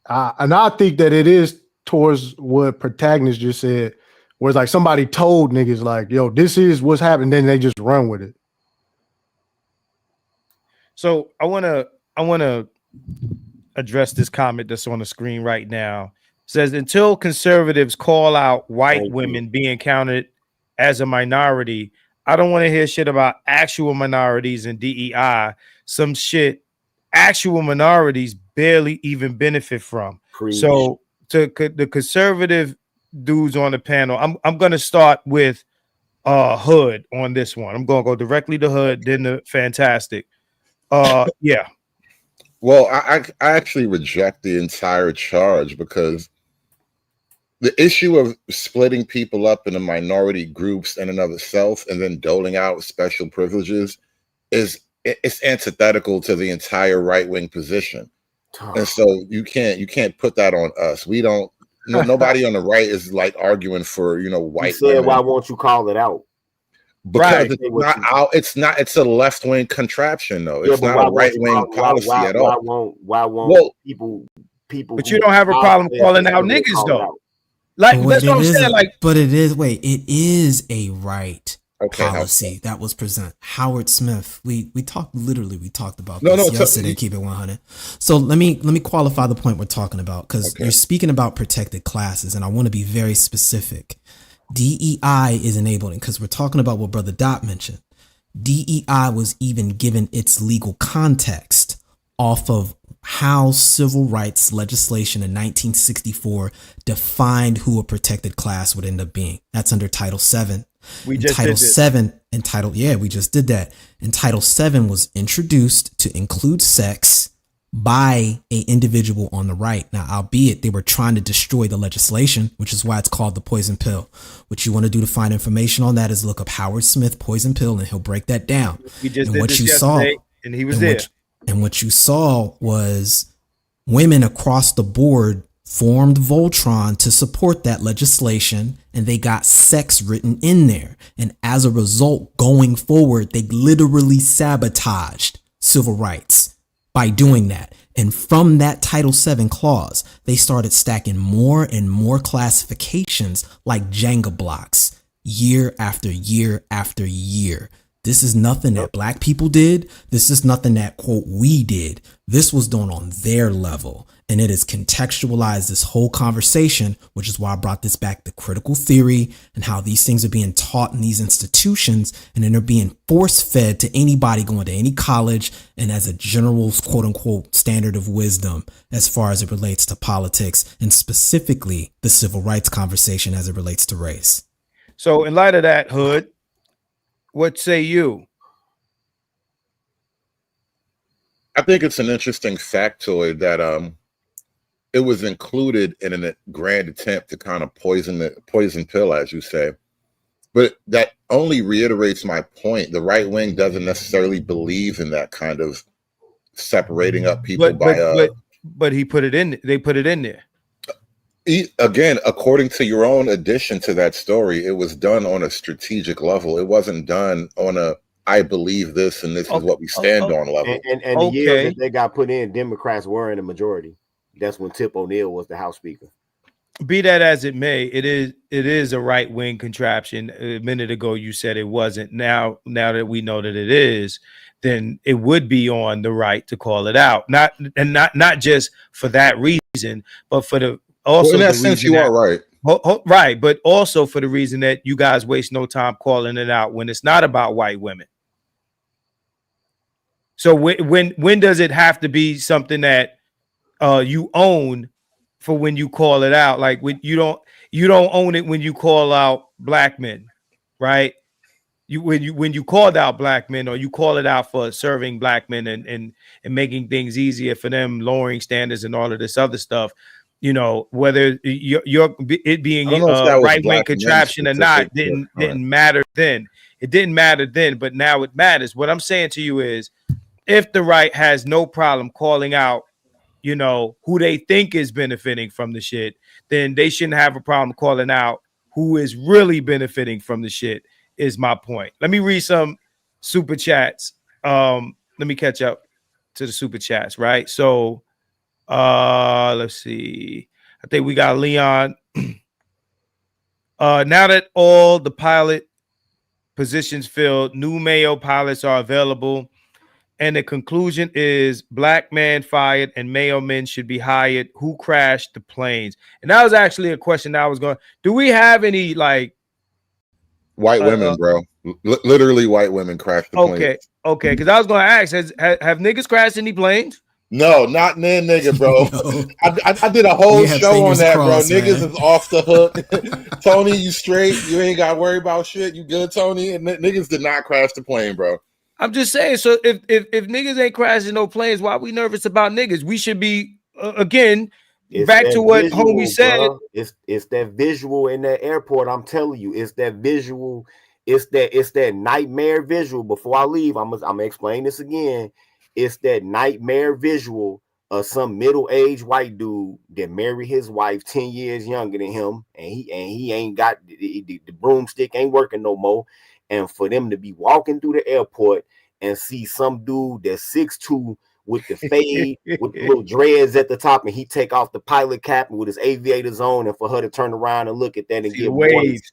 And I think that it is towards what Protagonist just said, where it's like somebody told niggas like, yo, this is what's happening, then they just run with it. So I wanna address this comment that's on the screen right now. It says, until conservatives call out white women being counted as a minority, I don't want to hear shit about actual minorities and DEI. Some shit actual minorities barely even benefit from. Preach. So to the conservative dudes on the panel, I'm gonna start with Hood on this one. I'm gonna go directly to Hood, then the Fantastic. Yeah. Well, I actually reject the entire charge, because the issue of splitting people up into minority groups in and of itself and then doling out special privileges it's antithetical to the entire right-wing position. And so you can't put that on us. We don't nobody on the right is like arguing for white He said, women. "Why won't you call it out?" Because it's not out. It's not. It's a left wing contraption, though. It's not a right wing policy at all. Why won't people? But you don't have a problem calling out niggas though. Like that's what I'm saying. But it is a right policy that was presented. Howard Smith. We talked about this yesterday. Keep it 100. So let me qualify the point we're talking about, because you're speaking about protected classes, and I want to be very specific. DEI is enabling, because we're talking about what Brother Dot mentioned. DEI was even given its legal context off of how civil rights legislation in 1964 defined who a protected class would end up being. That's under Title VII. We just did that. And Title VII was introduced to include sex by an individual on the right. Now, albeit they were trying to destroy the legislation, which is why it's called the poison pill. What you want to do to find information on that is look up Howard Smith poison pill, and he'll break that down. We just did this yesterday, and he was there. And what you saw was women across the board formed Voltron to support that legislation, and they got sex written in there. And as a result, going forward, they literally sabotaged civil rights by doing that. And from that Title VII clause, they started stacking more and more classifications like Jenga blocks year after year after year. This is nothing that black people did. This is nothing that, quote, we did. This was done on their level. And it has contextualized this whole conversation, which is why I brought this back to critical theory and how these things are being taught in these institutions, and then they're being force fed to anybody going to any college and as a general, quote unquote, standard of wisdom as far as it relates to politics, and specifically the civil rights conversation as it relates to race. So in light of that, Hood, what say you? I think it's an interesting factoid that it was included in a grand attempt to kind of poison pill, as you say. But that only reiterates my point. The right wing doesn't necessarily believe in that kind of separating up people but he put it in. They put it in there. Again, according to your own addition to that story, it was done on a strategic level. It wasn't done on a I believe this and this is what we stand on level. And the years that they got put in, Democrats were in the majority. That's when Tip O'Neill was the House Speaker. Be that as it may, it is a right wing contraption. A minute ago, you said it wasn't. Now that we know that it is, then it would be on the right to call it out. Not just for that reason, but for the also in that sense, you are right. Right, but also for the reason that you guys waste no time calling it out when it's not about white women. So when does it have to be something that you own for when you call it out? Like you don't own it when you call out black men, right? When you called out black men, or you call it out for serving black men and making things easier for them, lowering standards and all of this other stuff. You know, whether it being a right-wing contraption or not didn't matter then. It didn't matter then, but now it matters. What I'm saying to you is, if the right has no problem calling out, you know, who they think is benefiting from the shit, then they shouldn't have a problem calling out who is really benefiting from the shit, is my point. Let me read some super chats. Let me catch up to the super chats, right? So let's see. I think we got Leon. Now that all the pilot positions filled, new Mayo pilots are available, and the conclusion is black man fired and Mayo men should be hired. Who crashed the planes? And that was actually a question that I was going. Do we have any like white women, bro? Literally, white women crashed the planes. Okay. Because I was going to ask, have niggas crashed any planes? No, not then, nigga, bro. No. I did a whole show on that, crossed, bro. Niggas is off the hook. Tony, you straight. You ain't got to worry about shit. You good, Tony? And niggas did not crash the plane, bro. I'm just saying. So if niggas ain't crashing no planes, why are we nervous about niggas? We should be again. It's back to what homie said. Bro. It's that visual in that airport. I'm telling you, it's that visual. It's that nightmare visual. Before I leave, I'm gonna explain this again. It's that nightmare visual some middle-aged white dude that married his wife 10 years younger than him, and he ain't got the broomstick, ain't working no more. And for them to be walking through the airport and see some dude that's 6'2" with the fade, with the little dreads at the top, and he take off the pilot cap with his aviators on, and for her to turn around and look at that and get waves.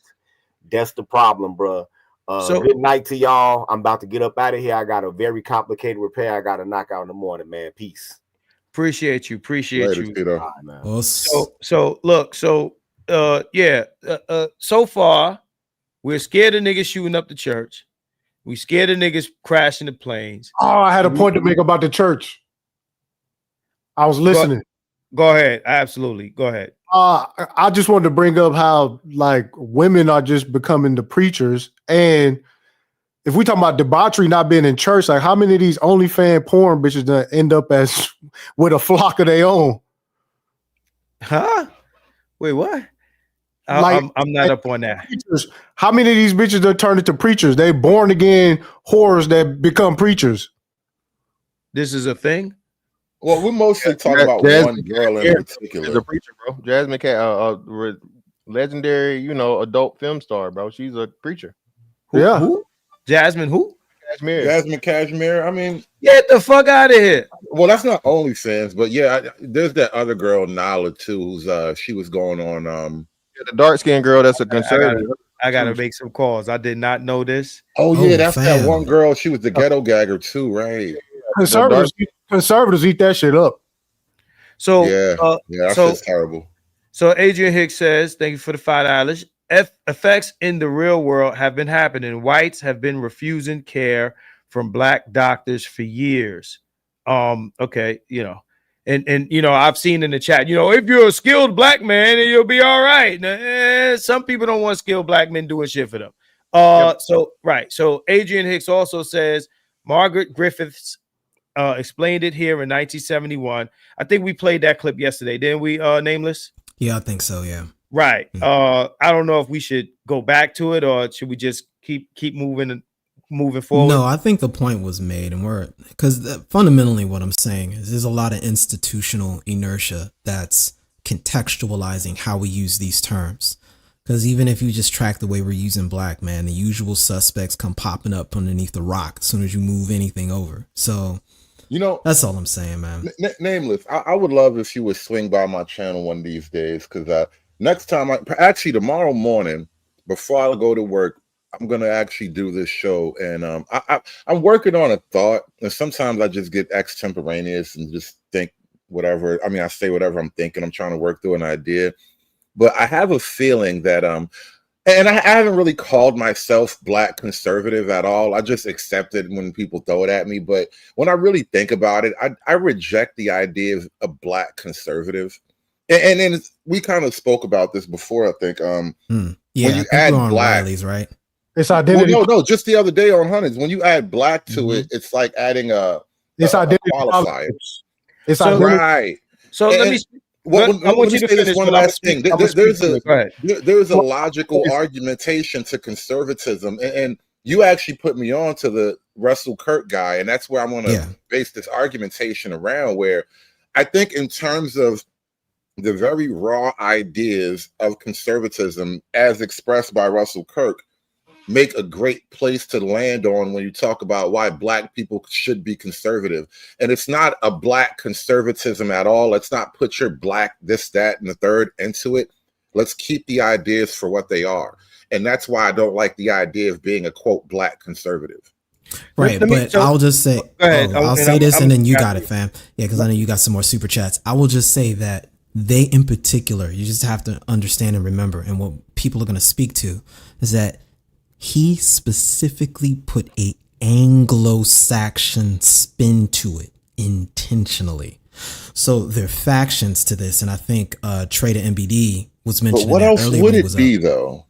That's the problem, bro. Good night to y'all. I'm about to get up out of here. I got a very complicated repair I got to knock out in the morning, man. Peace. Appreciate you. Later, Tito. Right, so look, so so far we're scared of niggas shooting up the church. We scared of niggas crashing the planes. Oh, I had a point to make about the church. I was listening. Go ahead. Absolutely. Go ahead. I just wanted to bring up how like women are just becoming the preachers. And if we talk about debauchery not being in church, like how many of these OnlyFans porn bitches that end up as with a flock of their own? Huh? Wait, what? I'm not up on that. Preachers, how many of these bitches that turn into preachers? They born again whores that become preachers. This is a thing. Well, we're mostly talking about one girl in particular. She's a preacher, bro. Jasmine legendary, adult film star, bro. She's a preacher. Who? Jasmine who? Jasmine Cashmere. I mean, get the fuck out of here. Well, that's not OnlyFans, but yeah, there's that other girl, Nala, too, who's she was going on the dark-skinned girl that's a conservative. I gotta make some calls. I did not know this. Oh yeah, that's that one girl. She was the ghetto gagger too, right? Conservatives eat that shit up. So that's just terrible. So Adrian Hicks says, "Thank you for the $5. Effects in the real world have been happening. Whites have been refusing care from black doctors for years." Okay, and I've seen in the chat, if you're a skilled black man, you'll be all right. Now, some people don't want skilled black men doing shit for them. So Adrian Hicks also says Margaret Griffiths explained it here in 1971. I think we played that clip yesterday, didn't we, Nameless? Yeah, I think so. Yeah. Right. I don't know if we should go back to it or should we just keep moving forward. No, I think the point was made, and because fundamentally what I'm saying is there's a lot of institutional inertia that's contextualizing how we use these terms. Because even if you just track the way we're using black, man, the usual suspects come popping up underneath the rock as soon as you move anything over. So, that's all I'm saying, man. Nameless, I would love if you would swing by my channel one of these days, because next time, tomorrow morning, before I go to work, I'm gonna actually do this show, and I'm working on a thought, and sometimes I just get extemporaneous and just think whatever. I mean, I say whatever I'm thinking. I'm trying to work through an idea, but I have a feeling that and I haven't really called myself black conservative at all. I just accept it when people throw it at me. But when I really think about it, I reject the idea of a black conservative. And then we kind of spoke about this before, I think. When you add black, Riley's, right? It's identity. Well, no, just the other day on Hundreds, when you add black to it, it's like adding it's identity qualifier. It's right. So let me. I want you to finish one last thing. There's a logical argumentation to conservatism, and you actually put me on to the Russell Kirk guy, and that's where I want to base this argumentation around. Where I think, in terms of the very raw ideas of conservatism, as expressed by Russell Kirk, make a great place to land on when you talk about why black people should be conservative. And it's not a black conservatism at all. Let's not put your black this, that, and the third into it. Let's keep the ideas for what they are. And that's why I don't like the idea of being a, quote, black conservative. Right, but I'll just say, I'll say this and then you got it, fam. Yeah, because I know you got some more super chats. I will just say that they in particular, you just have to understand and remember, and what people are going to speak to is that he specifically put a Anglo-Saxon spin to it intentionally. So there are factions to this, and I think Trader MBD was mentioning. But what else would it be, though?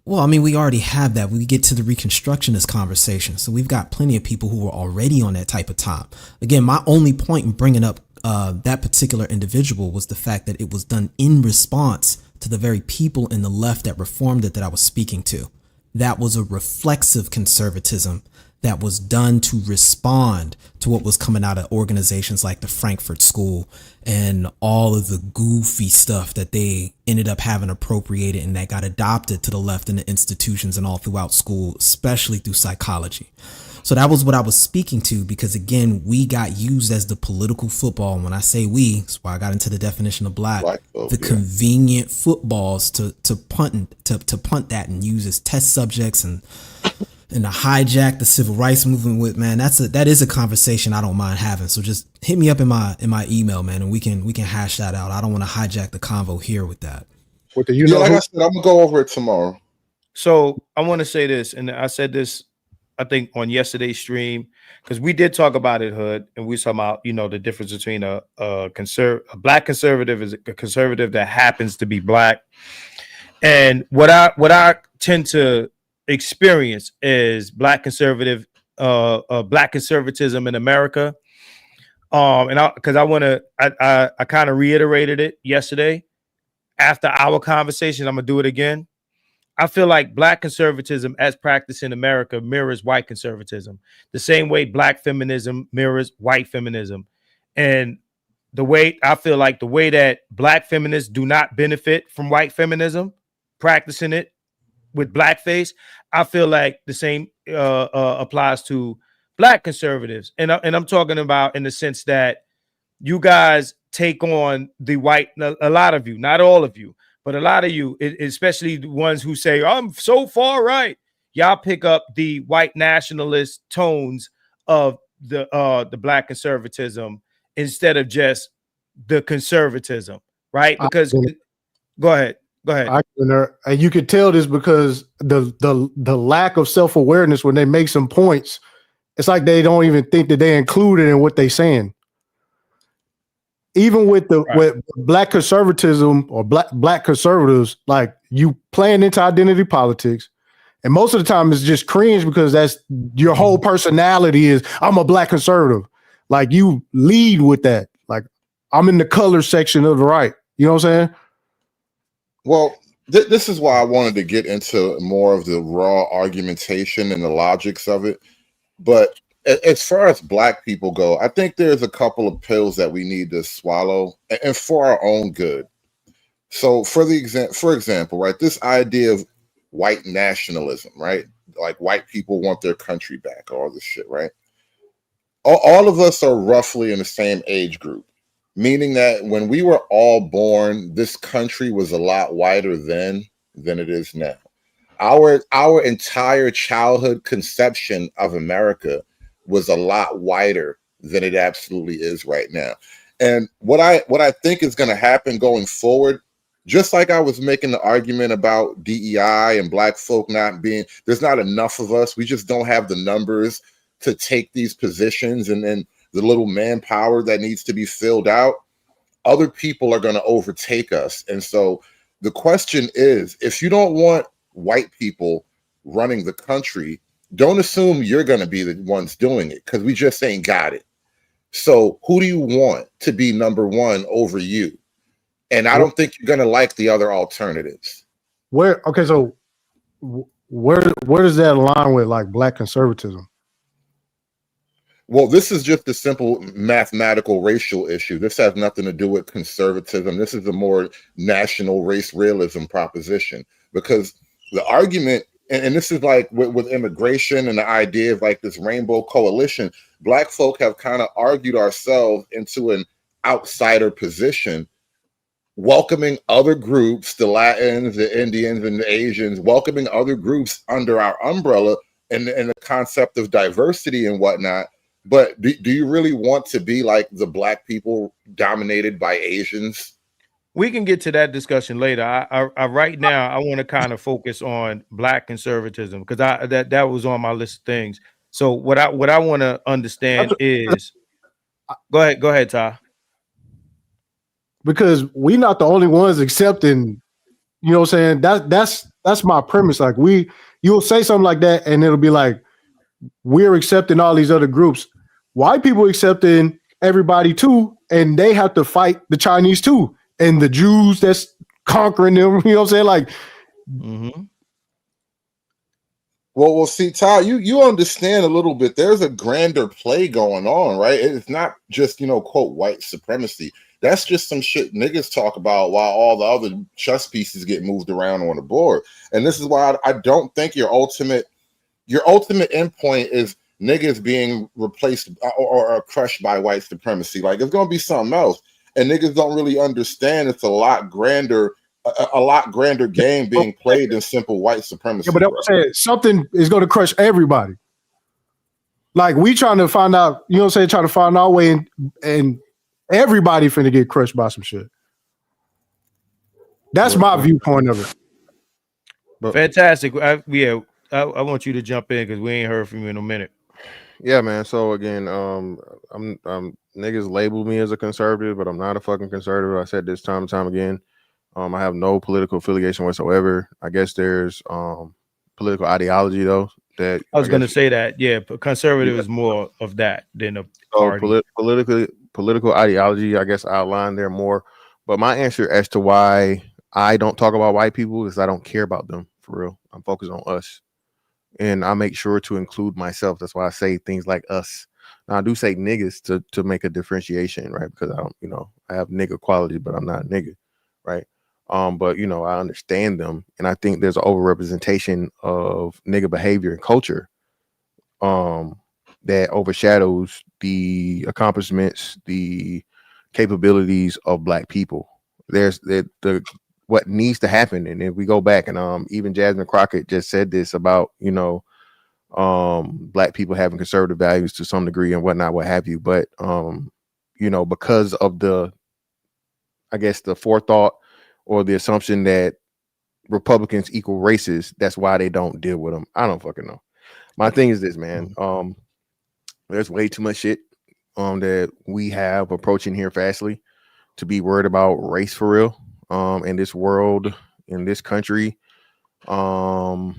Well, I mean, we already have that. We get to the Reconstructionist conversation, so we've got plenty of people who are already on that type of top. Again, my only point in bringing up that particular individual was the fact that it was done in response to the very people in the left that reformed it that I was speaking to. That was a reflexive conservatism, that was done to respond to what was coming out of organizations like the Frankfurt School and all of the goofy stuff that they ended up having appropriated and that got adopted to the left in the institutions and all throughout school, especially through psychology. So that was what I was speaking to, because again, we got used as the political football. And when I say we, that's why I got into the definition of black folk, the convenient footballs to punt that and use as test subjects and to hijack the civil rights movement with, man. That is a conversation I don't mind having. So just hit me up in my email, man, and we can hash that out. I don't want to hijack the convo here with that. Like I said, I'm gonna go over it tomorrow. So I want to say this, and I said this, I think, on yesterday's stream, because we did talk about it, Hood, and we talking about, the difference between a black conservative is a conservative that happens to be black, and what I tend to experience is black conservatism in America, and I kind of reiterated it yesterday after our conversation. I'm gonna do it again. I feel like black conservatism as practiced in America mirrors white conservatism, the same way black feminism mirrors white feminism. And I feel like the way that black feminists do not benefit from white feminism, practicing it with blackface, I feel like the same applies to black conservatives. And I'm talking about in the sense that you guys take on the white, a lot of you, not all of you, but a lot of you, especially the ones who say, I'm so far right, y'all pick up the white nationalist tones of the black conservatism instead of just the conservatism, right? Because go ahead. And you could tell this because the lack of self-awareness when they make some points, it's like they don't even think that they included in what they're saying. Even with with black conservatism or black conservatives, like, you playing into identity politics, and most of the time it's just cringe because that's your whole personality is, I'm a black conservative. Like, you lead with that. Like, I'm in the color section of the right. You know what I'm saying? Well, this is why I wanted to get into more of the raw argumentation and the logics of it. But as far as black people go, I think there's a couple of pills that we need to swallow, and for our own good. So for example, right, this idea of white nationalism, right? Like, white people want their country back, all this shit, right? All of us are roughly in the same age group, meaning that when we were all born, this country was a lot whiter then than it is now. Our entire childhood conception of America was a lot wider than it absolutely is right now. And what I think is going to happen going forward, just like I was making the argument about DEI and black folk not being, there's not enough of us. We just don't have the numbers to take these positions, and then the little manpower that needs to be filled out. Other people are going to overtake us. And so the question is, if you don't want white people running the country, don't assume you're going to be the ones doing it, because we just ain't got it. So who do you want to be number one over you? And I don't think you're going to like the other alternatives. So where does that align with, like, black conservatism? Well, this is just a simple mathematical racial issue. This has nothing to do with conservatism. This is a more national race realism proposition, because the argument, and this is like with immigration and the idea of like this rainbow coalition, black folk have kind of argued ourselves into an outsider position, welcoming other groups, the Latins, the Indians, and the Asians, welcoming other groups under our umbrella and the concept of diversity and whatnot. But do you really want to be like the black people dominated by Asians? We can get to that discussion later. I right now I want to kind of focus on black conservatism, because that was on my list of things. So what I want to understand is, go ahead, Ty. Because we're not the only ones accepting, you know what I'm saying? That's my premise. Like, you'll say something like that and it'll be like, we're accepting all these other groups. White people accepting everybody too, and they have to fight the Chinese too, and the Jews that's conquering them. You know what I'm saying? Like, Well, see, Ty, you understand a little bit. There's a grander play going on, right? It's not just, quote, white supremacy. That's just some shit niggas talk about while all the other chess pieces get moved around on the board. And this is why I don't think your ultimate endpoint is niggas being replaced or crushed by white supremacy. Like, it's going to be something else. And niggas don't really understand it's a lot grander game being played than simple white supremacy. Yeah, but I'm saying something is going to crush everybody. Like, we trying to find out, trying to find our way, and everybody finna get crushed by some shit. That's my viewpoint of it. Fantastic. I want you to jump in because we ain't heard from you in a minute. Yeah, man. So again, I'm niggas label me as a conservative, but I'm not a fucking conservative. I said this time and time again. I have no political affiliation whatsoever. I guess there's political ideology though. That I was going to say that. Yeah, conservative is more of that than a party. Political ideology, I guess, I outlined there more. But my answer as to why I don't talk about white people is I don't care about them for real. I'm focused on us. And I make sure to include myself. That's why I say things like us. Now I do say niggas to make a differentiation, right? Because I don't, I have nigga quality, but I'm not a nigga, right? But I understand them, and I think there's an overrepresentation of nigga behavior and culture that overshadows the accomplishments, the capabilities of black people. There's the what needs to happen, and if we go back and even Jasmine Crockett just said this about black people having conservative values to some degree and whatnot, what have you, but because of the forethought or the assumption that Republicans equal racist, that's why they don't deal with them. I don't fucking know. My thing is this, man. There's way too much shit that we have approaching here fastly to be worried about race for real. In this world, in this country, you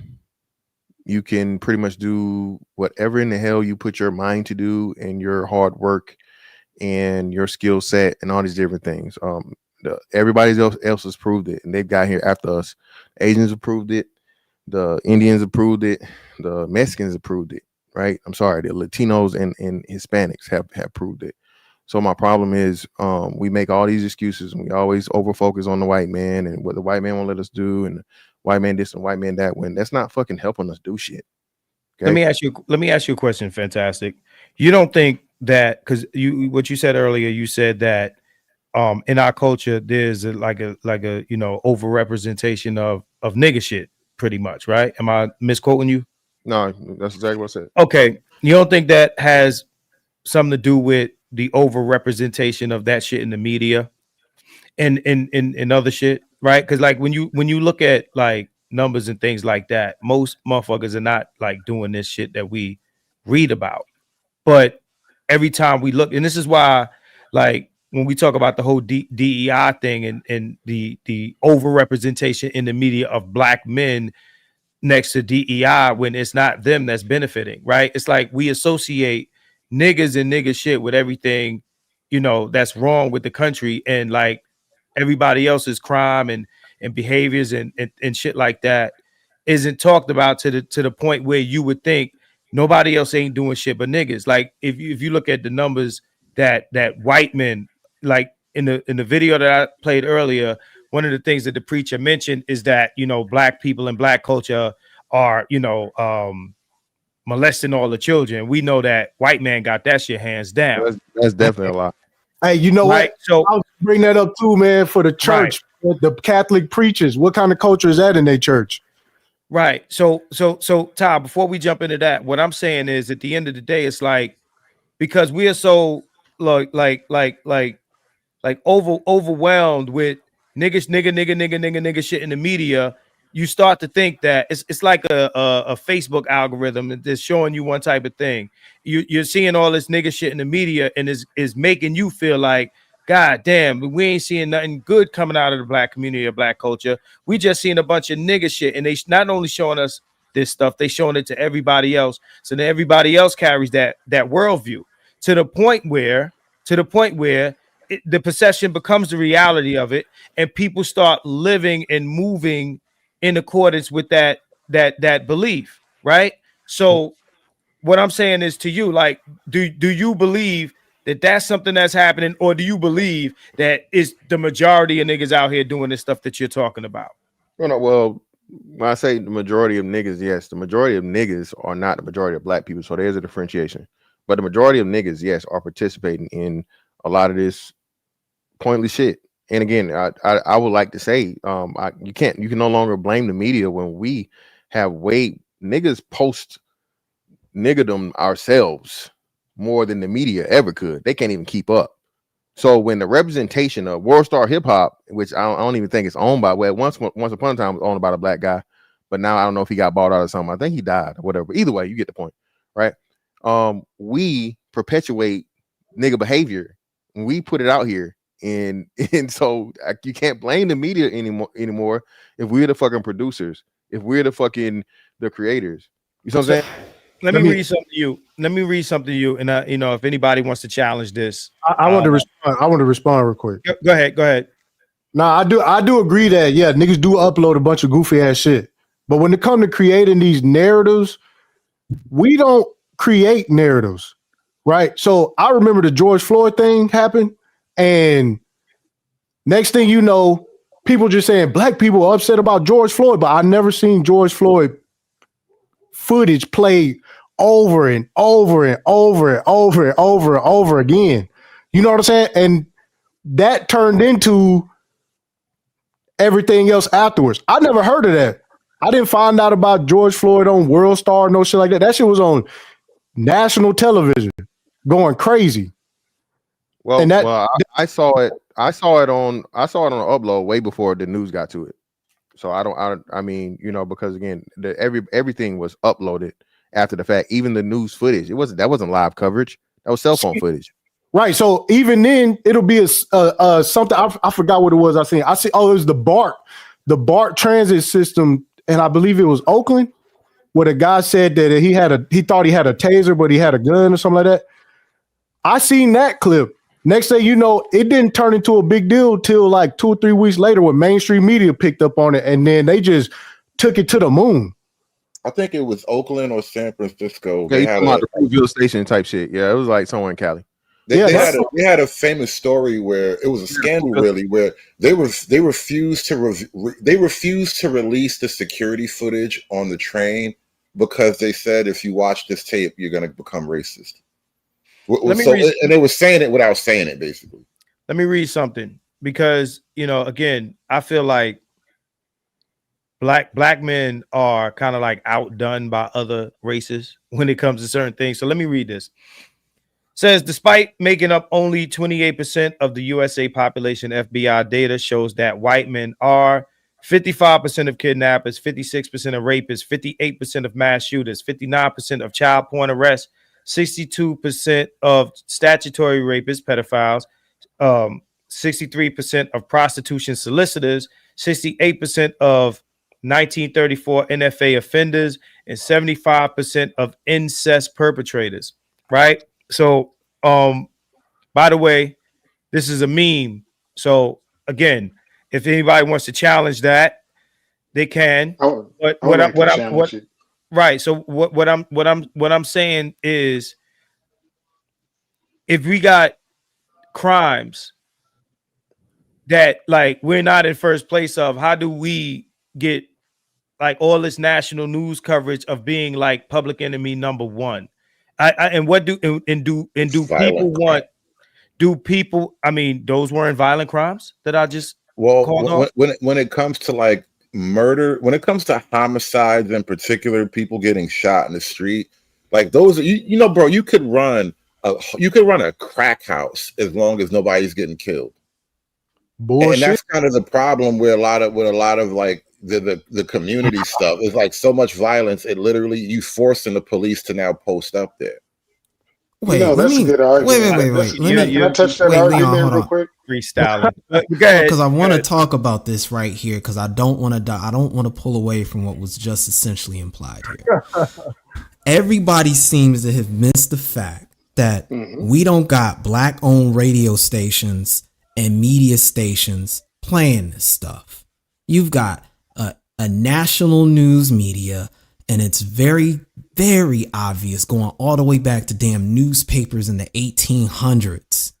can pretty much do whatever in the hell you put your mind to do, and your hard work and your skill set and all these different things. Everybody else has proved it, and they've got here after us. Asians approved it, the Indians approved it, the Mexicans approved it, right? I'm sorry, the Latinos and Hispanics have proved it. So my problem is we make all these excuses, and we always over focus on the white man and what the white man won't let us do, and the white man this and white man that, when that's not fucking helping us do shit. Okay? Let me ask you a question. Fantastic. You don't think that, because what you said earlier, you said that in our culture there's like a overrepresentation of nigga shit, pretty much, right? Am I misquoting you? No, that's exactly what I said. Okay, you don't think that has something to do with the overrepresentation of that shit in the media and other shit, right? Because like when you look at like numbers and things like that, most motherfuckers are not like doing this shit that we read about. But every time we look, and this is why, like, when we talk about the whole DEI thing and the overrepresentation in the media of black men next to DEI, when it's not them that's benefiting, right? It's like we associate niggas and nigga shit with everything, that's wrong with the country, and like everybody else's crime and behaviors and shit like that isn't talked about to the point where you would think nobody else ain't doing shit but niggas. Like if you look at the numbers that white men, like in the video that I played earlier, one of the things that the preacher mentioned is that black people and black culture are molesting all the children. We know that white man got that shit hands down. That's definitely a lot. Hey, you know right? what? So I'll bring that up too, man, for the church, the Catholic preachers. What kind of culture is that in their church? Right. So Ty, before we jump into that, what I'm saying is at the end of the day, it's like, because we are so like overwhelmed with nigga shit in the media, you start to think that it's like a Facebook algorithm that's showing you one type of thing. You're seeing all this nigga shit in the media, and is making you feel like, God damn, we ain't seeing nothing good coming out of the black community or black culture. We just seeing a bunch of nigga shit, and they not only showing us this stuff, they showing it to everybody else. So then everybody else carries that worldview to the point where the perception becomes the reality of it, and people start living and moving in accordance with that belief, right? So what I'm saying is to you, like, do you believe that that's something that's happening, or do you believe that it's the majority of niggas out here doing this stuff that you're talking about? Well, when I say the majority of niggas, yes, the majority of niggas are not the majority of black people. So there's a differentiation. But the majority of niggas, yes, are participating in a lot of this pointless shit. And again, I would like to say, you can no longer blame the media when we have niggas post niggerdom ourselves more than the media ever could. They can't even keep up. So when the representation of World Star Hip Hop, which I don't even think it's owned by, well, once upon a time it was owned by a black guy, but now I don't know if he got bought out or something. I think he died or whatever. Either way, you get the point, right? We perpetuate nigga behavior when we put it out here, and so you can't blame the media anymore if we're the fucking producers, if we're the creators. You know what I'm saying? Let me read something to you. Let me read something to you, and if anybody wants to challenge this, I want to respond. I want to respond real quick. Go ahead. No, I do agree that niggas do upload a bunch of goofy ass shit, but when it comes to creating these narratives, we don't create narratives, right? So I remember the George Floyd thing happened, and next thing you know, people just saying black people are upset about George Floyd, but I never seen George Floyd footage played over and over and over and over and over and over again. You know what I'm saying? And that turned into everything else afterwards. I never heard of that. I didn't find out about George Floyd on World Star, no shit like that. That shit was on national television, going crazy. Well, I saw it. I saw it on an upload way before the news got to it. So I mean, because again, everything was uploaded after the fact. Even the news footage, that wasn't live coverage. That was cell phone footage. Right. So even then, it'll be a something. I forgot what it was. It was the BART transit system, and I believe it was Oakland, where the guy said that he thought he had a taser, but he had a gun or something like that. I seen that clip. Next thing you know, it didn't turn into a big deal till like 2 or 3 weeks later when mainstream media picked up on it, and then they just took it to the moon. I think it was Oakland or San Francisco. Yeah, you talking about the Fruitville Station type shit. Yeah, it was like somewhere in Cali. They had a famous story where it was a scandal, really, where they refused to release the security footage on the train because they said if you watch this tape, you're going to become racist. And they were saying it without saying it, basically. Let me read something because, again, I feel like black men are kind of like outdone by other races when it comes to certain things. So let me read this. It says, despite making up only 28% of the USA population, FBI data shows that white men are 55% of kidnappers, 56% of rapists, 58% of mass shooters, 59% of child porn arrests, 62% of statutory rapists, pedophiles, 63% of prostitution solicitors, 68% of 1934 NFA offenders, and 75% of incest perpetrators. Right. So, by the way, this is a meme. So again, if anybody wants to challenge that, they can. Right. So what I'm saying is, if we got crimes that like we're not in first place of, how do we get like all this national news coverage of being like public enemy number one? Do people want? Do people? I mean, those weren't violent crimes that I just called when it comes to like murder, when it comes to homicides in particular, people getting shot in the street, like those, bro, you could run a crack house as long as nobody's getting killed. Bullshit. And that's kind of the problem with a lot of like the community stuff. It's like so much violence. It literally, you forcing the police to now post up there. Wait, that's a good argument. Wait. Can I touch that argument real quick? Freestyling. Because I want to talk about this right here, because I don't want to pull away from what was just essentially implied here. Everybody seems to have missed the fact that we don't got black-owned radio stations and media stations playing this stuff. You've got a national news media And it's very, very obvious going all the way back to damn newspapers in the 1800s.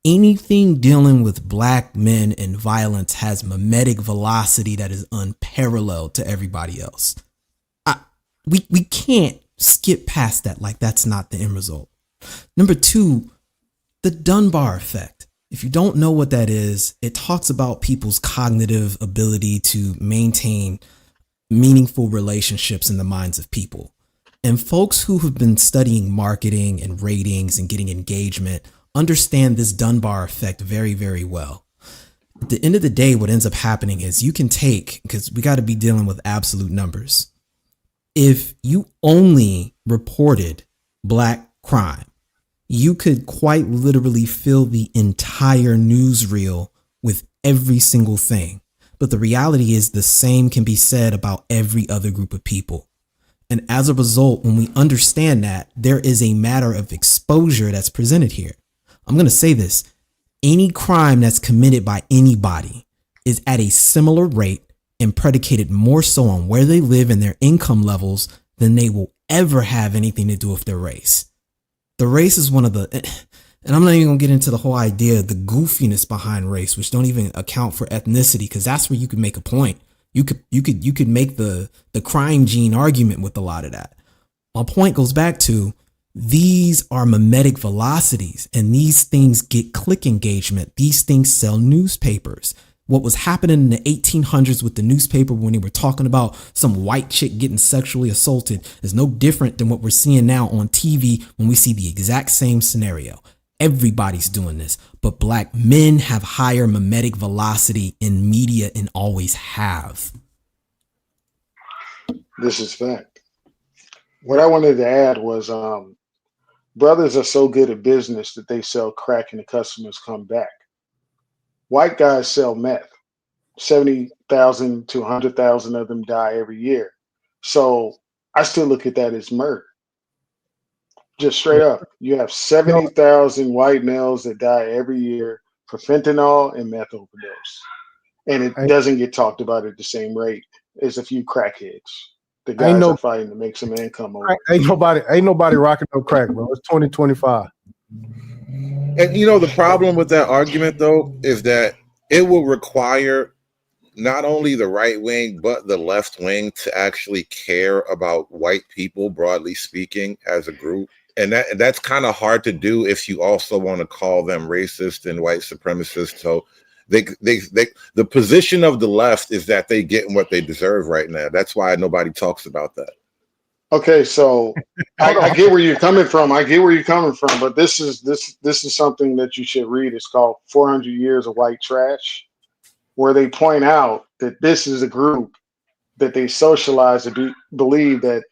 Anything dealing with black men and violence has mimetic velocity that is unparalleled to everybody else. We can't skip past that like that's not the end result. Number two, the Dunbar effect. If you don't know what that is, it talks about people's cognitive ability to maintain meaningful relationships in the minds of people. And folks who have been studying marketing and ratings and getting engagement understand this Dunbar effect very, very well. At the end of the day, what ends up happening is you can take, because we got to be dealing with absolute numbers. If you only reported black crime, you could quite literally fill the entire newsreel with every single thing. But the reality is the same can be said about every other group of people. And as a result, when we understand that, there is a matter of exposure that's presented here. I'm going to say this. Any crime that's committed by anybody is at a similar rate and predicated more so on where they live and their income levels than they will ever have anything to do with their race. The race is one of the, and I'm not even gonna get into the whole idea of the goofiness behind race, which don't even account for ethnicity, because that's where you could make a point. You could make the crime gene argument with a lot of that. My point goes back to these are mimetic velocities, and these things get click engagement. These things sell newspapers. What was happening in the 1800s with the newspaper when they were talking about some white chick getting sexually assaulted is no different than what we're seeing now on TV when we see the exact same scenario. Everybody's doing this, but black men have higher mimetic velocity in media and always have. This is fact. What I wanted to add was brothers are so good at business that they sell crack and the customers come back. White guys sell meth. 70,000 to 100,000 of them die every year. So I still look at that as murder. Just straight up. You have 70,000 white males that die every year for fentanyl and meth overdose. And it doesn't get talked about at the same rate as a few crackheads. The guys are fighting to make some income over. Ain't nobody rocking no crack, bro. It's 2025. And you know, the problem with that argument, though, is that it will require not only the right wing, but the left wing to actually care about white people, broadly speaking, as a group. And that's kind of hard to do if you also want to call them racist and white supremacist. So the position of the left is that they get what they deserve right now. That's why nobody talks about that. Okay, so I get where you're coming from. But this is something that you should read. It's called 400 Years of White Trash, where they point out that this is a group that they socialize to believe that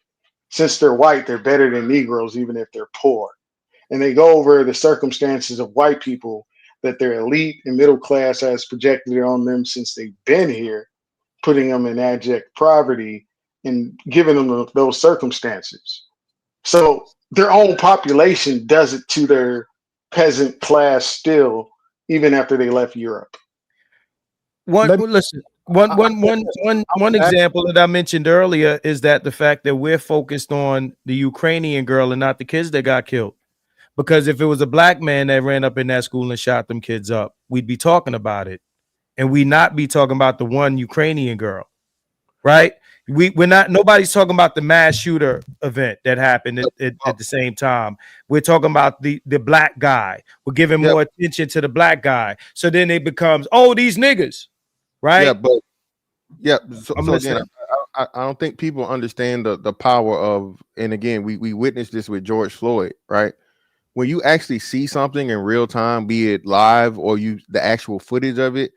since they're white, they're better than Negroes, even if they're poor. And they go over the circumstances of white people, that their elite and middle class has projected on them since they've been here, putting them in abject poverty and giving them those circumstances. So their own population does it to their peasant class still, even after they left Europe. One example that I mentioned earlier is that the fact that we're focused on the Ukrainian girl and not the kids that got killed. Because if it was a black man that ran up in that school and shot them kids up, we'd be talking about it, and we not be talking about the one Ukrainian girl, right? We're not. Nobody's talking about the mass shooter event that happened at the same time. We're talking about the black guy. We're giving more attention to the black guy. So then it becomes, oh, these niggas, right? So again, I don't think people understand the power of. And again, we witnessed this with George Floyd, right? When you actually see something in real time, be it live or the actual footage of it,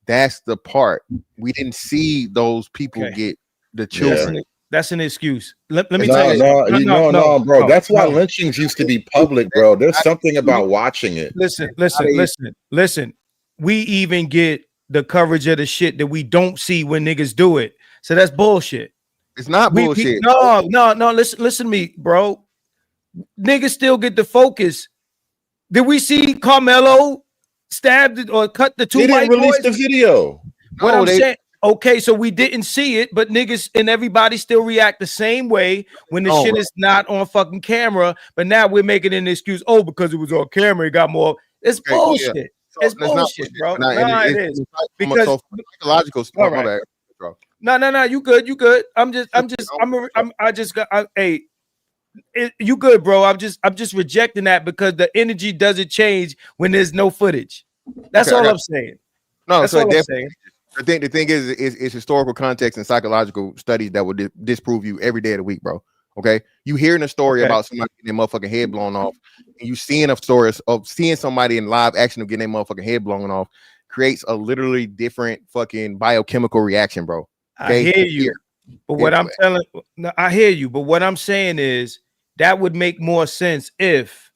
that's the part we didn't see those people get the children. That's an excuse. Let me tell you. No, bro. That's why lynchings used to be public, bro. There's something about watching it. Listen. We even get the coverage of the shit that we don't see when niggas do it. So that's bullshit. It's not bullshit. No. Listen to me, bro. Niggas still get the focus. Did we see Carmelo stabbed or cut the two? They didn't release the video. What I'm saying, Okay, so we didn't see it, but niggas and everybody still react the same way when the shit is not on fucking camera. But now we're making an excuse. Oh, because it was on camera, it got more. It's bullshit. Yeah. So It's bullshit, bro. Nah, it is because psychological stuff. all My right. bad, bro. No. You good. Hey, you good, bro. I'm just rejecting that because the energy doesn't change when there's no footage. That's all I'm saying. No, that's so all I'm saying. The thing is historical context and psychological studies that would disprove you every day of the week, bro. Okay, you hearing a story about somebody getting their motherfucking head blown off, and you seeing a story of seeing somebody in live action of getting their motherfucking head blown off creates a literally different fucking biochemical reaction, bro. Okay? I hear you, but what I'm telling, I hear you, but what I'm saying is that would make more sense if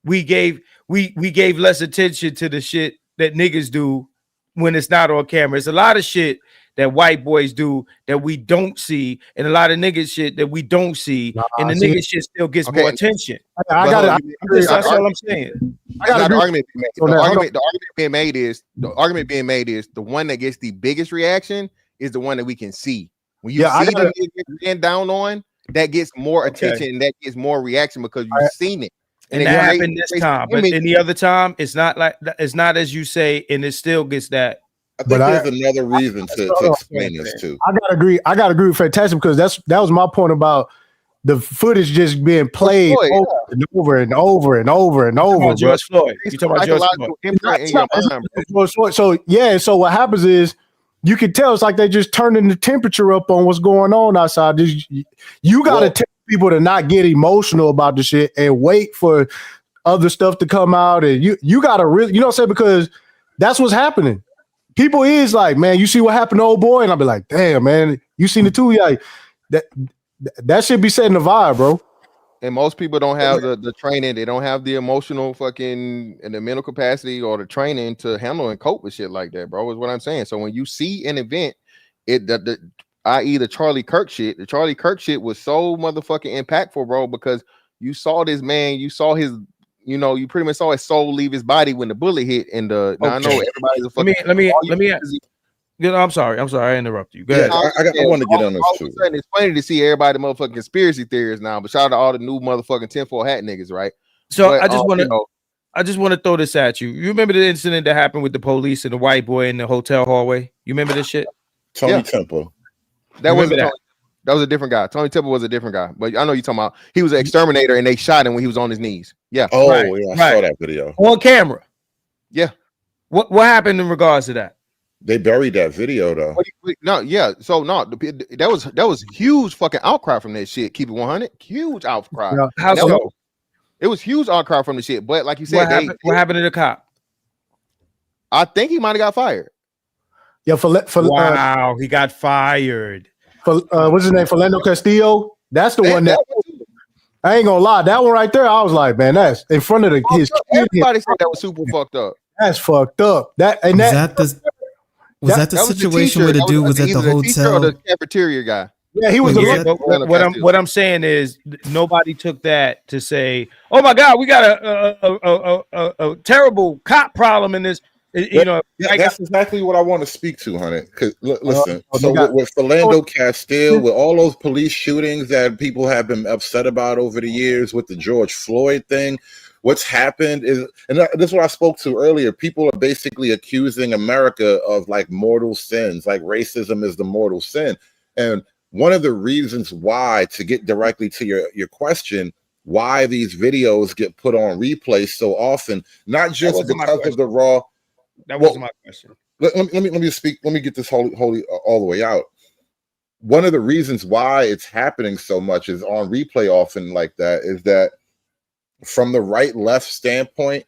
we gave less attention to the shit that niggas do when it's not on camera. It's a lot of shit that white boys do that we don't see, and a lot of niggas shit that we don't see, and the nigga shit still gets more attention. That's all I'm saying. The argument being made is the one that gets the biggest reaction is the one that we can see. When you see the nigga getting down on, that gets more attention and that gets more reaction because you've seen it. And that happened this time, but any other time, it's not like it's not as you say, and it still gets that. I think there's another reason to explain this too. I gotta agree with Fantastic because that was my point about the footage just being played over and over and over and over. George Floyd. You talking about George Floyd? So what happens is you can tell it's like they just turning the temperature up on what's going on outside. You gotta tell people to not get emotional about the shit and wait for other stuff to come out, and you gotta really, you know what I'm saying, because that's what's happening. People is like, man, you see what happened to old boy, and I'll be like, damn, man, you seen it too? Yeah, that should be setting the vibe, bro. And most people don't have the training, they don't have the emotional fucking and the mental capacity or the training to handle and cope with shit like that, bro, is what I'm saying. So when you see an event, i.e. the Charlie Kirk shit was so motherfucking impactful, bro, because you saw this man, you saw his, you pretty much saw his soul leave his body when the bullet hit. And now I know everybody's a fucking. Let me. I'm sorry, I interrupt you. Go ahead. I want to get on this too. It's funny to see everybody motherfucking conspiracy theories now, but shout out to all the new motherfucking tinfoil hat niggas, right? So I just want to throw this at you. You remember the incident that happened with the police and the white boy in the hotel hallway? You remember this shit? Tony Temple. That was a different guy. Tony Temple was a different guy, but I know you're talking about. He was an exterminator, and they shot him when he was on his knees. Yeah. Oh, I saw that video on camera. Yeah. What happened in regards to that? They buried that video though. No, yeah. So that was huge fucking outcry from that shit. Keep it 100. Huge outcry. Yeah. How so? It was huge outcry from the shit. But like you said, what happened to the cop? I think he might have got fired. Yeah, wow, he got fired. What's his name? Philando Castillo. That's the one that I ain't gonna lie. That one right there, I was like, man, that's in front of his kid. Everybody said that was super fucked up. That's fucked up. Was that the situation where the dude was at the hotel? Or the cafeteria guy. Yeah, he was. What I'm saying is nobody took that to say, "Oh my God, we got a terrible cop problem in this." That's exactly what I want to speak to, honey. Because listen, with Philando Castile, with all those police shootings that people have been upset about over the years, with the George Floyd thing, what's happened is, and this is what I spoke to earlier. People are basically accusing America of like mortal sins, like racism is the mortal sin, and one of the reasons why, to get directly to your question, why these videos get put on replay so often, not just because of the raw. That wasn't my question. Let me speak. Let me get this wholly all the way out. One of the reasons why it's happening so much is on replay often like that is that from the right-left standpoint,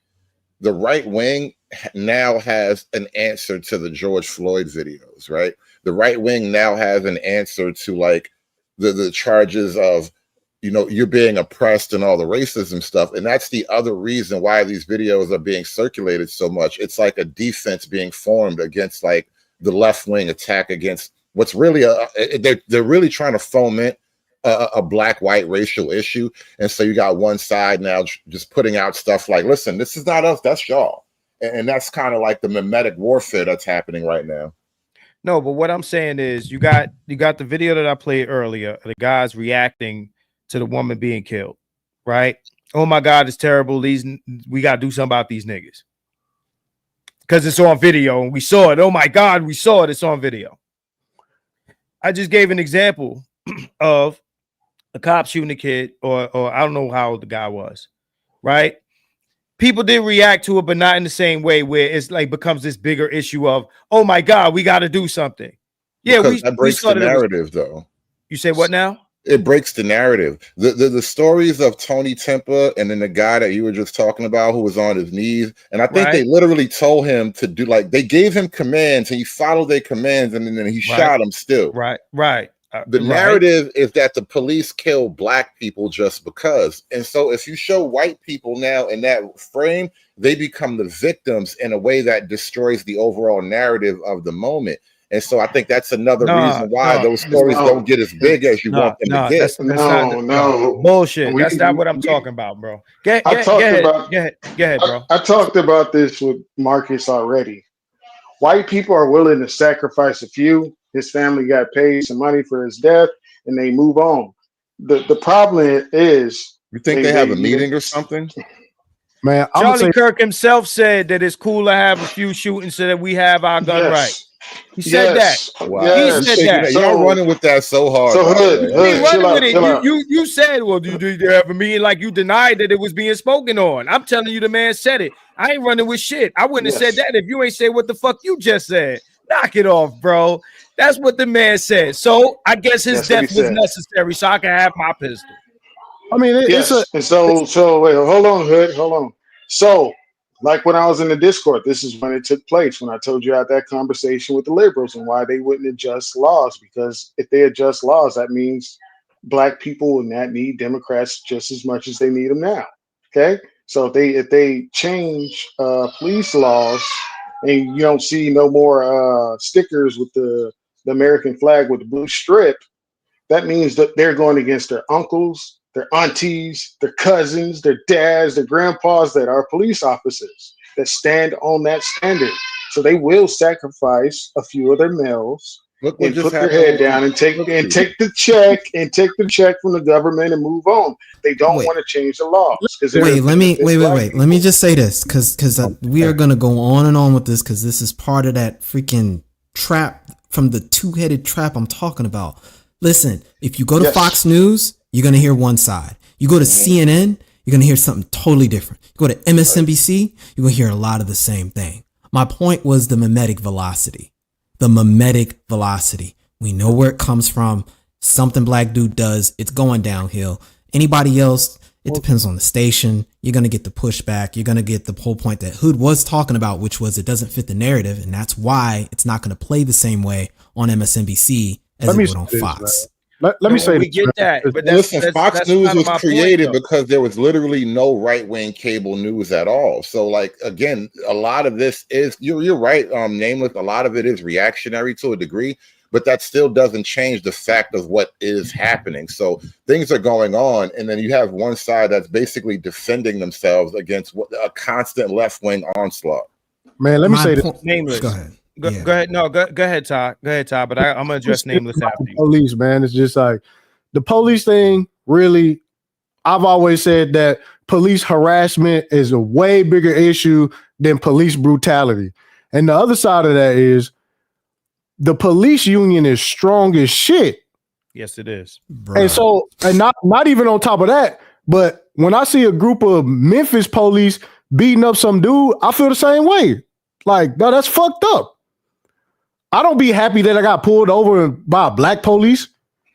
the right wing now has an answer to the George Floyd videos, right? The right wing now has an answer to like the charges of, you're being oppressed and all the racism stuff. And that's the other reason why these videos are being circulated so much. It's like a defense being formed against like the left wing attack against what's really they're really trying to foment a black-white racial issue. And so you got one side now just putting out stuff like, listen, this is not us, that's y'all. And that's kind of like the mimetic warfare that's happening right now. No, but what I'm saying is you got the video that I played earlier, the guys reacting to the woman being killed, right? Oh my God, it's terrible. We gotta do something about these niggas. Because it's on video and we saw it. Oh my God, we saw it. It's on video. I just gave an example of a cop shooting a kid, or I don't know how old the guy was, right? People did react to it, but not in the same way where it's like becomes this bigger issue of, oh my God, we got to do something. Yeah, because that breaks the narrative, though. You say what now? It breaks the narrative. The stories of Tony Tempa and then the guy that you were just talking about who was on his knees, and I think they literally told him to do, like, they gave him commands and he followed their commands, and then he shot him still. Right. The narrative is that the police kill black people just because. And so if you show white people now in that frame, they become the victims in a way that destroys the overall narrative of the moment. And so I think that's another reason why those stories don't get as big as you want them to get. No, bullshit. That's not what I'm talking about, bro. Go ahead, bro. I talked about this with Marcus already. White people are willing to sacrifice a few. His family got paid some money for his death, and they move on. The problem is, you think they have a meeting or something? Man, Charlie Kirk himself said that it's cool to have a few shootings so that we have our gun right. He said that. Wow. He said that. Y'all running with that so hard. So running with it. You said, well, do you have a meeting? Like you denied that it was being spoken on. I'm telling you, the man said it. I ain't running with shit. I wouldn't have said that if you ain't say what the fuck you just said. Knock it off, bro. That's what the man said. So I guess his death was necessary so I can have my pistol. I mean, so wait, hold on, Hood, hold on. So, like when I was in the Discord, this is when it took place, when I told you I had that conversation with the liberals and why they wouldn't adjust laws, because if they adjust laws, that means black people would not need Democrats just as much as they need them now. Okay, so if they change police laws and you don't see no more stickers with the American flag with the blue strip, that means that they're going against their uncles, their aunties, their cousins, their dads, their grandpas that are police officers that stand on that standard. So they will sacrifice a few of their males and put their head down and take the check from the government and move on. They don't want to change the laws. Wait. Let me just say this, because we are gonna go on and on with this, because this is part of that freaking trap from the two-headed trap I'm talking about. Listen, if you go to Fox News, you're going to hear one side. You go to CNN, you're going to hear something totally different. You go to MSNBC, you're going to hear a lot of the same thing. My point was the mimetic velocity. The mimetic velocity. We know where it comes from. Something black dude does, it's going downhill. Anybody else, it depends on the station. You're going to get the pushback. You're going to get the whole point that Hood was talking about, which was it doesn't fit the narrative. And that's why it's not going to play the same way on MSNBC as it would on Fox. Let me say we get that. But listen, Fox News was created because there was literally no right-wing cable news at all. So, like, again, a lot of this is you're right, Nameless. A lot of it is reactionary to a degree, but that still doesn't change the fact of what is happening. So things are going on, and then you have one side that's basically defending themselves against a constant left-wing onslaught. Man, let me say this. Nameless. Go ahead. Go ahead. No, go ahead, Todd. Go ahead, Todd. But I'm gonna address Nameless after you. Police, man. It's just like the police thing. Really, I've always said that police harassment is a way bigger issue than police brutality. And the other side of that is the police union is strong as shit. Yes, it is. Bruh. And so, and not even on top of that, but when I see a group of Memphis police beating up some dude, I feel the same way. Like, no, that's fucked up. I don't be happy that I got pulled over by a black police.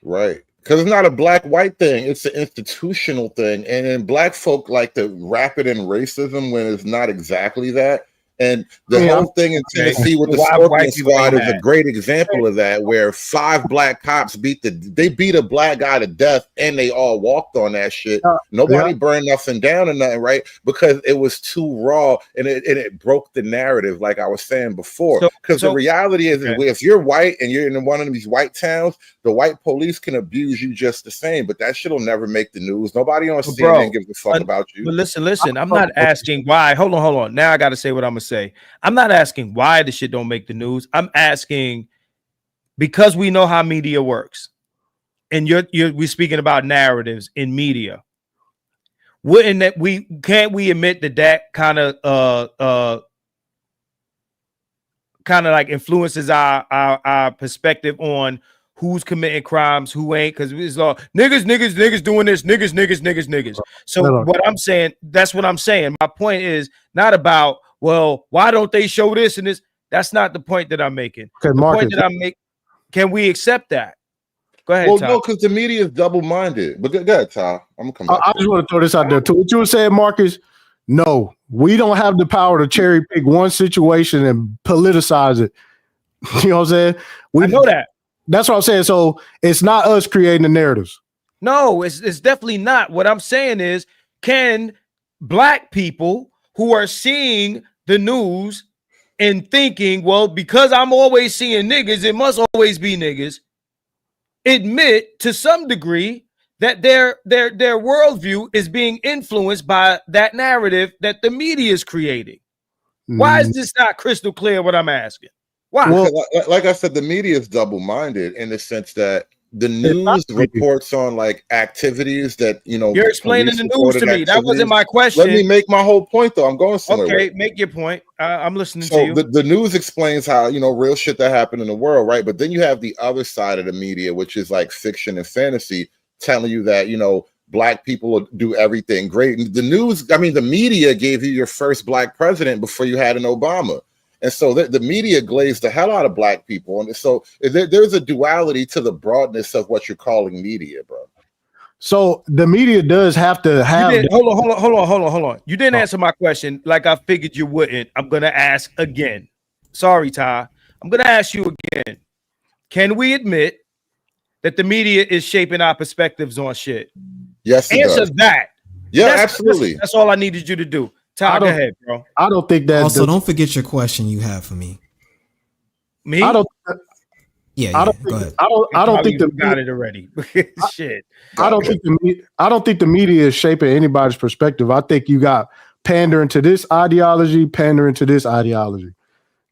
Right. Because it's not a black-white thing. It's an institutional thing. And then black folk like to wrap it in racism when it's not exactly that. And the whole thing in Tennessee with the Scorpion Squad is a great example of that, where 5 black cops beat a black guy to death, and they all walked on that shit. Nobody burned nothing down or nothing, right? Because it was too raw, and it broke the narrative, like I was saying before. Because the reality is, if you're white and you're in one of these white towns, the white police can abuse you just the same, but that shit will never make the news. Nobody on CNN gives a fuck about you. But listen, I'm not asking why. Hold on. Now I got to say what I'm going to say. I'm not asking why the shit don't make the news. I'm asking, because we know how media works, and we're speaking about narratives in media. Wouldn't that can't we admit that kind of like influences our perspective on who's committing crimes, who ain't, because it's all niggas doing this, niggas. So what I'm saying, that's what I'm saying. My point is not about, well, why don't they show this and this? That's not the point that I'm making. Okay, the Marcus, point that I'm making, can we accept that? Go ahead, Well, Ty. no, because the media is double-minded. But go ahead, Ty. I'm gonna come back. I just want to throw this out there too. What you were saying, Marcus? No, we don't have the power to cherry pick one situation and politicize it. You know what I'm saying? I know that. That's what I'm saying. So it's not us creating the narratives. No, it's definitely not. What I'm saying is, can black people who are seeing the news and thinking, well, because I'm always seeing niggas, it must always be niggas, admit to some degree that their worldview is being influenced by that narrative that the media is creating? Why is this not crystal clear what I'm asking? Why? Well, like I said, the media is double-minded in the sense that the news reports on like activities that, you know, you're explaining the news to me. That wasn't my question. Let me make my whole point though. I'm going somewhere. Okay, make your point. I'm listening to you. So the news explains how, you know, real shit that happened in the world, right? But then you have the other side of the media, which is like fiction and fantasy, telling you that, you know, black people will do everything great. And the news, I mean, the media gave you your first black president before you had an Obama. And so the media glazed the hell out of black people. And so there's a duality to the broadness of what you're calling media, bro. So the media does have to have. Hold on. You didn't answer my question like I figured you wouldn't. I'm going to ask again. Sorry, Ty. I'm going to ask you again. Can we admit that the media is shaping our perspectives on shit? Yes, it answer does. that. Yeah, absolutely. That's all I needed you to do. Ty, go ahead, bro. I don't think that. Also, don't forget your question you have for me. Me? I don't. Yeah, I don't. go ahead. I don't think the got it already. Shit. I don't think the media is shaping anybody's perspective. I think you got pandering to this ideology, pandering to this ideology.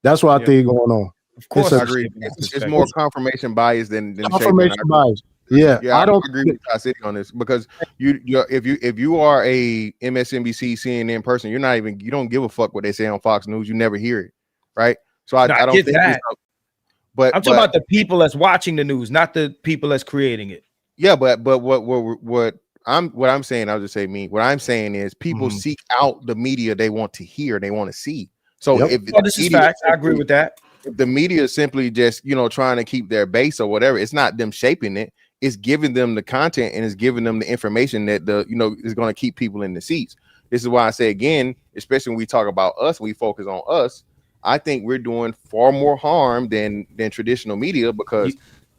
That's what I think going on. Of course, I agree. It's more confirmation bias than confirmation bias. Yeah, I don't agree with Ty City on this because if you are a MSNBC CNN person, you don't give a fuck what they say on Fox News. You never hear it, right? So I don't think that. But I'm talking about the people that's watching the news, not the people that's creating it. Yeah, but what I'm saying, I'll just say me. What I'm saying is people seek out the media they want to hear, they want to see. So if this is facts, I agree with that. If the media is simply just trying to keep their base or whatever, it's not them shaping it. It's giving them the content and it's giving them the information that is going to keep people in the seats. This is why I say again, especially when we talk about us, we focus on us. I think we're doing far more harm than traditional media because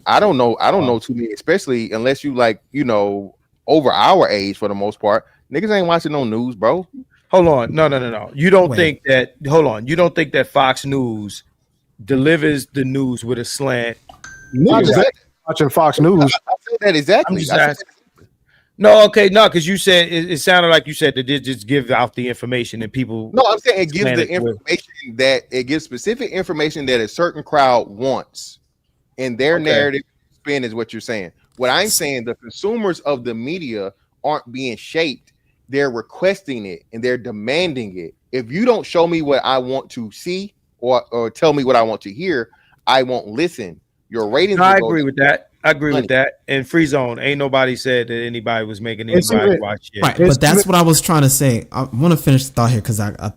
I don't know too many, especially unless you over our age for the most part. Niggas ain't watching no news, bro. Hold on. No. You don't think that you don't think that Fox News delivers the news with a slant? Not just watching Fox News. I said that exactly. No, because you said it sounded like you said that they just give out the information and people. No, I'm saying it gives the information that it gives specific information that a certain crowd wants, and their narrative spin is what you're saying. What I'm saying, the consumers of the media aren't being shaped; they're requesting it and they're demanding it. If you don't show me what I want to see or tell me what I want to hear, I won't listen. Your ratings. No, I agree with that. And Free Zone, ain't nobody said that anybody was making anybody watch it. Right, but that's what I was trying to say. I want to finish the thought here because I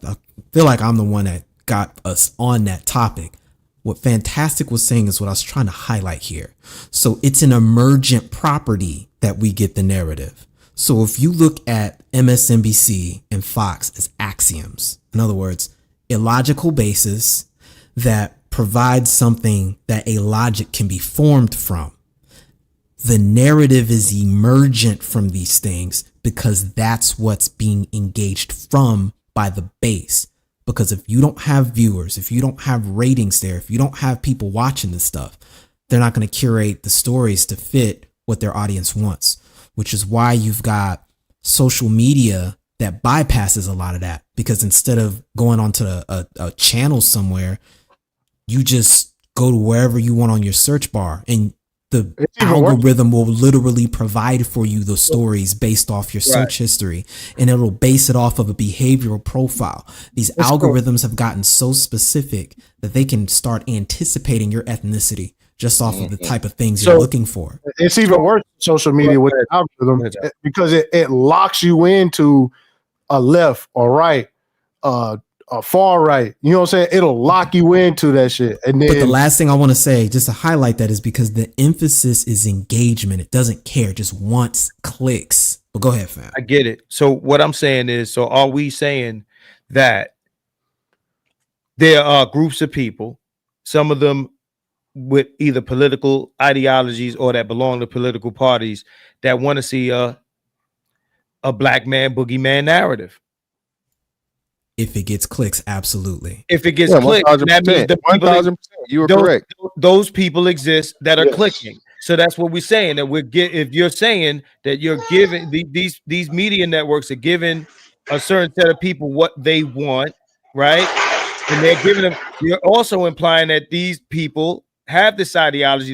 feel like I'm the one that got us on that topic. What Fantastic was saying is what I was trying to highlight here. So it's an emergent property that we get the narrative. So if you look at MSNBC and Fox as axioms, in other words, illogical basis that provides something that a logic can be formed from. The narrative is emergent from these things because that's what's being engaged from by the base. Because if you don't have viewers, if you don't have ratings there, if you don't have people watching this stuff, they're not going to curate the stories to fit what their audience wants, which is why you've got social media that bypasses a lot of that. Because instead of going onto a channel somewhere, you just go to wherever you want on your search bar, and the It's even worse. algorithm will literally provide for you the stories based off your search history, and it'll base it off of a behavioral profile. These algorithms have gotten so specific that they can start anticipating your ethnicity just off of the type of things you're looking for. It's even worse than social media with the algorithm because it locks you into a left or right, a far right. You know what I'm saying? It'll lock you into that shit. And then, but the last thing I want to say, just to highlight that, is because the emphasis is engagement. It doesn't care, it just wants clicks. But go ahead, fam. I get it. So what I'm saying is, so are we saying that there are groups of people, some of them with either political ideologies or that belong to political parties, that want to see a black man boogeyman narrative? If it gets clicks, absolutely. If it gets clicks, that means the 1000%. You were those, correct. Those people exist that are clicking. So that's what we're saying. That if you're saying that you're giving these media networks are giving a certain set of people what they want, right? And they're giving them. You're also implying that these people have this ideology.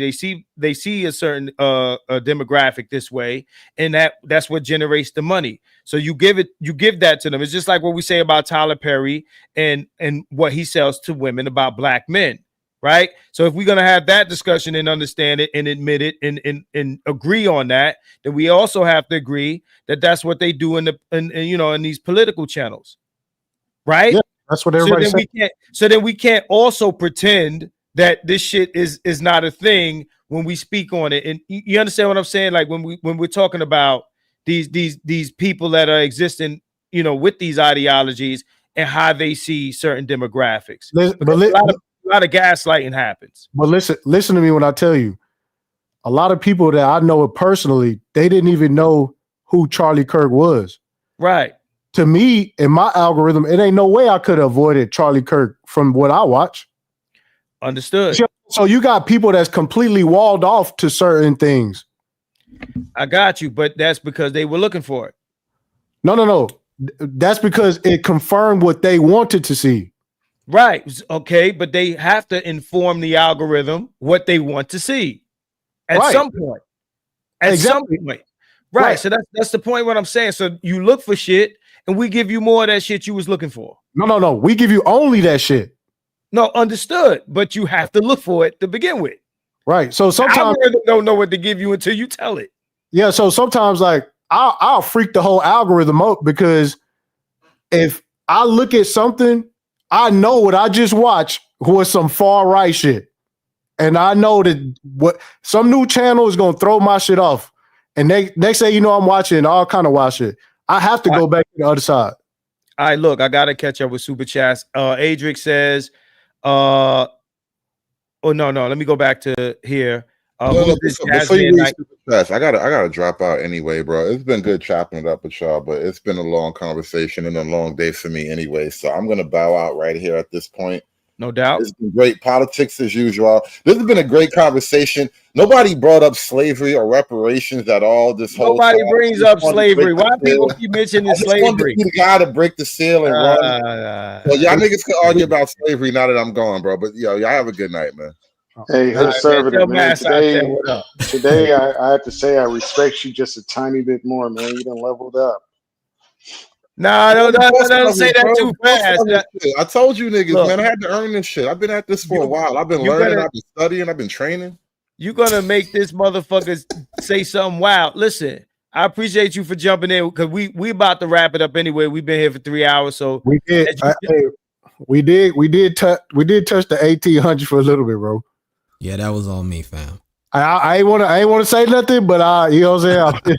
They see a certain a demographic this way, and that's what generates the money. So you give that to them. It's just like what we say about Tyler Perry and what he sells to women about black men, right? So if we're gonna have that discussion and understand it and admit it and agree on that, then we also have to agree that that's what they do in these political channels, right? Yeah, that's what everybody says. So then we can't also pretend that this shit is not a thing when we speak on it. And you understand what I'm saying? Like when we're talking about these people that are existing, with these ideologies and how they see certain demographics. A lot of gaslighting happens. But listen to me when I tell you, a lot of people that I know personally, they didn't even know who Charlie Kirk was. Right. To me, in my algorithm, it ain't no way I could have avoided Charlie Kirk from what I watch. Understood. So you got people that's completely walled off to certain things. I got you, but that's because they were looking for it. No. That's because it confirmed what they wanted to see. Right. Okay, but they have to inform the algorithm what they want to see at some point. At some point. Right. So that's the point what I'm saying. So you look for shit and we give you more of that shit you was looking for. No. We give you only that shit. No, understood. But you have to look for it to begin with. Right. So sometimes algorithm don't know what to give you until you tell it. Yeah. So sometimes like I'll freak the whole algorithm up because if I look at something, I know what I just watched was some far right shit. And I know that what some new channel is gonna throw my shit off. And next thing I'm watching all kind of wild shit. I have to go back to the other side. All right, look, I gotta catch up with Super Chats. Adric says, no, let me go back to here. Before you read Super Chats, I gotta drop out anyway, bro. It's been good chopping it up with y'all, but it's been a long conversation and a long day for me anyway. So I'm gonna bow out right here at this point. No doubt. It's been great politics as usual. This has been a great conversation. Nobody brought up slavery or reparations at all. Nobody brings up slavery. Why people keep mentioning slavery? The guy to break the seal and run. Well, y'all niggas can argue about slavery now that I'm gone, bro. But y'all have a good night, man. Hey, conservative man. Today I have to say I respect you just a tiny bit more, man. You done leveled up. Nah, don't say that too fast. I told you niggas, man, I had to earn this shit. I've been at this for a while. I've been learning, I've been studying, I've been training. You're gonna make this motherfucker say something wild. Listen, I appreciate you for jumping in because we about to wrap it up anyway. We've been here for 3 hours, so we did. We did touch the 1800 for a little bit, bro. Yeah, that was on me, fam. I ain't want to say nothing, but you know what I'm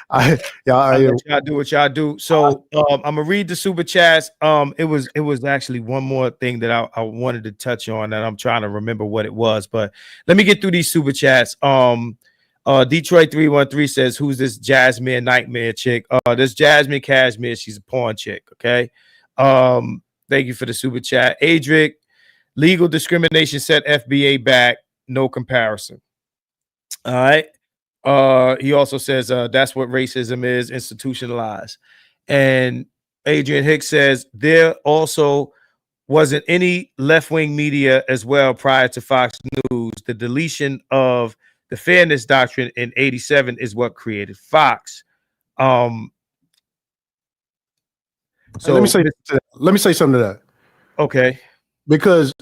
saying. Y'all do what y'all do. So I'm gonna read the super chats. It was actually one more thing that I wanted to touch on, and I'm trying to remember what it was. But let me get through these super chats. Detroit 313 says, "Who's this Jasmine Nightmare chick?" This Jasmine Cashmere. She's a porn chick. Okay. Thank you for the super chat, Adric. Legal discrimination set FBA back. No comparison. All right. He also says that's what racism is, institutionalized. And Adrian Hicks says they're also wasn't any left-wing media as well prior to Fox News. The deletion of the fairness doctrine in 87 is what created Fox. So let me say something to that. Okay. Because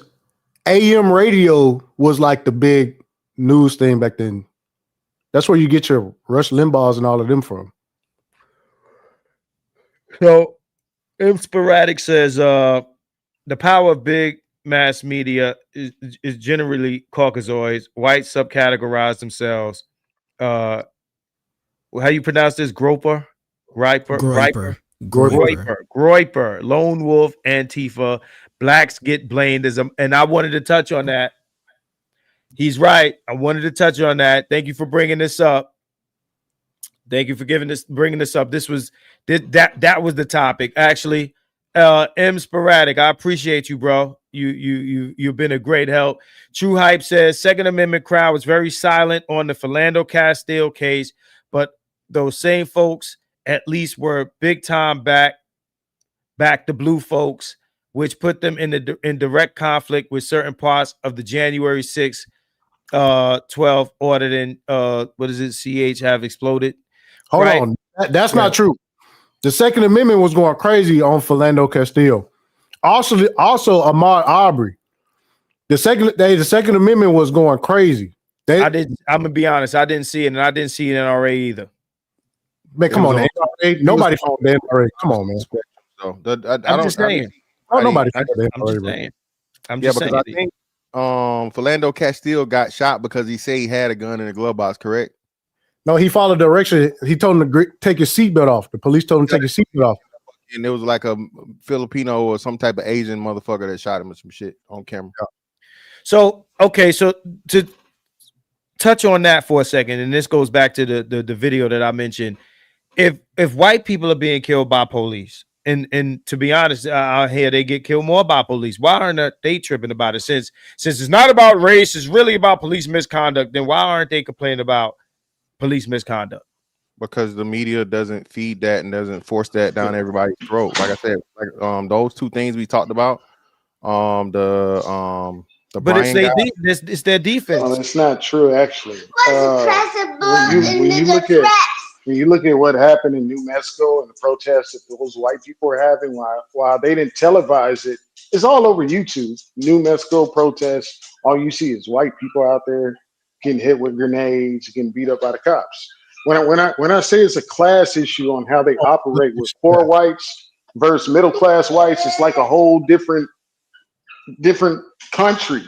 AM radio was like the big news thing back then. That's where you get your Rush Limbaughs and all of them from. So Sporadic says the power of big mass media is generally Caucasoids. Whites subcategorize themselves. How you pronounce this? Groyper, Lone Wolf, Antifa. Blacks get blamed as and I wanted to touch on that. He's right. I wanted to touch on that. Thank you for bringing this up. Thank you for bringing this up. That was the topic. Actually, M Sporadic, I appreciate you, bro. You've been a great help. True Hype says Second Amendment crowd was very silent on the Philando Castile case, but those same folks at least were big time back the blue folks, which put them in direct conflict with certain parts of the January 6th 12 ordered in what is it? CH have exploded. Hold on. That's not true. The Second Amendment was going crazy on Philando Castile. Also Ahmaud Arbery. The Second Amendment was going crazy. I'm gonna be honest, I didn't see it, and I didn't see it in NRA either. Man, come on, NRA. Nobody followed the NRA. Come on, man. I'm just saying. Nobody. I'm just saying. I think Philando Castile got shot because he said he had a gun in the glove box. Correct? No, he followed direction. He told him to take his seatbelt off. The police told him to take his seatbelt off. And there was like a Filipino or some type of Asian motherfucker that shot him or some shit on camera. So okay, so to touch on that for a second, and this goes back to the video that I mentioned. If white people are being killed by police, and to be honest, I hear they get killed more by police. Why aren't they tripping about it? Since it's not about race, it's really about police misconduct. Then why aren't they complaining about police misconduct? Because the media doesn't feed that and doesn't force that down everybody's throat. Like I said, those two things we talked about. But it's their defense. Well, it's not true, actually. When you look at what happened in New Mexico and the protests that those white people were having, while they didn't televise it, it's all over YouTube. New Mexico protests. All you see is white people out there getting hit with grenades, getting beat up by the cops. When I say it's a class issue on how they operate with poor whites versus middle class whites, it's like a whole different country.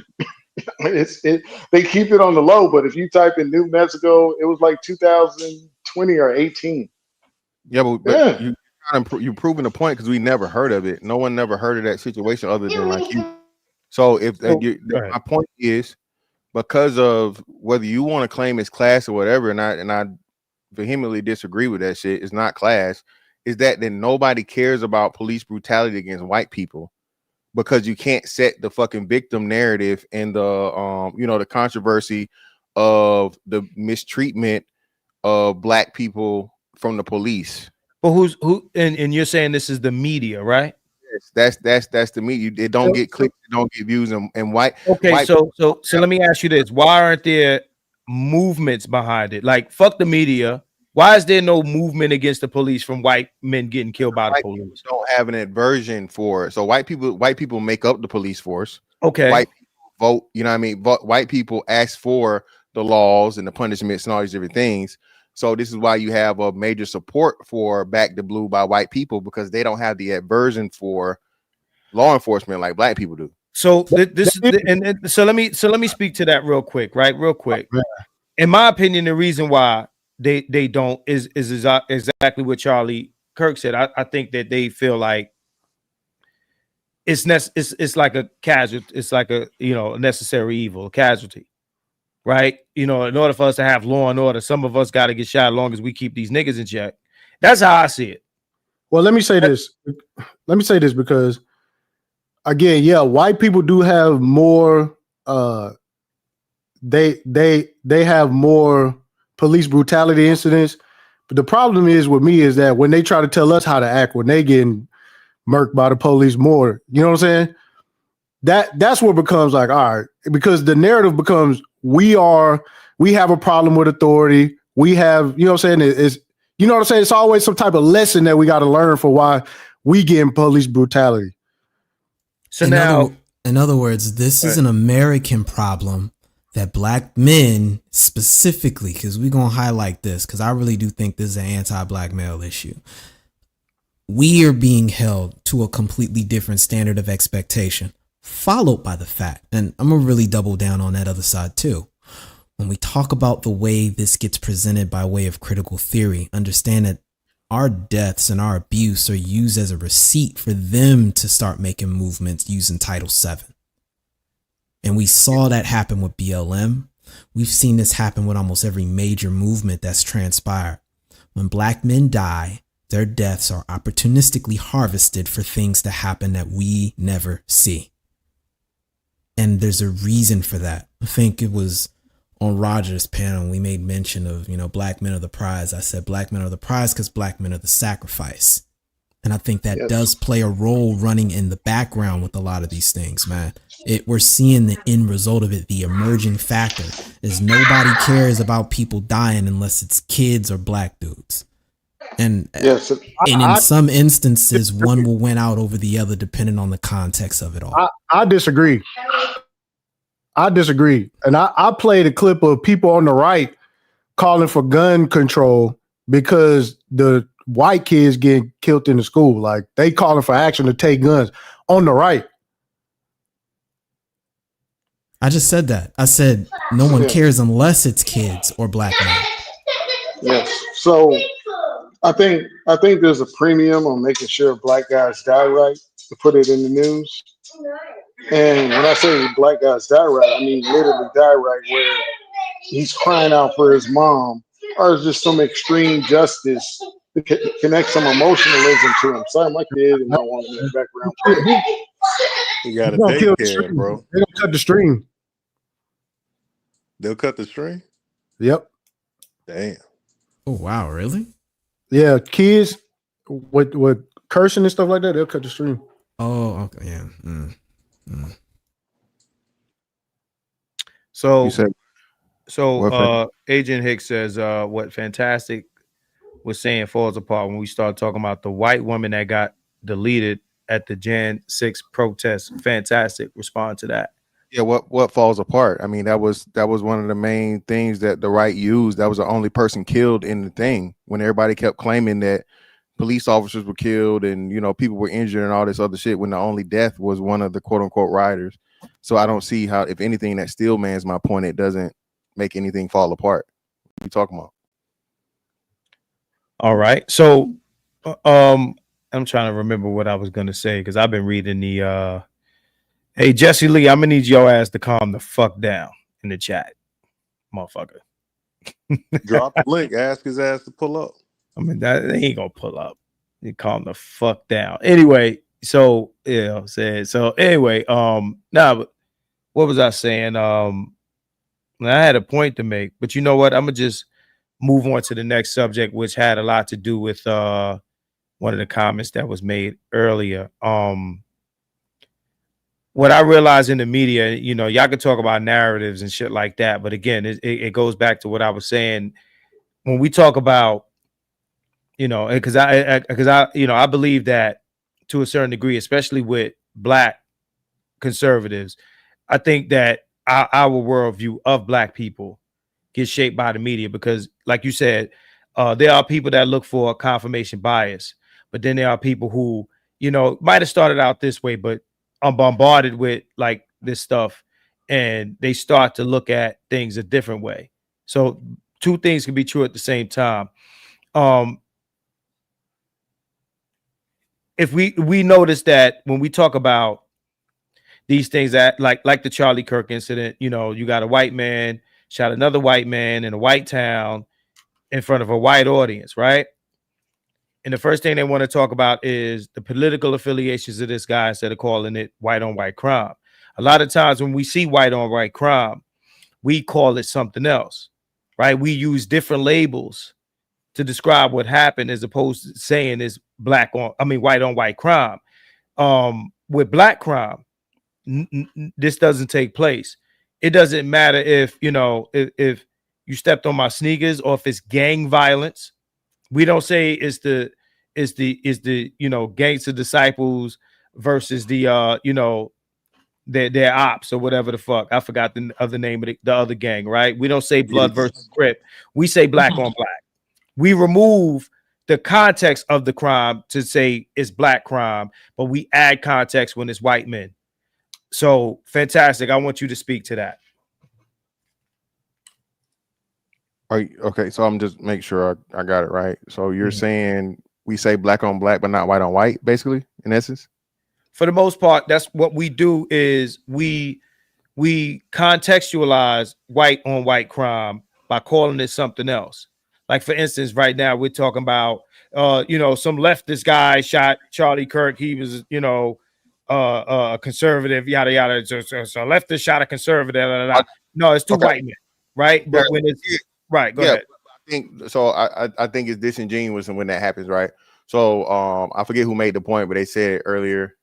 They keep it on the low, but if you type in New Mexico, it was like 2020 or 18. Yeah, but you're proving the point because we never heard of it. No one never heard of that situation other than like you. So my point is, because of whether you want to claim it's class or whatever, and I vehemently disagree with that shit, it's not class, is that then nobody cares about police brutality against white people because you can't set the fucking victim narrative and the controversy of the mistreatment of black people from the police. But and you're saying this is the media, right? Yes, that's the media. It don't get clicks, it don't get views, and white. Okay, white so let me ask you this: why aren't there movements behind it? Like, fuck the media. Why is there no movement against the police from white men getting killed by the police? Don't have an aversion for it. So white people make up the police force. Okay, white people vote. You know what I mean? White people ask for the laws and the punishments and all these different things. So this is why you have a major support for Back the Blue by white people, because they don't have the aversion for law enforcement like black people do. So so let me speak to that real quick, right? Real quick. In my opinion, the reason why they don't is exactly what Charlie Kirk said. I think that they feel like it's like a casualty. It's like a necessary evil, casualty. Right, in order for us to have law and order, some of us got to get shot as long as we keep these niggas in check. That's how I see it. Well, let me say this. Because, again, white people do have more. They have more police brutality incidents. But the problem is with me is that when they try to tell us how to act, when they getting murked by the police more, you know what I'm saying? that's what becomes like, all right, because the narrative becomes we have a problem with authority. We have, you know what I'm saying? It's, you know what I'm saying? It's always some type of lesson that we got to learn for why we get in police brutality. So now, in other words, this is an American problem that black men specifically, because we're going to highlight this, because I really do think this is an anti-black male issue. We are being held to a completely different standard of expectation, followed by the fact, and I'm going to really double down on that other side too. When we talk about the way this gets presented by way of critical theory, understand that our deaths and our abuse are used as a receipt for them to start making movements using Title VII. And we saw that happen with BLM. We've seen this happen with almost every major movement that's transpired. When black men die, their deaths are opportunistically harvested for things to happen that we never see. And there's a reason for that. I think it was on Roger's panel, we made mention of, black men are the prize. I said black men are the prize because black men are the sacrifice. And I think that does play a role running in the background with a lot of these things, man. We're seeing the end result of it. The emerging factor is nobody cares about people dying unless it's kids or black dudes. And in some instances, one will win out over the other depending on the context of it all. I disagree. And I played a clip of people on the right calling for gun control because the white kids getting killed in the school. Like they calling for action to take guns on the right. I just said that. I said no one cares unless it's kids or black men. Yes. So I think there's a premium on making sure black guys die right to put it in the news. And when I say black guys die right, I mean literally die right, where he's crying out for his mom, or it's just some extreme justice to connect some emotionalism to him. Sorry, my kid and I want in the background. You got a daycare, bro. They don't cut the stream. They'll cut the string? Yep. Damn. Oh, wow. Really? Yeah. Kids with cursing and stuff like that, they'll cut the stream. Oh, okay. Yeah. So, You said, Agent Hicks says, what Fantastic was saying falls apart when we start talking about the white woman that got deleted at the Jan 6 protest. Fantastic. Respond to that. Yeah, what falls apart? I mean, that was one of the main things that the right used. That was the only person killed in the thing when everybody kept claiming that police officers were killed and people were injured and all this other shit, when the only death was one of the quote unquote rioters. So I don't see how, if anything, that still man's my point. It doesn't make anything fall apart. What are you talking about? All right. So I'm trying to remember what I was gonna say because I've been reading the hey, Jesse Lee, I'm gonna need your ass to calm the fuck down in the chat, motherfucker. Drop the link. Ask his ass to pull up. I mean, that he ain't gonna pull up. You calm the fuck down. Anyway, so anyway, but what was I saying? I had a point to make, but you know what? I'm gonna just move on to the next subject, which had a lot to do with one of the comments that was made earlier. What I realized in the media, y'all can talk about narratives and shit like that, but again, it goes back to what I was saying when we talk about, because I believe that to a certain degree, especially with black conservatives, I think that our worldview of black people gets shaped by the media because, like you said, there are people that look for confirmation bias, but then there are people who, might have started out this way, but I'm bombarded with like this stuff and they start to look at things a different way. So two things can be true at the same time. If we notice that when we talk about these things that like the Charlie Kirk incident, you got a white man shot another white man in a white town in front of a white audience, right? And the first thing they want to talk about is the political affiliations of this guy instead of calling it white on white crime. A lot of times when we see white on white crime, we call it something else, right? We use different labels to describe what happened as opposed to saying it's white on white crime. With black crime, this doesn't take place. It doesn't matter if, you know, if you stepped on my sneakers or if it's gang violence. We don't say it's the you know, gangster disciples versus the you know, their ops or whatever the fuck. I forgot the other name of the other gang, right? We don't say blood versus Crip. We say black on black. We remove the context of the crime to say it's black crime, but we add context when it's white men. So fantastic. I want you to speak to that. Are you, okay, so I'm just make sure I got it right. So you're saying we say black on black, but not white on white, basically, in essence? For the most part, that's what we do is we contextualize white on white crime by calling it something else. Like, for instance, right now we're talking about you know, some leftist guy shot Charlie Kirk. He was, you know, a conservative, yada yada. So leftist shot a conservative. No, it's two white men, right? But when it's right, go ahead. I think so. I think it's disingenuous when that happens, right? So I forget who made the point, but they said it earlier.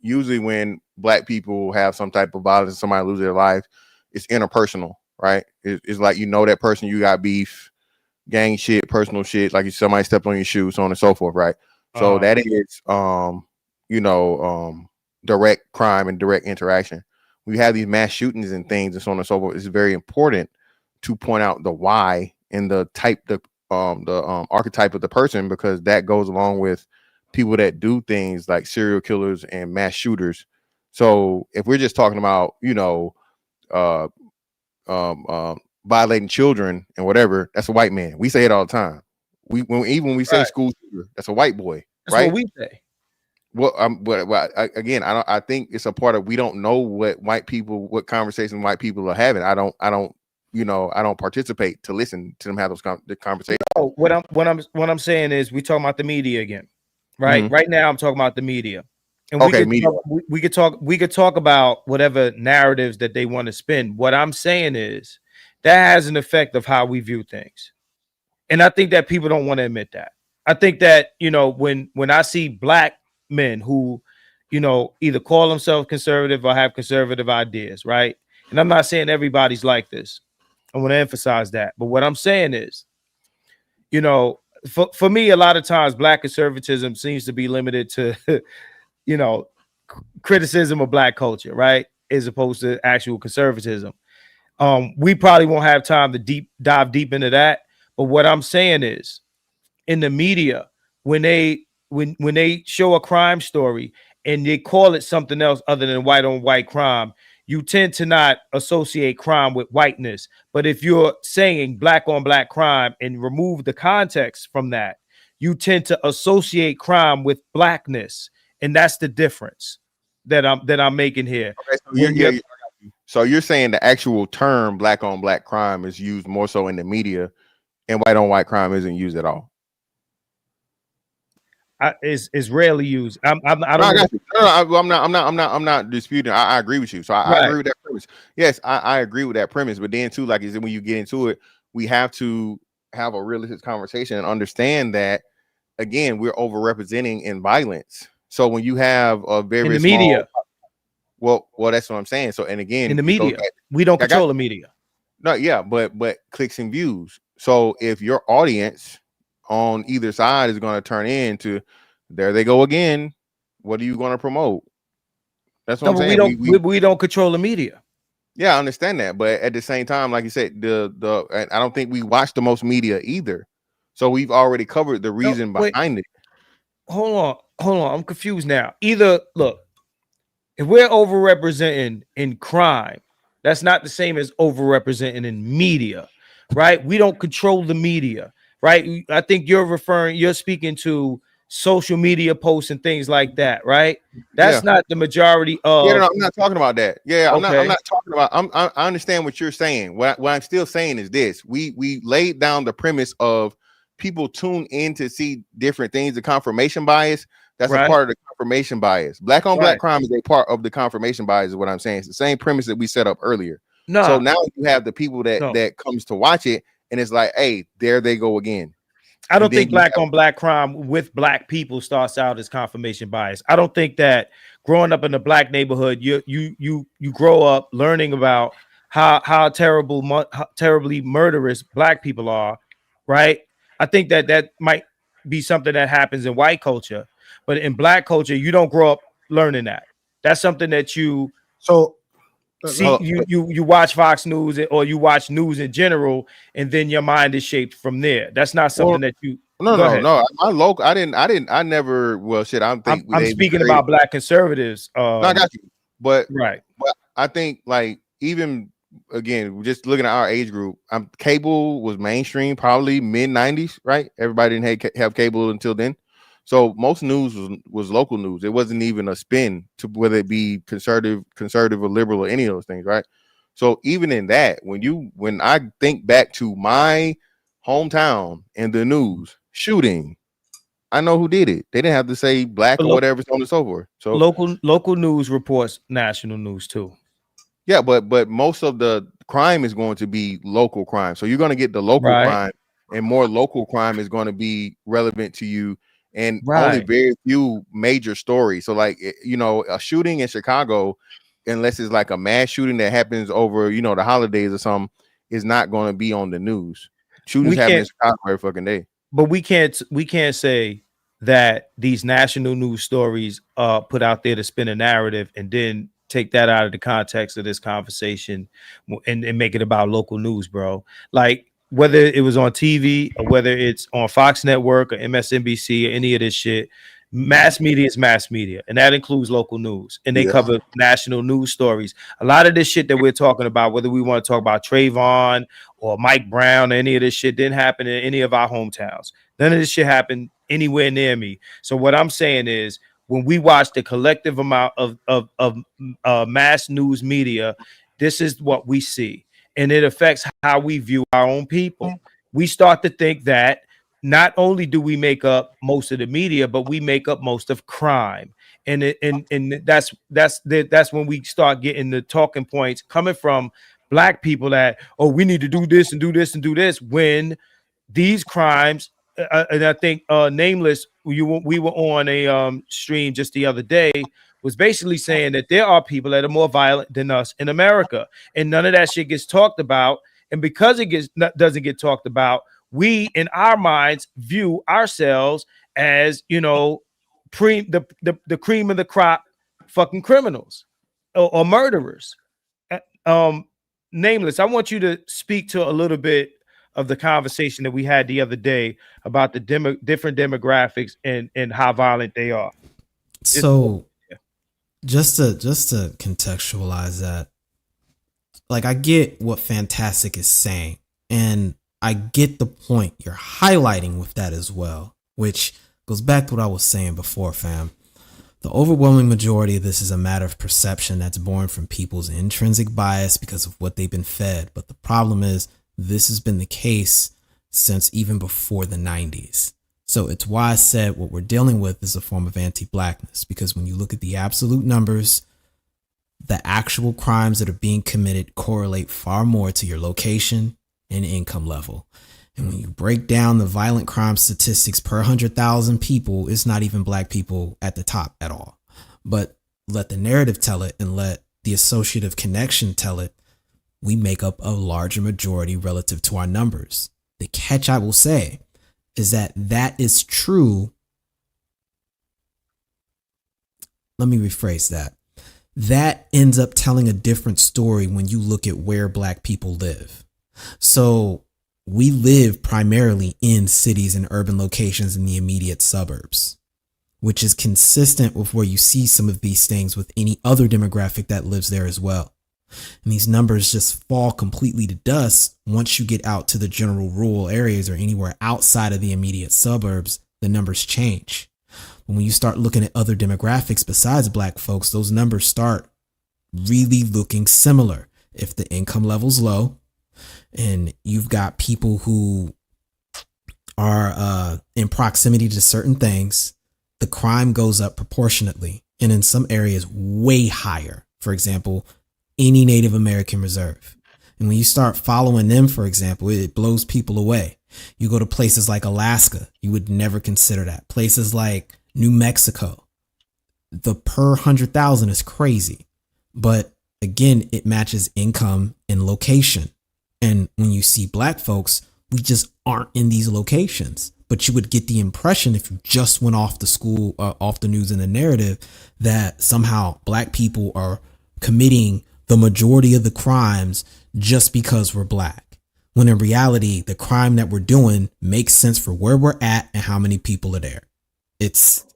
Usually when black people have some type of violence, somebody loses their life, it's interpersonal, right? It's like, you know, that person, you got beef, gang shit, personal shit, like somebody stepped on your shoe, so on and so forth, right? So that is you know, direct crime and direct interaction. We have these mass shootings and things and so on and so forth. It's very important to point out the why and the type, the archetype of the person, because that goes along with people that do things like serial killers and mass shooters. So if we're just talking about, you know, violating children and whatever, that's a white man. We say it all the time. Even when we say school shooter, that's a white boy. That's right? What we say. Well, but again, I think it's a part of, we don't know what what conversations white people are having. I don't, you know, I don't participate to listen to them have those conversations. No, what I'm saying is, we talking about the media again, right? Right now, I'm talking about the media, and we could talk about whatever narratives that they want to spin. What I'm saying is that has an effect of how we view things, and I think that people don't want to admit that. I think that, you know, when I see black men who, you know, either call themselves conservative or have conservative ideas, right? And I'm not saying everybody's like this. I want to emphasize that. But what I'm saying is, you know, for me, a lot of times black conservatism seems to be limited to, you know, criticism of black culture, right? As opposed to actual conservatism. We probably won't have time to dive deep into that. But what I'm saying is, in the media, when they show a crime story and they call it something else other than white on white crime, you tend to not associate crime with whiteness. But if you're saying black on black crime and remove the context from that, you tend to associate crime with blackness. And that's the difference that I'm making here. Okay, so you're saying the actual term black on black crime is used more so in the media, and white on white crime isn't used at all. Is rarely used. I'm not disputing. I agree with you. So I agree with that premise. Yes, I agree with that premise. But then too, like you said, when you get into it, we have to have a realistic conversation and understand that, again, we're overrepresenting in violence. So when you have a very in the media, well, that's what I'm saying. So, and again, in the media, we don't control the media. No, yeah, but clicks and views. So if your audience on either side is going to turn into, there they go again, what are you going to promote? That's what I'm saying. We don't control the media. Yeah, I understand that, but at the same time, like you said, I don't think we watch the most media either. So we've already covered the reason behind it. Hold on, I'm confused now. Either, look, if we're overrepresenting in crime, that's not the same as overrepresenting in media, right? We don't control the media. Right, I think you're speaking to social media posts and things like that, right? That's not the majority of. Yeah, no, I'm not talking about that. Yeah, I'm not talking about. I understand what you're saying. What I'm still saying is this: we laid down the premise of people tune in to see different things. The confirmation bias, that's a part of the confirmation bias. Black on black crime is a part of the confirmation bias. Is what I'm saying. It's the same premise that we set up earlier. No, so now you have the people that comes to watch it. And it's like, hey, there they go again. I don't think black on black crime with black people starts out as confirmation bias. I don't think that growing up in a black neighborhood, you grow up learning about how terribly murderous black people are, right? I think that might be something that happens in white culture, but in black culture, you don't grow up learning that. That's something that you see. You watch Fox News or you watch news in general, and then your mind is shaped from there. That's not something that you. No. My local, I never. Well, shit. I don't think I'm speaking about black conservatives. No, I got you, but right. But I think like even again, just looking at our age group, cable was mainstream probably mid 90s, right? Everybody didn't have cable until then. So most news was local news. It wasn't even a spin to whether it be conservative or liberal or any of those things, right? So even in that, when I think back to my hometown and the news shooting, I know who did it. They didn't have to say black or whatever, so on and so forth. So local news reports national news too. Yeah, but most of the crime is going to be local crime. So you're going to get the local crime, and more local crime is going to be relevant to you, and only very few major stories. So like, you know, a shooting in Chicago, unless it's like a mass shooting that happens over, you know, the holidays or something, is not going to be on the news. Shootings happen in Chicago every fucking day. But we can't say that these national news stories are put out there to spin a narrative and then take that out of the context of this conversation and make it about local news, bro. Like whether it was on TV or whether it's on Fox Network or MSNBC or any of this shit, mass media is mass media, and that includes local news, and they cover national news stories. A lot of this shit that we're talking about, whether we want to talk about Trayvon or Mike Brown or any of this shit, didn't happen in any of our hometowns. None of this shit happened anywhere near me. So what I'm saying is, when we watch the collective amount of mass news media, this is what we see, and it affects how we view our own people. We start to think that not only do we make up most of the media, but we make up most of crime, and that's when we start getting the talking points coming from black people that, oh, we need to do this and do this and do this, when these crimes. And I think Nameless, we were on a stream just the other day, was basically saying that there are people that are more violent than us in America, and none of that shit gets talked about. And because it doesn't get talked about, we in our minds view ourselves as, you know, the cream of the crop, fucking criminals or murderers. Nameless, I want you to speak to a little bit of the conversation that we had the other day about the different demographics and how violent they are. So just to contextualize that, like, I get what Fantastic is saying, and I get the point you're highlighting with that as well, which goes back to what I was saying before, fam. The overwhelming majority of this is a matter of perception that's born from people's intrinsic bias because of what they've been fed. But the problem is, this has been the case since even before the 90s. So it's why I said what we're dealing with is a form of anti-blackness, because when you look at the absolute numbers, the actual crimes that are being committed correlate far more to your location and income level. And when you break down the violent crime statistics per 100,000 people, it's not even black people at the top at all. But let the narrative tell it, and let the associative connection tell it. We make up a larger majority relative to our numbers. The catch, I will say, is that is true. Let me rephrase that. That ends up telling a different story when you look at where black people live. So we live primarily in cities and urban locations in the immediate suburbs, which is consistent with where you see some of these things with any other demographic that lives there as well. And these numbers just fall completely to dust once you get out to the general rural areas or anywhere outside of the immediate suburbs. The numbers change. But when you start looking at other demographics besides black folks, those numbers start really looking similar. If the income level's low and you've got people who are in proximity to certain things, the crime goes up proportionately, and in some areas way higher. For example, any Native American reserve. And when you start following them, for example, it blows people away. You go to places like Alaska, you would never consider that. Places like New Mexico, The per 100,000 is crazy. But again, it matches income and location. And when you see black folks, we just aren't in these locations. But you would get the impression, if you just went off the school, off the news and the narrative, that somehow black people are committing the majority of the crimes just because we're black. When in reality, the crime that we're doing makes sense for where we're at and how many people are there. It's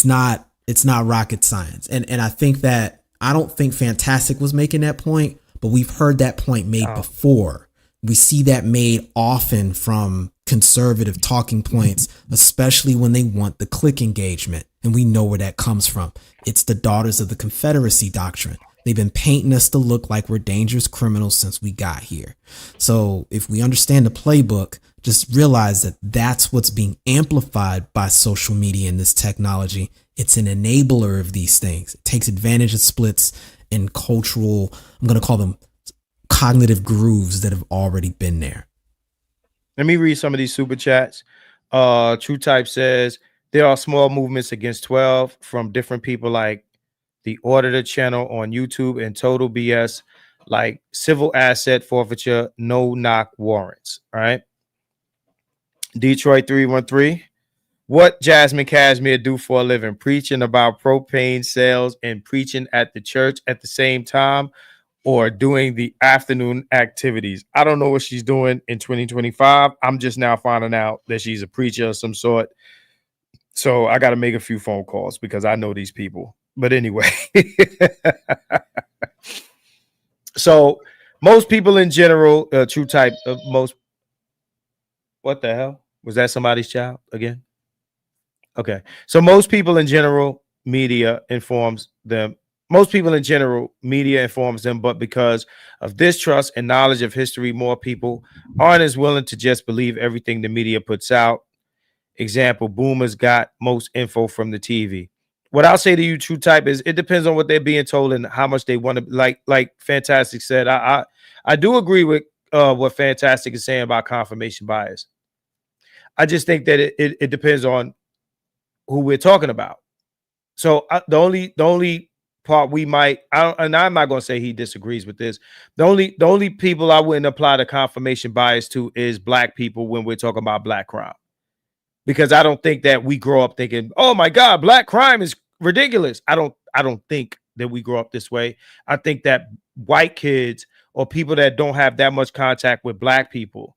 not rocket science. And I think that, I don't think Fantastic was making that point, but we've heard that point made before. We see that made often from conservative talking points, especially when they want the click engagement. And we know where that comes from. It's the Daughters of the Confederacy doctrine. They've been painting us to look like we're dangerous criminals since we got here. So if we understand the playbook, just realize that that's what's being amplified by social media and this technology. It's an enabler of these things. It takes advantage of splits and cultural, I'm going to call them cognitive grooves that have already been there. Let me read some of these super chats. True Type says, there are small movements against 12 from different people, like the Auditor channel on YouTube, and total BS like civil asset forfeiture, no knock warrants. All right. Detroit 313. What Jasmine Cashmere do for a living? Preaching about propane sales and preaching at the church at the same time, or doing the afternoon activities? I don't know what she's doing in 2025. I'm just now finding out that she's a preacher of some sort. So I got to make a few phone calls because I know these people. But anyway, so most people in general, True Type, most, what the hell? Was that somebody's child again? Okay. So most people in general, media informs them. Most people in general, media informs them, but because of distrust and knowledge of history, more people aren't as willing to just believe everything the media puts out. Example, boomers got most info from the TV. What I'll say to you, True Type, is it depends on what they're being told and how much they want to, like Fantastic said. I do agree with what Fantastic is saying about confirmation bias. I just think that it depends on who we're talking about. So the only part we might, and I'm not going to say he disagrees with this. The only people I wouldn't apply the confirmation bias to is black people when we're talking about black crime, because I don't think that we grow up thinking, oh my God, black crime is ridiculous. I don't think that we grow up this way. I think that white kids or people that don't have that much contact with black people,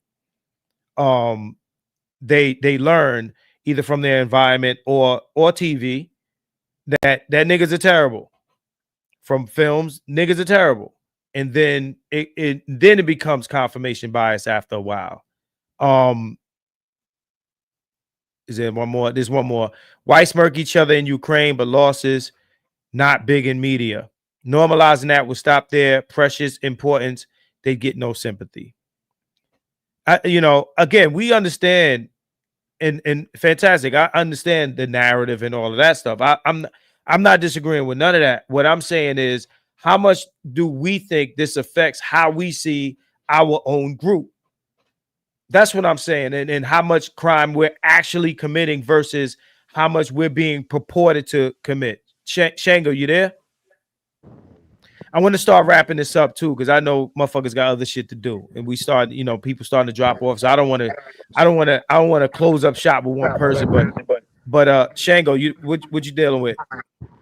they learn either from their environment or TV that niggas are terrible. From films, niggas are terrible. And then it becomes confirmation bias after a while. Is there one more? There's one more. Whites smirk each other in Ukraine, but losses not big in media. Normalizing that will stop their precious importance. They get no sympathy. Again, we understand, and Fantastic, I understand the narrative and all of that stuff. I'm not disagreeing with none of that. What I'm saying is, how much do we think this affects how we see our own group? That's what I'm saying. And how much crime we're actually committing versus how much we're being purported to commit. Shango, you there? I want to start wrapping this up too, because I know motherfuckers got other shit to do, and we start, people starting to drop off. So I don't want to close up shop with one person, but Shango, what you dealing with?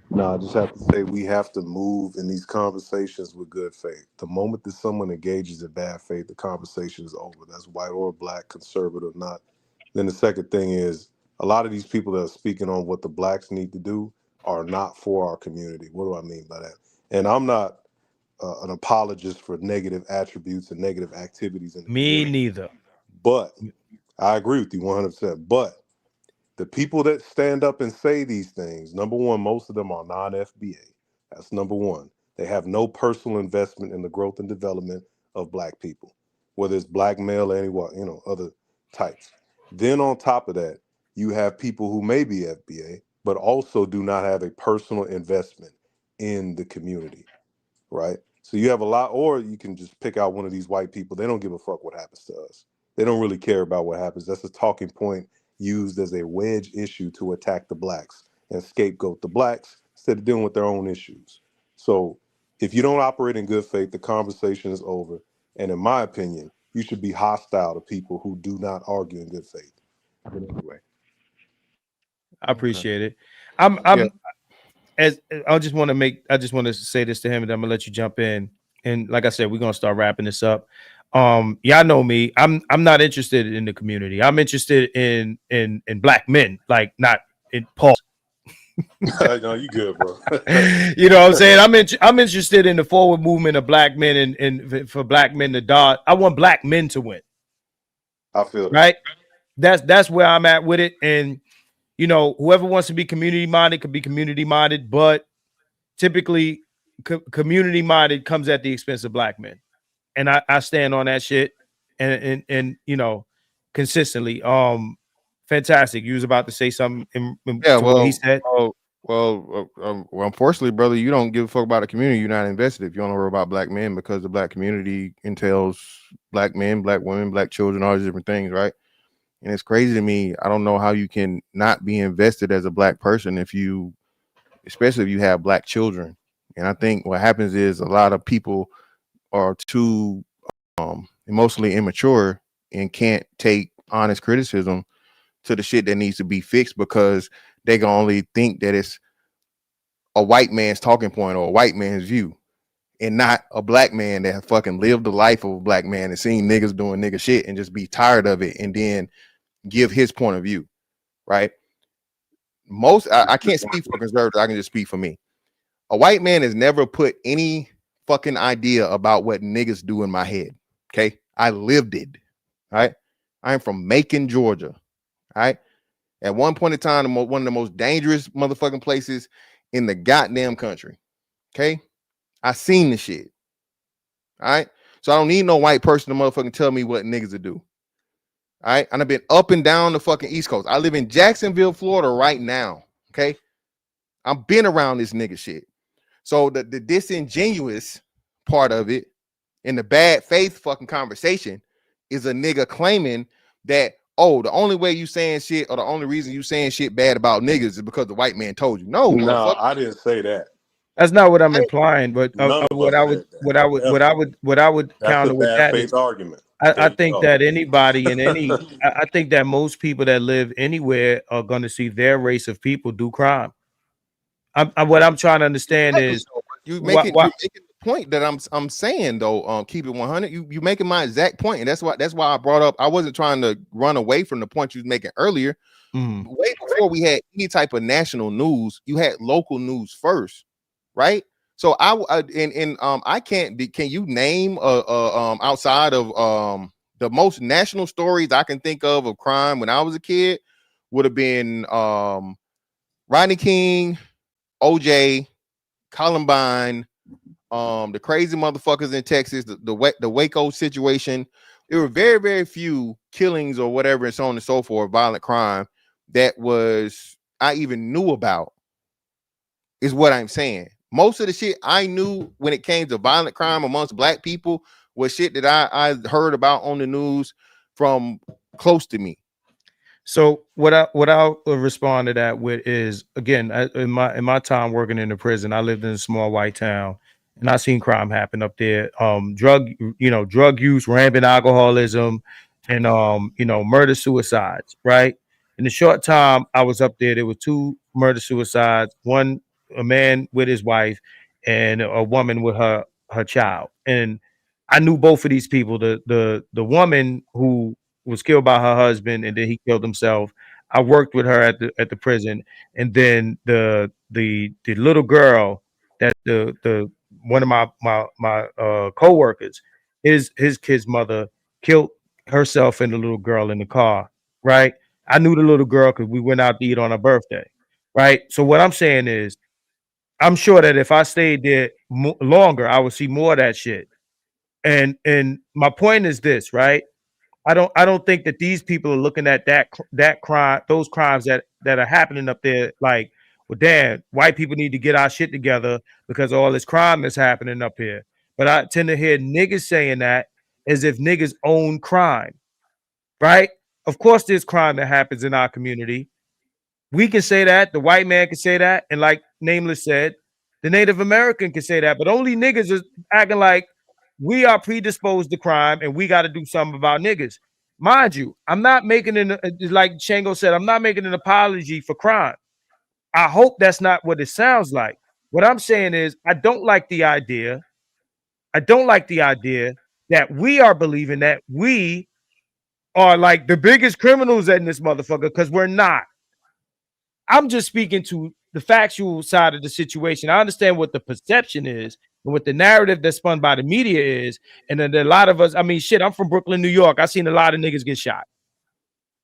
No, I just have to say we have to move in these conversations with good faith. The moment that someone engages in bad faith, the conversation is over. That's white or black, conservative or not. Then the second thing is, a lot of these people that are speaking on what the blacks need to do are not for our community. What do I mean by that? And I'm not an apologist for negative attributes and negative activities in the Me community. neither. But I agree with you 100%. But the people that stand up and say these things, number one, most of them are non-FBA. That's number one. They have no personal investment in the growth and development of black people, whether it's black, male, or anyone, other types. Then on top of that, you have people who may be FBA, but also do not have a personal investment in the community, right? So you have a lot, or you can just pick out one of these white people. They don't give a fuck what happens to us. They don't really care about what happens. That's a talking point used as a wedge issue to attack the blacks. and scapegoat the blacks instead of dealing with their own issues. So if you don't operate in good faith, the conversation is over. And in my opinion, you should be hostile to people who do not argue in good faith. But anyway, I appreciate it. I'm as I just want to say this to him, and I'm gonna let you jump in. And like I said, we're gonna start wrapping this up. Y'all know me. I'm not interested in the community. I'm interested in black men, like not in Paul. no, you good, bro. You know what I'm saying? I'm interested in the forward movement of black men and for black men to dodge. I want black men to win. I feel that. Right. That's where I'm at with it. And you know, whoever wants to be community minded could be community minded, but typically community minded comes at the expense of black men. And I stand on that shit and you know, consistently. Fantastic. You was about to say something Yeah, to what he said. Well, unfortunately, brother, you don't give a fuck about the community. You're not invested if you don't worry about black men, because the black community entails black men, black women, black children, all these different things, right? And it's crazy to me. I don't know how you can not be invested as a black person especially if you have black children. And I think what happens is a lot of people are too emotionally immature and can't take honest criticism to the shit that needs to be fixed, because they can only think that it's a white man's talking point or a white man's view, and not a black man that fucking lived the life of a black man and seen niggas doing nigga shit and just be tired of it and then give his point of view, right? I can't speak for conservatives. I can just speak for me. A white man has never put any fucking idea about what niggas do in my head. Okay. I lived it. Right. I'm from Macon, Georgia. Right. At one point in time, one of the most dangerous motherfucking places in the goddamn country. Okay. I seen the shit. All right. So I don't need no white person to motherfucking tell me what niggas to do. All right. And I've been up and down the fucking East Coast. I live in Jacksonville, Florida right now. Okay. I've been around this nigga shit. So the disingenuous part of it in the bad faith fucking conversation is a nigga claiming that, oh, the only way you saying shit or the only reason you saying shit bad about niggas is because the white man told you. No, I didn't say that. That's not what I'm implying, but what I would counter with that faith argument. I think that anybody in any, I think that most people that live anywhere are going to see their race of people do crime. What I'm trying to understand is you're making the point that I'm saying though. Keep it 100. You making my exact point, and that's why I brought up. I wasn't trying to run away from the point you was making earlier. Way before we had any type of national news, you had local news first, right? So I can't. Can you name outside of the most national stories I can think of crime when I was a kid would have been Rodney King, OJ, Columbine, the crazy motherfuckers in Texas, the Waco situation. There were very, very few killings or whatever and so on and so forth, violent crime that I even knew about, is what I'm saying. Most of the shit I knew when it came to violent crime amongst black people was shit that I heard about on the news from close to me. So what I'll respond to that with is, again, in my time working in the prison, I lived in a small white town and I seen crime happen up there. Drug use, rampant alcoholism, and murder suicides, right? In the short time I was up there were 2 murder suicides, one a man with his wife and a woman with her child. And I knew both of these people. The woman who was killed by her husband and then he killed himself, I worked with her at the prison. And then the little girl that the one of my co-workers, his kid's mother killed herself and the little girl in the car, right? I knew the little girl because we went out to eat on her birthday, right? So what I'm saying is, I'm sure that if I stayed there longer, I would see more of that shit. And my point is this, right? I don't think that these people are looking at that crime, those crimes that are happening up there like, well, damn, white people need to get our shit together because all this crime is happening up here. But I tend to hear niggas saying that as if niggas own crime, right? Of course, there's crime that happens in our community, We can say that. The white man can say that. And like Nameless said, the Native American can say that. But only niggas is acting like we are predisposed to crime and we got to do something about niggas. Mind you, I'm not making an, like Shango said, I'm not making an apology for crime. I hope that's not what it sounds like. What I'm saying is, I don't like the idea. I don't like the idea that we are believing that we are like the biggest criminals in this motherfucker, because we're not. I'm just speaking to the factual side of the situation. I understand what the perception is and what the narrative that's spun by the media is. And then a lot of us, I mean, shit, I'm from Brooklyn, New York. I've seen a lot of niggas get shot,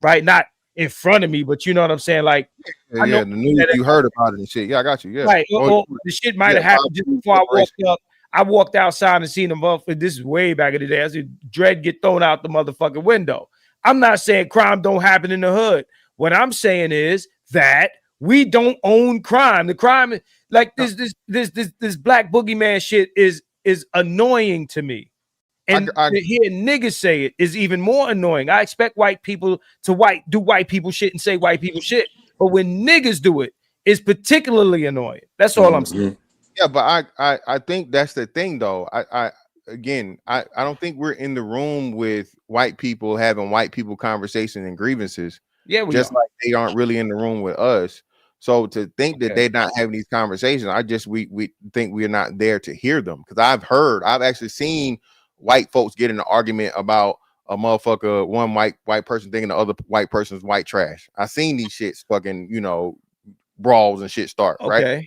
right? Not in front of me, but you know what I'm saying? Like, Yeah, I know the news, you heard about it and shit. Yeah, I got you. Yeah. right. Or, The shit might have happened just before I walked up. I walked outside and seen them up. This is way back in the day. I see Dread get thrown out the motherfucking window. I'm not saying crime don't happen in the hood. What I'm saying is that we don't own crime. The crime, like this black boogeyman shit is annoying to me. And to hear niggas say it is even more annoying. I expect white people to do white people shit and say white people shit. But when niggas do it, it's particularly annoying. That's all I'm saying. Yeah, but I think that's the thing though. I don't think we're in the room with white people having white people conversations and grievances. Yeah, just like they aren't really in the room with us. So to think that they're not having these conversations, we think we're not there to hear them. Because I've actually seen white folks get in an argument about a motherfucker, one white person thinking the other white person's white trash. I've seen these shits fucking, brawls and shit start, right?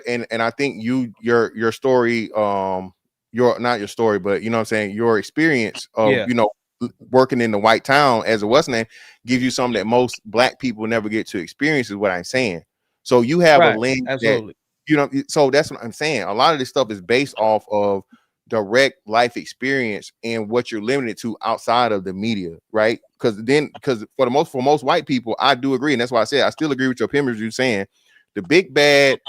And I think your story, not your story, but you know what I'm saying, your experience of working in the white town as a what's name gives you something that most black people never get to experience, is what I'm saying. So you have a lens that, so that's what I'm saying. A lot of this stuff is based off of direct life experience and what you're limited to outside of the media, right? Because for most white people, I do agree, and that's why I said I still agree with your opinions. You saying the big bad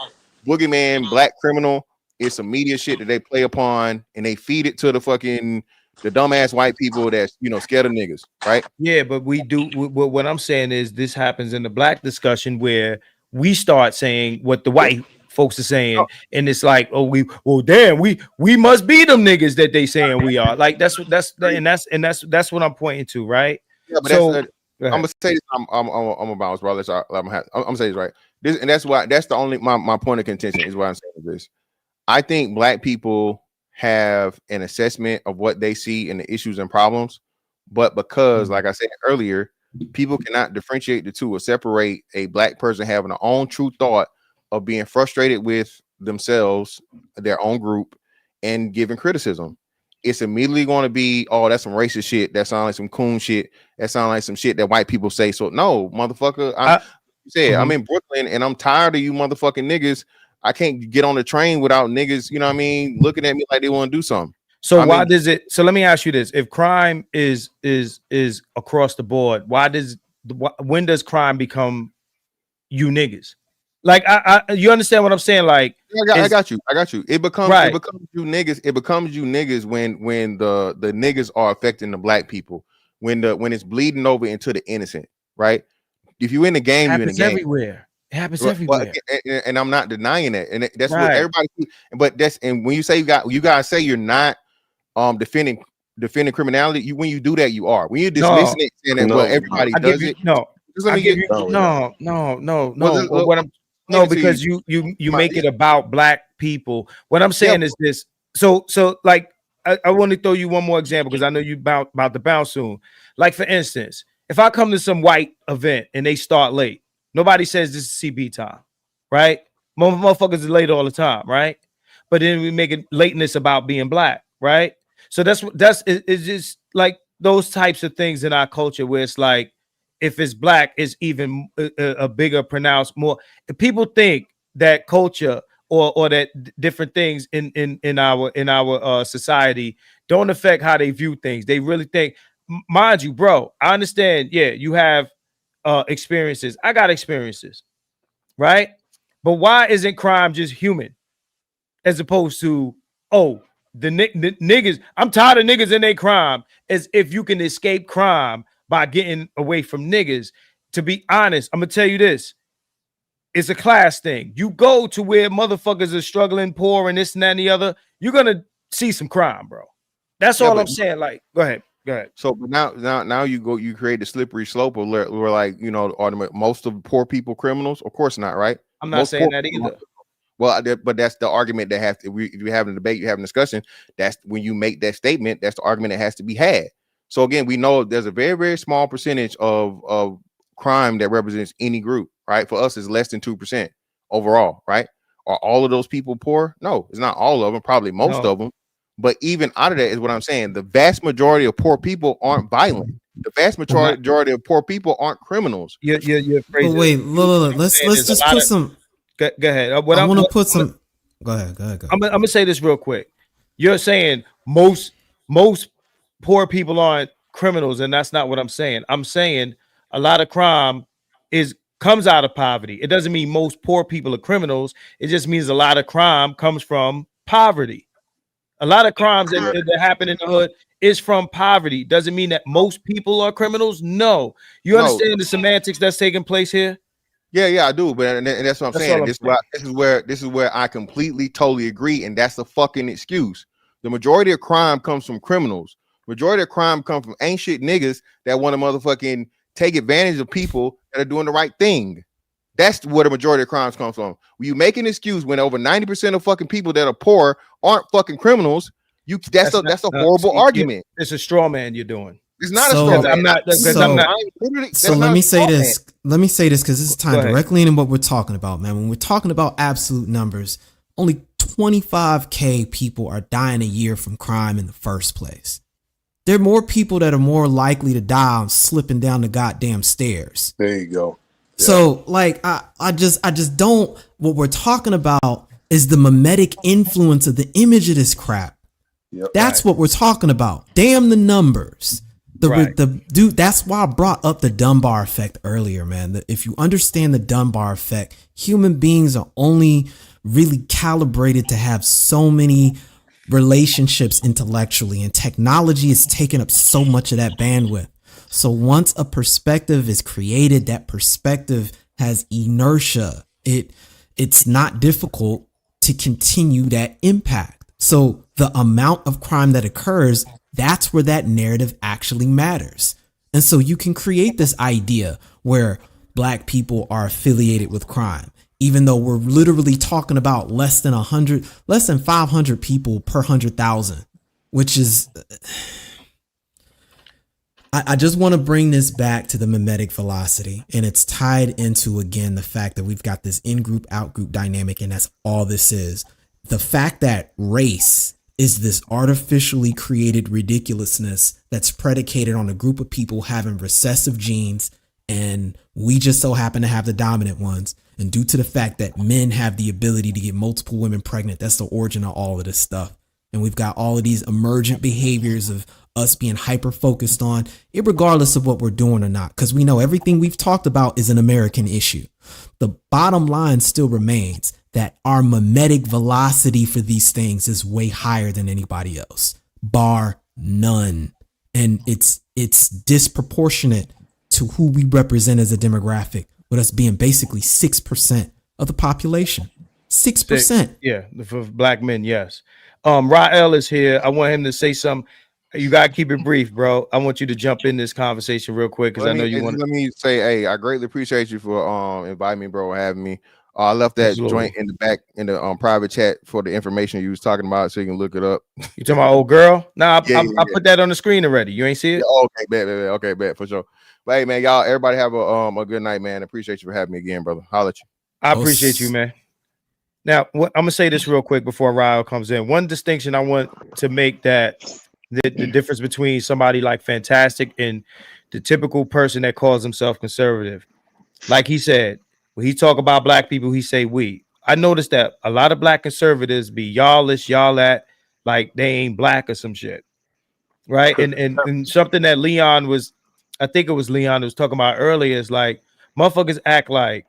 boogeyman black criminal is some media shit that they play upon and they feed it to the dumbass white people that's scared of niggas, right? Yeah, but we do. What I'm saying is this happens in the black discussion where we start saying what the white folks are saying, and it's like, oh, we must be them niggas that they saying we are. Like that's what I'm pointing to, right? Yeah, but so, I'm gonna say this. I'm gonna bounce, bro. I'm gonna say this right. That's the only my point of contention is what I'm saying is this. I think black people have an assessment of what they see in the issues and problems, but because, like I said earlier, people cannot differentiate the two or separate a black person having their own true thought of being frustrated with themselves, their own group, and giving criticism. It's immediately going to be, oh, that's some racist shit. That sounds like some coon shit. That sounds like some shit that white people say. So no, motherfucker, I'm in Brooklyn and I'm tired of you motherfucking niggas. I can't get on the train without niggas, you know what I mean, looking at me like they want to do something. So so let me ask you this. If crime is across the board, when does crime become you niggas? Like you understand what I'm saying? Like I got you. It becomes you niggas. It becomes you niggas when the niggas are affecting the black people, when it's bleeding over into the innocent, right? If you in the game, you're in the game. Everywhere. It happens everywhere. And I'm not denying that. And that's what everybody. But when you say you guys say you're not defending criminality. When you do that, you are. When you're dismissing it, saying that everybody does it. No. Because you make it about black people. What I'm saying is this. So like I want to throw you one more example because I know you about to bounce soon. Like for instance, if I come to some white event and they start late, nobody says this is CB time, right? Motherfuckers is late all the time, right? But then we make it lateness about being black, right? So it's just like those types of things in our culture where it's like, if it's black, it's even a bigger pronounced more. If people think that culture or that different things in our society don't affect how they view things. They really think, mind you, bro, I understand. Yeah, you have experiences. I got experiences, right? But why isn't crime just human as opposed to, oh, the niggas, I'm tired of niggas in their crime, as if you can escape crime by getting away from niggas. to be honest, I'm gonna tell you this. It's a class thing. You go to where motherfuckers are struggling, poor, and this and that and the other, you're gonna see some crime, bro. That's all I'm saying. Like, go ahead. So now you create the slippery slope of where like, you know, most of poor people criminals. Of course not, right? I'm not saying that either. Well, but that's the argument that has to. We have a debate, you have a discussion. That's when you make that statement. That's the argument that has to be had. So again, we know there's a very, very small percentage of crime that represents any group, right? For us, it's less than 2% overall, right? Are all of those people poor? No, it's not all of them. Probably most of them. But even out of that is what I'm saying. The vast majority of poor people aren't violent. The vast majority of poor people aren't criminals. You're but wait, look. Let's just put some. Go ahead. I want to put some. Go ahead. I'm gonna say this real quick. You're saying most poor people aren't criminals, and that's not what I'm saying. I'm saying a lot of crime comes out of poverty. It doesn't mean most poor people are criminals. It just means a lot of crime comes from poverty. A lot of crimes that happen in the hood is from poverty. Doesn't mean that most people are criminals. No, you understand the semantics that's taking place here. Yeah, I do. But and that's what I'm saying. This is where I completely, totally agree. And that's the fucking excuse. The majority of crime comes from criminals. Majority of crime comes from ain't shit niggas that want to motherfucking take advantage of people that are doing the right thing. That's where the majority of crimes come from. When you make an excuse when over 90% of fucking people that are poor aren't fucking criminals, that's a horrible argument. It's a straw man you're doing. It's not a straw man. I'm not. So let me say this. Let me say this because this is tied directly into what we're talking about, man. When we're talking about absolute numbers, only 25,000 people are dying a year from crime in the first place. There are more people that are more likely to die on slipping down the goddamn stairs. There you go. Yeah. So like I just don't. What we're talking about is the mimetic influence of the image of this crap. Yep, that's what we're talking about. Damn the numbers. Dude, that's why I brought up the Dunbar effect earlier, man. If you understand the Dunbar effect, human beings are only really calibrated to have so many relationships intellectually, and technology is taking up so much of that bandwidth. So once a perspective is created, that perspective has inertia. It's not difficult to continue that impact. So the amount of crime that occurs, that's where that narrative actually matters. And so you can create this idea where black people are affiliated with crime, even though we're literally talking about less than 500 people per 100,000, which is, I just want to bring this back to the mimetic velocity. And it's tied into, again, the fact that we've got this in-group, out-group dynamic, and that's all this is. The fact that race is this artificially created ridiculousness that's predicated on a group of people having recessive genes, and we just so happen to have the dominant ones. And due to the fact that men have the ability to get multiple women pregnant, that's the origin of all of this stuff. And we've got all of these emergent behaviors of us being hyper focused on it, regardless of what we're doing or not, because we know everything we've talked about is an American issue. The bottom line still remains that our mimetic velocity for these things is way higher than anybody else, bar none. And it's disproportionate to who we represent as a demographic, with us being basically 6% of the population. 6%. Yeah, for black men, yes. Rael is here. I want him to say something. You gotta keep it brief, bro. I want you to jump in this conversation real quick because I know you want to. Let me say, hey, I greatly appreciate you for inviting me, bro, and having me. I left that joint in the back in the private chat for the information you was talking about, so you can look it up. You talking about old girl? Nah, I put that on the screen already. You ain't see it? Yeah, okay, bet for sure. But hey, man, y'all, everybody have a good night, man. Appreciate you for having me again, brother. Holla at you. I appreciate you, man. Now, I'm gonna say this real quick before Ryle comes in. One distinction I want to make, that the difference between somebody like Fantastic and the typical person that calls himself conservative. Like he said, when he talk about black people, he say we. I noticed that a lot of black conservatives be y'all this, y'all that, like they ain't black or some shit, right? And something that Leon was, I think it was Leon who was talking about earlier, is like motherfuckers act like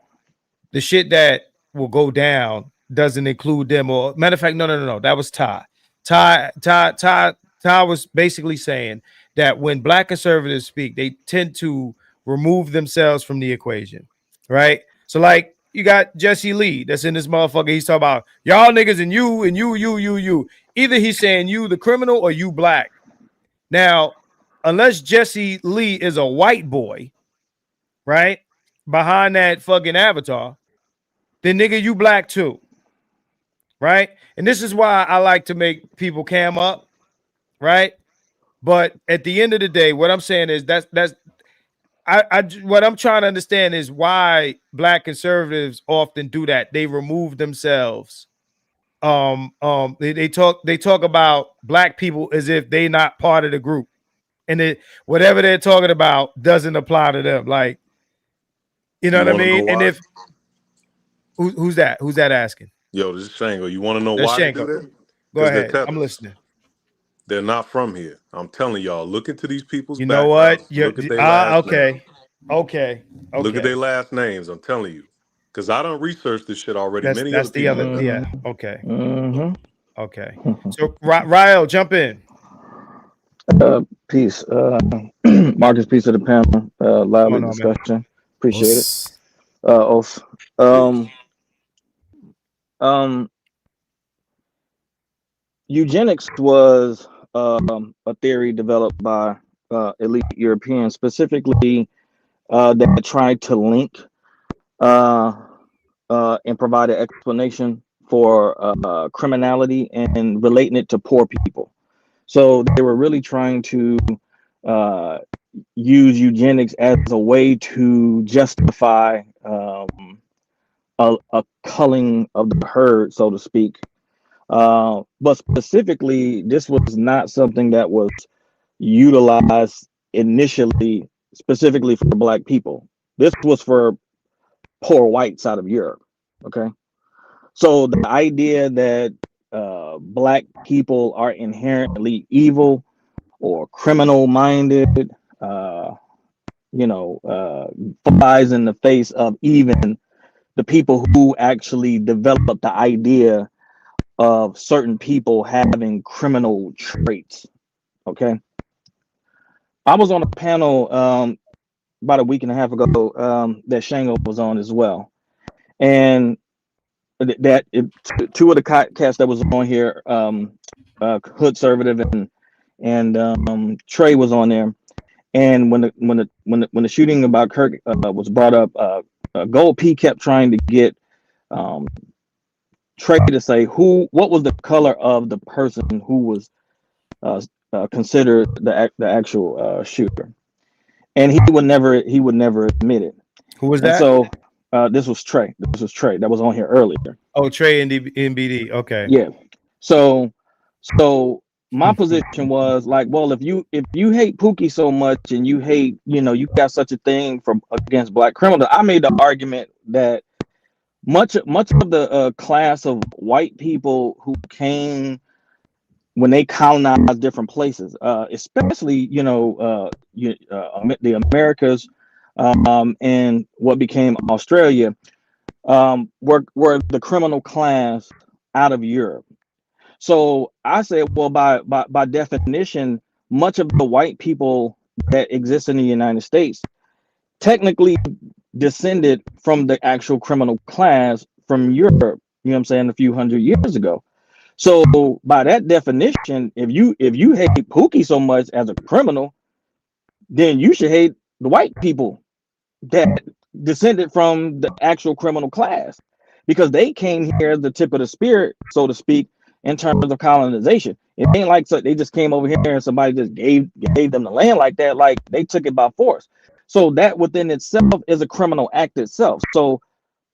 the shit that will go down doesn't include them. Or matter of fact, no, that was Ty. Ty was basically saying that when black conservatives speak, they tend to remove themselves from the equation, right? So like you got Jesse Lee that's in this motherfucker. He's talking about y'all niggas and you and you. Either he's saying you the criminal or you black. Now, unless Jesse Lee is a white boy, right, behind that fucking avatar, then nigga, you black too, right? And this is why I like to make people cam up, right? But at the end of the day, what I'm saying is what I'm trying to understand is why black conservatives often do that. They remove themselves. They talk about black people as if they not part of the group, and whatever they're talking about doesn't apply to them. Like, you know what I mean? And if who's that asking? Yo, this is Shango. You want to know That's why Shango. they do that? Go ahead. I'm listening. They're not from here. I'm telling y'all. Look into these people's You know what? Look at their last names. Okay. Look at their last names. I'm telling you, because I don't research this shit already. That's the other. Yeah. Okay. Mm-hmm. Okay. So Ryle, jump in. Peace. Marcus, peace of the panel. Lively discussion. Appreciate it. Oath. Eugenics was a theory developed by elite Europeans, specifically that tried to link and provide an explanation for criminality and relating it to poor people. So they were really trying to use eugenics as a way to justify a culling of the herd, so to speak. But specifically, this was not something that was utilized initially specifically for black people. This was for poor whites out of Europe. Okay. So the idea that black people are inherently evil or criminal minded, flies in the face of even the people who actually developed the idea of certain people having criminal traits. Okay. I was on a panel about a week and a half ago that Shango was on as well. And two of the cats that was on here, Hood Servative and Trey was on there. And when the shooting about Kirk was brought up, Gold P kept trying to get Trey to say what was the color of the person who was considered the actual shooter, and he would never admit it. Who was that? So this was Trey. That was on here earlier. Oh, Trey and NBD. Okay. Yeah. So my position was like, well, if you hate Pookie so much and you hate, you got such a thing against black criminals, I made the argument that much of the class of white people who came when they colonized different places, especially the Americas and what became Australia, were the criminal class out of Europe. So I said, well, by definition, much of the white people that exist in the United States technically descended from the actual criminal class from Europe, you know what I'm saying, a few hundred years ago. So by that definition, if you hate Pookie so much as a criminal, then you should hate the white people that descended from the actual criminal class, because they came here as the tip of the spear, so to speak, in terms of colonization. It ain't like they just came over here and somebody just gave them the land like that. Like, they took it by force. So that within itself is a criminal act itself. So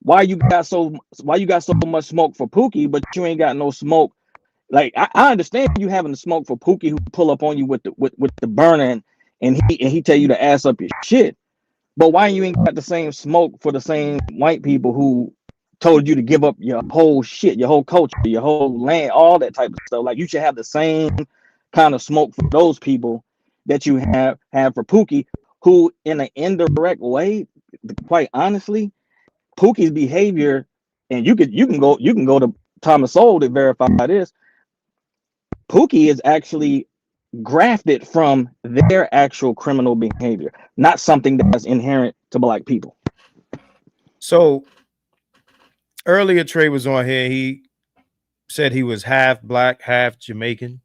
why you got so much smoke for Pookie, but you ain't got no smoke? Like, I understand you having the smoke for Pookie who pull up on you with the burner and he tell you to ass up your shit. But why you ain't got the same smoke for the same white people who told you to give up your whole shit, your whole culture, your whole land, all that type of stuff? Like, you should have the same kind of smoke for those people that you have for Pookie, who in an indirect way, quite honestly, Pookie's behavior, and you can go to Thomas Sowell to verify this. Pookie is actually grafted from their actual criminal behavior, not something that's inherent to black people. So earlier, Trey was on here. He said he was half black, half Jamaican,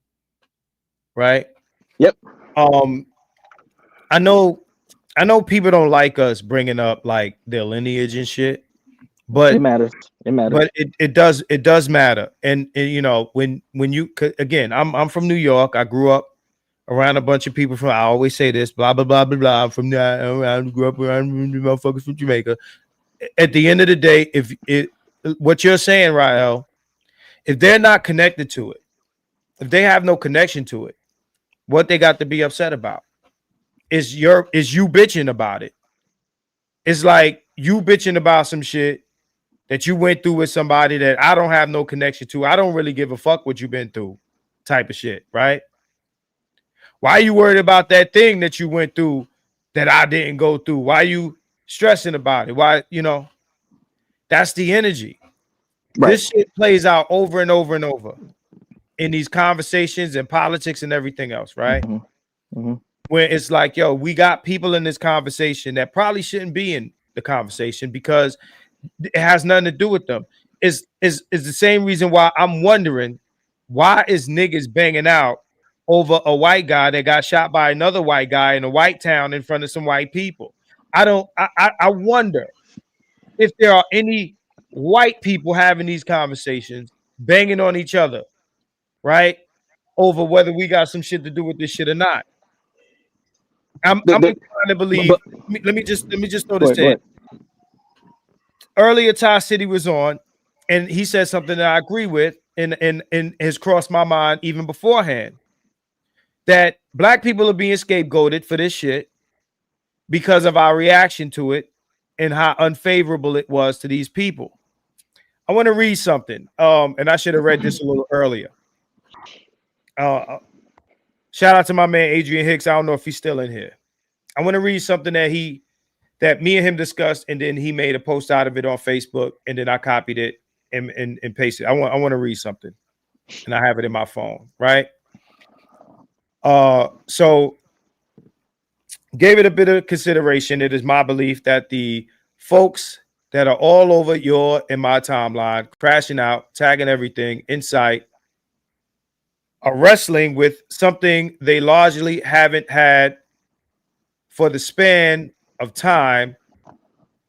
right? Yep. I know people don't like us bringing up like their lineage and shit, but it matters. It matters. But it does matter. And you know, when you again, I'm from New York. I grew up around a bunch of people from. I always say this, blah blah blah blah blah. I'm from I grew up around motherfuckers from Jamaica. At the end of the day, if what you're saying, Rael, if they're not connected to it, if they have no connection to it, what they got to be upset about is you bitching about it. It's like you bitching about some shit that you went through with somebody that I don't have no connection to. I don't really give a fuck what you've been through, type of shit, right? Why are you worried about that thing that you went through that I didn't go through? Why are you stressing about it? Why, you know, that's the energy. Right. This shit plays out over and over and over in these conversations and politics and everything else, right? Mm-hmm. Mm-hmm. Where it's like, yo, we got people in this conversation that probably shouldn't be in the conversation because it has nothing to do with them. Is the same reason why I'm wondering why is niggas banging out over a white guy that got shot by another white guy in a white town in front of some white people. I wonder if there are any white people having these conversations, banging on each other, right? Over whether we got some shit to do with this shit or not. I'm inclined to believe. Let me just throw this in. Earlier, Ty City was on, and he said something that I agree with, and has crossed my mind even beforehand. That black people are being scapegoated for this shit because of our reaction to it and how unfavorable it was to these people. I want to read something, and I should have read this a little earlier. Shout out to my man Adrian Hicks. I don't know if he's still in here. I want to read something that me and him discussed, and then he made a post out of it on Facebook, and then I copied it and pasted it. I want to read something, and I have it in my phone, right? So gave it a bit of consideration. It is my belief that the folks that are all over your and my timeline, crashing out, tagging everything in sight, are wrestling with something they largely haven't had for the span of time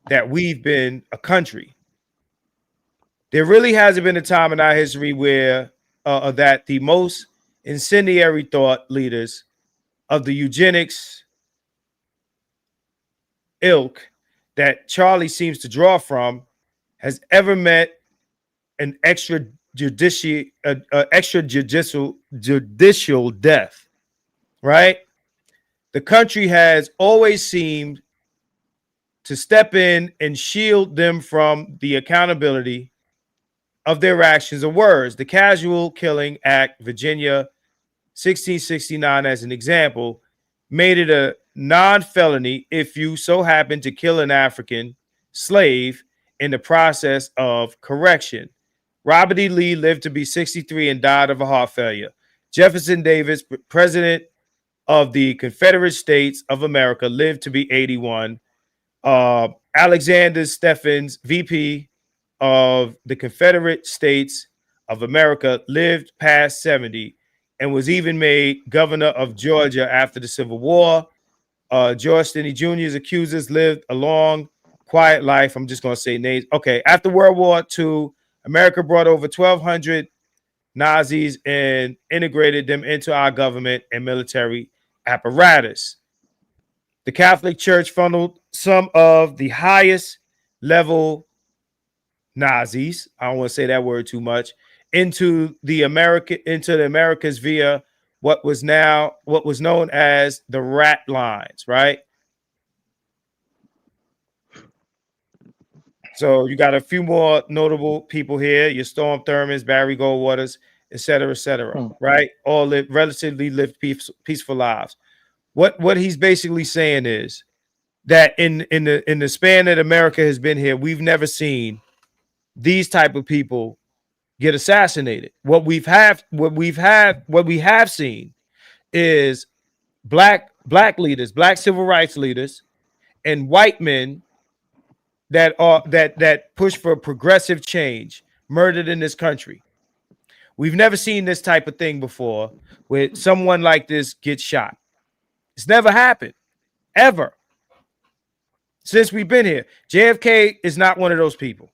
that we've been a country. There really hasn't been a time in our history where that the most incendiary thought leaders of the eugenics ilk that Charlie seems to draw from has ever met an extrajudicial death, right? The country has always seemed to step in and shield them from the accountability of their actions or words. The Casual Killing Act, Virginia, 1669, as an example, made it a non-felony if you so happen to kill an African slave in the process of correction. Robert E. Lee lived to be 63 and died of a heart failure. Jefferson Davis, president of the Confederate States of America, lived to be 81. Alexander Stephens, VP of the Confederate States of America, lived past 70 and was even made governor of Georgia after the Civil War. George Stinney Jr.'s accusers lived a long, quiet life. I'm just going to say names. Okay, after World War II, America brought over 1,200 Nazis and integrated them into our government and military apparatus. The Catholic Church funneled some of the highest level Nazis, I don't want to say that word too much, into the Americas via what was known as the rat lines, right? So you got a few more notable people here: your Storm Thurmans, Barry Goldwaters, et cetera, right? All lived relatively peaceful lives. What he's basically saying is that in the span that America has been here, we've never seen these type of people get assassinated. What we have seen is black leaders, black civil rights leaders, and white men that push for progressive change murdered in this country. We've never seen this type of thing before, where someone like this gets shot. It's never happened, ever, since we've been here. JFK is not one of those people.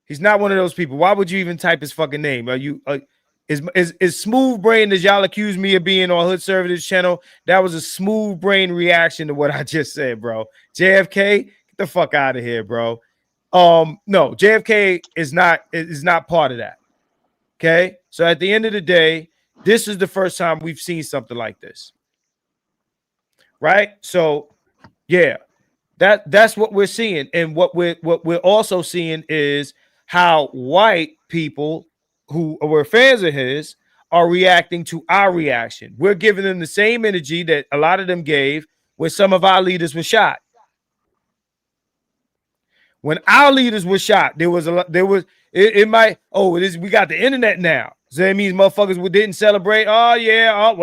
He's not one of those people. Why would you even type his fucking name? Are you is smooth brain, as y'all accuse me of being on Hood Services channel? That was a smooth brain reaction to what I just said, bro. JFK, get the fuck out of here, bro. No, JFK is not part of that. Okay, so at the end of the day, this is the first time we've seen something like this, right? So, yeah, that's what we're seeing, and what we're also seeing is how white people who were fans of his are reacting to our reaction. We're giving them the same energy that a lot of them gave when some of our leaders were shot. When our leaders were shot, we got the internet now. So that means motherfuckers didn't celebrate. Oh yeah,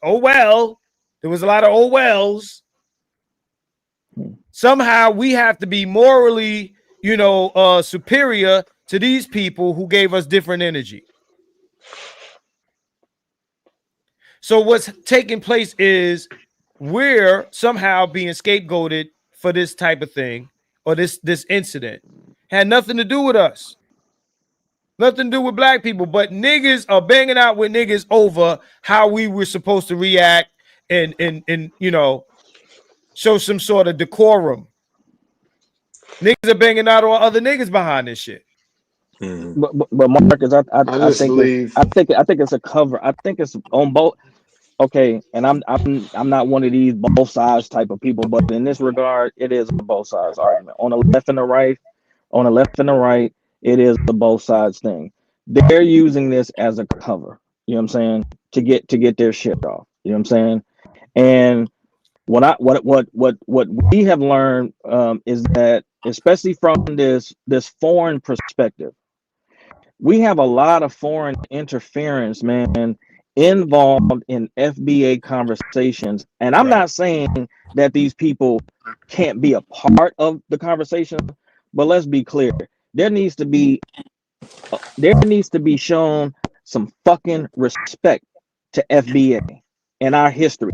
oh well. There was a lot of oh wells. Somehow we have to be morally, superior to these people who gave us different energy. So what's taking place is we're somehow being scapegoated for this type of thing, or this incident. Had nothing to do with us. Nothing to do with black people, but niggas are banging out with niggas over how we were supposed to react and show some sort of decorum. Niggas are banging out on other niggas behind this shit. But Marcus, I think it's a cover. I think it's on both. Okay, and I'm not one of these both sides type of people, but in this regard, it is a both sides argument. On the left and the right, it is the both sides thing. They're using this as a cover. You know what I'm saying? To get their shit off. You know what I'm saying? And what we have learned is that, especially from this foreign perspective, we have a lot of foreign interference, man, involved in FBA conversations. And I'm not saying that these people can't be a part of the conversation, but let's be clear. There needs to be shown some fucking respect to FBA and our history.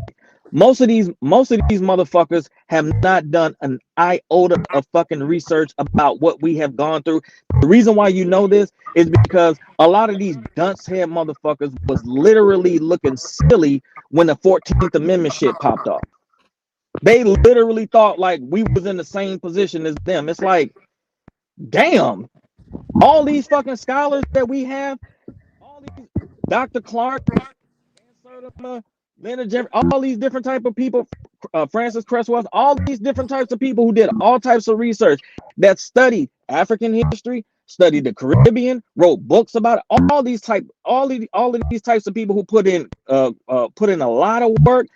Most of these motherfuckers have not done an iota of fucking research about what we have gone through. The reason why you know this is because a lot of these dunce head motherfuckers was literally looking silly when the 14th Amendment shit popped off. They literally thought like we was in the same position as them. It's like, damn, all these fucking scholars that we have, all these Dr. Clark, Leonard Jeffrey, all these different type of people, Francis Cresswell, all these different types of people who did all types of research that studied African history, studied the Caribbean, wrote books about it. All of these types of people who put in a lot of work,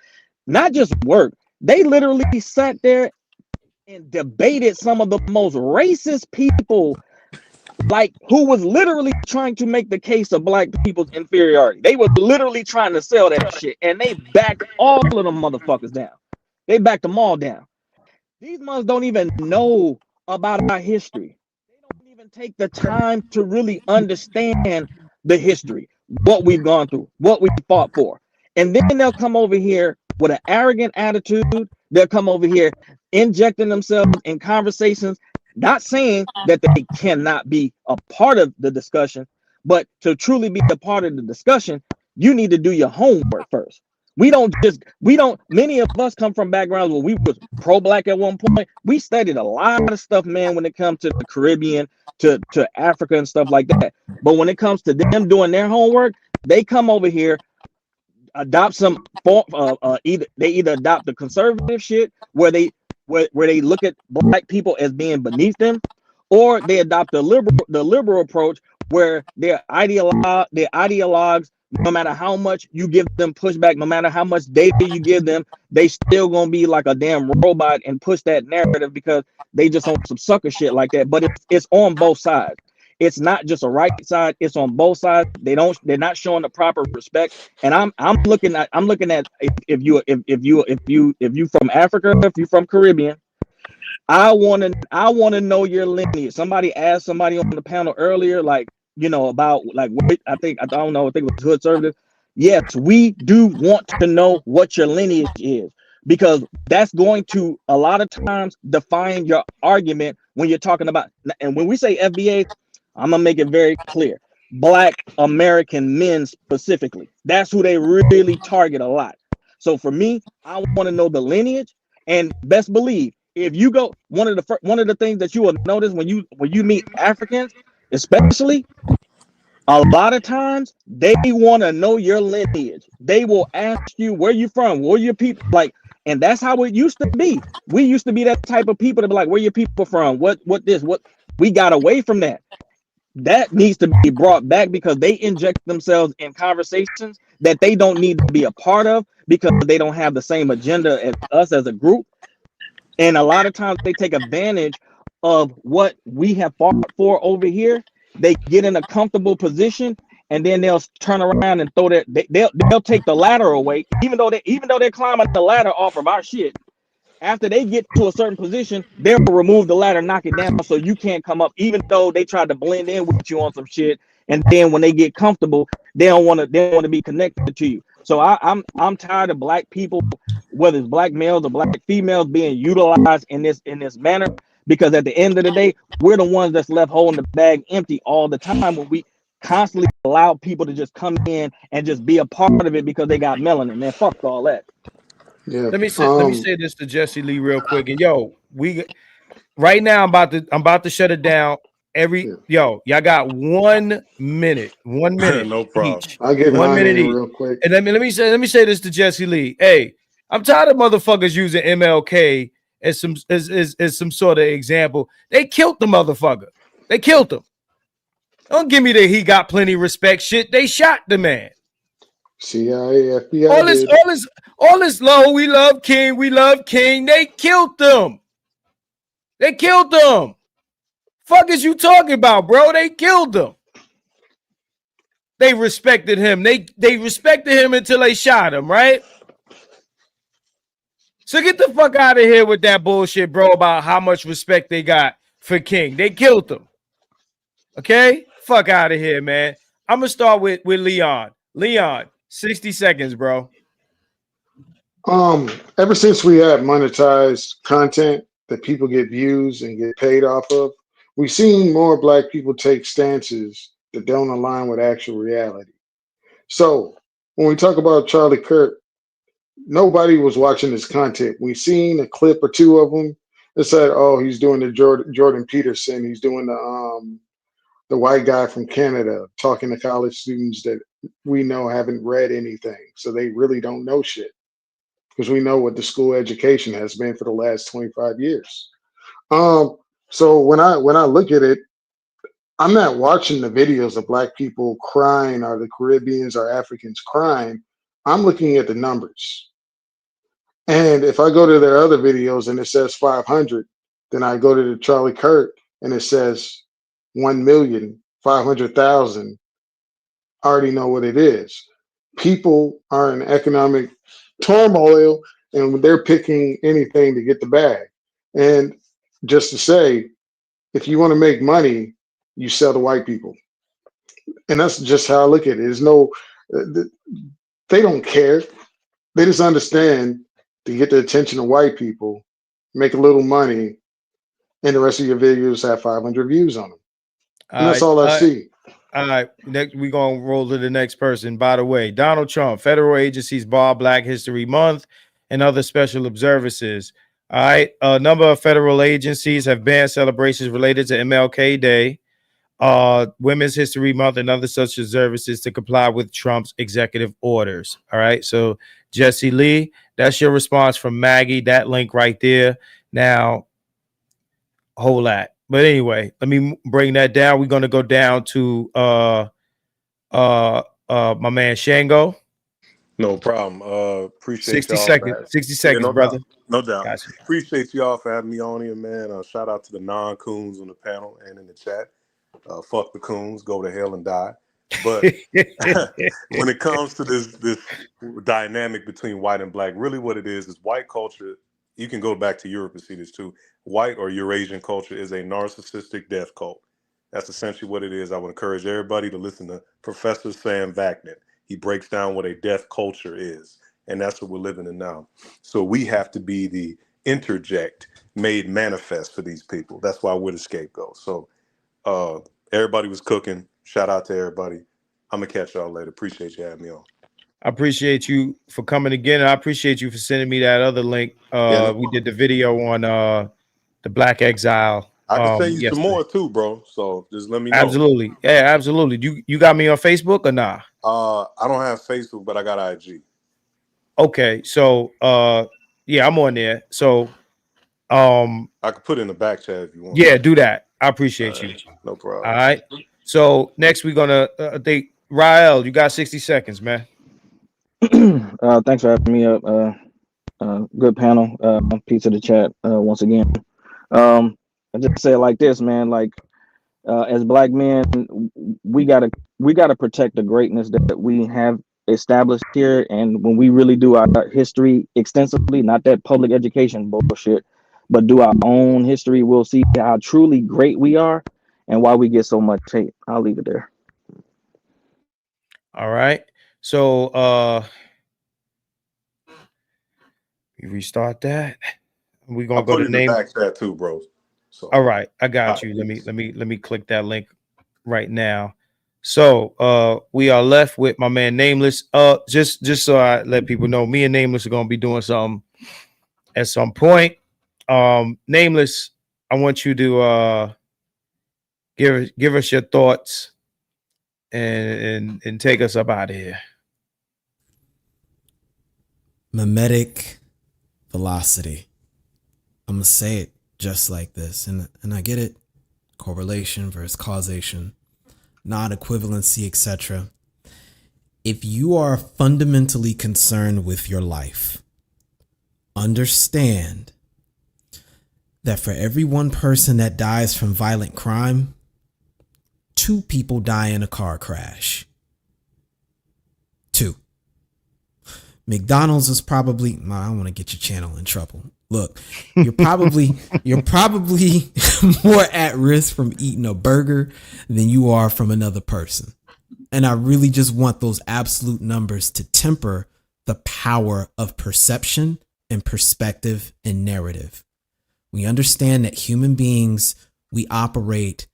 not just work. They literally sat there and debated some of the most racist people, like who was literally trying to make the case of black people's inferiority. They were literally trying to sell that shit, and they backed all of them motherfuckers down. They backed them all down. These mothers don't even know about our history. They don't even take the time to really understand the history, what we've gone through, what we fought for. And then they'll come over here with an arrogant attitude. They'll come over here injecting themselves in conversations, not saying that they cannot be a part of the discussion, but to truly be a part of the discussion, you need to do your homework first. Many of us come from backgrounds where we was pro-black at one point. We studied a lot of stuff, man, when it comes to the Caribbean, to Africa and stuff like that. But when it comes to them doing their homework, they come over here, adopt some form, either adopt the conservative shit where they look at black people as being beneath them, or they adopt the liberal approach where they're ideologues. No matter how much you give them pushback, no matter how much data you give them, they still gonna be like a damn robot and push that narrative because they just on some sucker shit like that. But it's on both sides. It's not just a right side, it's on both sides. They're not showing the proper respect. And I'm looking at if you from Africa, if you from Caribbean, I want to know your lineage. Somebody asked somebody on the panel earlier, like, about like what I think it was hood service. Yes, we do want to know what your lineage is, because that's going to a lot of times define your argument when you're talking about. And when we say FBA, I'm gonna make it very clear: Black American men specifically. That's who they really target a lot. So for me, I want to know the lineage, and best believe, if you go, one of the things that you will notice when you meet Africans, especially, a lot of times they want to know your lineage. They will ask you where you from, where your people, like, and that's how it used to be. We used to be that type of people to be like, where your people from? What we got away from that. That needs to be brought back, because they inject themselves in conversations that they don't need to be a part of, because they don't have the same agenda as us as a group. And a lot of times they take advantage of what we have fought for over here. They get in a comfortable position, and then they'll turn around and throw that. They'll take the ladder away, even though they're climbing the ladder off of our shit. After they get to a certain position, they'll remove the ladder, knock it down, so you can't come up. Even though they tried to blend in with you on some shit, and then when they get comfortable, they don't want to be connected to you. So I'm tired of Black people, whether it's Black males or Black females, being utilized in this manner, because at the end of the day, we're the ones that's left holding the bag empty all the time, when we constantly allow people to just come in and just be a part of it because they got melanin. Man, fuck all that. Yeah. Let me say this to Jesse Lee real quick. And right now I'm about to shut it down. Y'all got 1 minute. 1 minute. No problem. Each. I'll get 1 mine minute in each. real quick. And let me say this to Jesse Lee. Hey, I'm tired of motherfuckers using MLK as some sort of example. They killed the motherfucker. They killed him. Don't give me that he got plenty of respect shit. They shot the man. CIA, FBI. All this low, we love King. They killed them. Fuck is you talking about, bro? They killed them. They respected him. They respected him until they shot him, right? So get the fuck out of here with that bullshit, bro, about how much respect they got for King. They killed him. Okay? Fuck out of here, man. I'm gonna start with Leon. Leon, 60 seconds, bro. Ever since we had monetized content that people get views and get paid off of, we've seen more Black people take stances that don't align with actual reality. So when we talk about Charlie Kirk, nobody was watching his content. We've seen a clip or two of him that said, "Oh, he's doing the Jordan Peterson. He's doing the white guy from Canada talking to college students that we know haven't read anything, so they really don't know shit." Because we know what the school education has been for the last 25 years. So when I look at it, I'm not watching the videos of Black people crying or the Caribbeans or Africans crying. I'm looking at the numbers. And if I go to their other videos and it says 500, then I go to the Charlie Kirk and it says 1,500,000. I already know what it is. People are in economic turmoil, and they're picking anything to get the bag. And just to say, if you want to make money, you sell to white people. And that's just how I look at it. There's no, they don't care. They just understand to get the attention of white people, make a little money, and the rest of your videos have 500 views on them. And that's all I see. All right, next we're gonna roll to the next person. By the way, Donald Trump, federal agencies bar Black History Month and other special observances. All right, a number of federal agencies have banned celebrations related to MLK Day, Women's History Month, and other such observances to comply with Trump's executive orders. All right, so Jesse Lee, that's your response from Maggie. That link right there. Now, whole lot. But anyway, let me bring that down. We're gonna go down to my man Shango. No problem. Appreciate 60 y'all. 60 seconds, no brother. Doubt. No doubt. Gotcha. Appreciate y'all for having me on here, man. Shout out to the non-coons on the panel and in the chat. Fuck the coons, go to hell and die. But when it comes to this dynamic between white and black, really what it is white culture. You can go back to Europe and see this too. White or Eurasian culture is a narcissistic death cult. That's essentially what it is. I would encourage everybody to listen to Professor Sam Vaknin. He breaks down what a death culture is, and that's what we're living in now. So we have to be the interject made manifest for these people. That's why we're the scapegoat. So everybody was cooking. Shout out to everybody. I'm gonna catch y'all later. Appreciate you having me on. I appreciate you for coming again. I appreciate you for sending me that other link. We did the video on the Black Exile. I can send you some more too, bro. So just let me know. Absolutely. Yeah, absolutely. You got me on Facebook or nah? I don't have Facebook, but I got IG. Okay, so yeah, I'm on there. So I could put it in the back chat if you want. Yeah, do that. I appreciate you. No problem. All right. So next we're gonna think Rael, you got 60 seconds, man. Thanks for having me up. Good panel. Peace to the chat once again. I just say it like this, man. Like as black men, we gotta protect the greatness that we have established here. And when we really do our history extensively, not that public education bullshit, but do our own history, we'll see how truly great we are and why we get so much hate. I'll leave it there. All right. So you restart that. We're gonna go to the name back chat too, bro. So all right, I got you. Let me click that link right now. So we are left with my man Nameless. Just so I let people know, me and Nameless are gonna be doing something at some point. Nameless, I want you to give us your thoughts and take us up out of here. Mimetic velocity. I'm gonna say it just like this, and I get it. Correlation versus causation, non-equivalency, etc. If you are fundamentally concerned with your life, understand that for every one person that dies from violent crime, 2 people die in a car crash. 2. McDonald's is probably, I don't want to get your channel in trouble. Look, you're probably more at risk from eating a burger than you are from another person. And I really just want those absolute numbers to temper the power of perception and perspective and narrative. We understand that human beings, we operate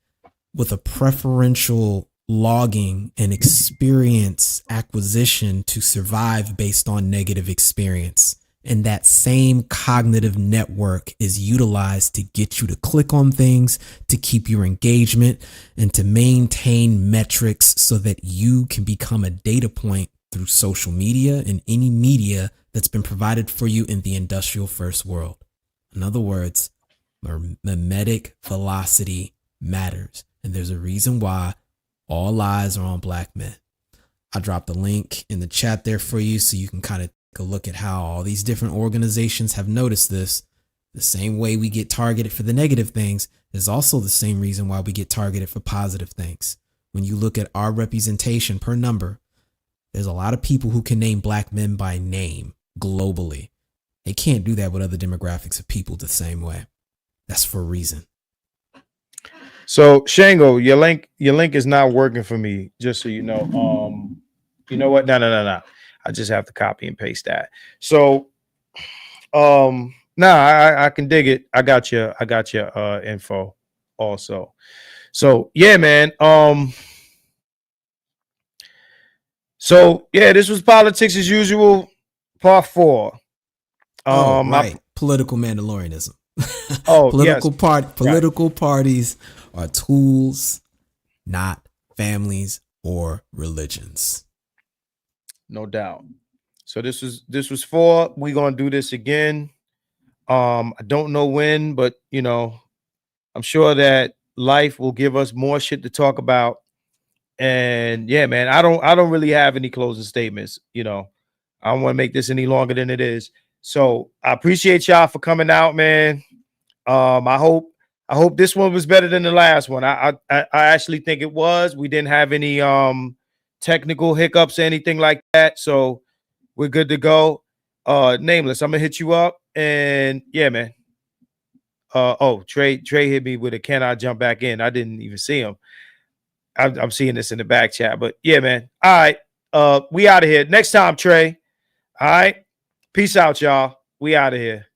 with a preferential logging and experience acquisition to survive based on negative experience. And that same cognitive network is utilized to get you to click on things, to keep your engagement, and to maintain metrics so that you can become a data point through social media and any media that's been provided for you in the industrial first world. In other words, mimetic velocity matters. And there's a reason why all eyes are on black men. I dropped a link in the chat there for you so you can kind of take a look at how all these different organizations have noticed this. The same way we get targeted for the negative things is also the same reason why we get targeted for positive things. When you look at our representation per number, there's a lot of people who can name black men by name globally. They can't do that with other demographics of people the same way. That's for a reason. So Shango, your link is not working for me, just so you know. You know what? No. I just have to copy and paste that. So I can dig it. I got your info also. So yeah, man. So yeah, this was Politics as Usual, part 4. Right. Political Mandalorianism. Political parties are tools, not families or religions. No doubt. So this was 4. We're gonna do this again. I don't know when, but you know, I'm sure that life will give us more shit to talk about. And yeah, man, I don't really have any closing statements. You know, I don't want to make this any longer than it is. So I appreciate y'all for coming out, man. I hope I hope this one was better than the last one. I actually think it was. We didn't have any technical hiccups or anything like that, so we're good to go. Nameless, I'm gonna hit you up, and yeah, man. Oh, Trey hit me with a "can I jump back in?" I didn't even see him. I'm seeing this in the back chat, but yeah, man. All right, we out of here. Next time, Trey. All right, peace out, y'all. We out of here.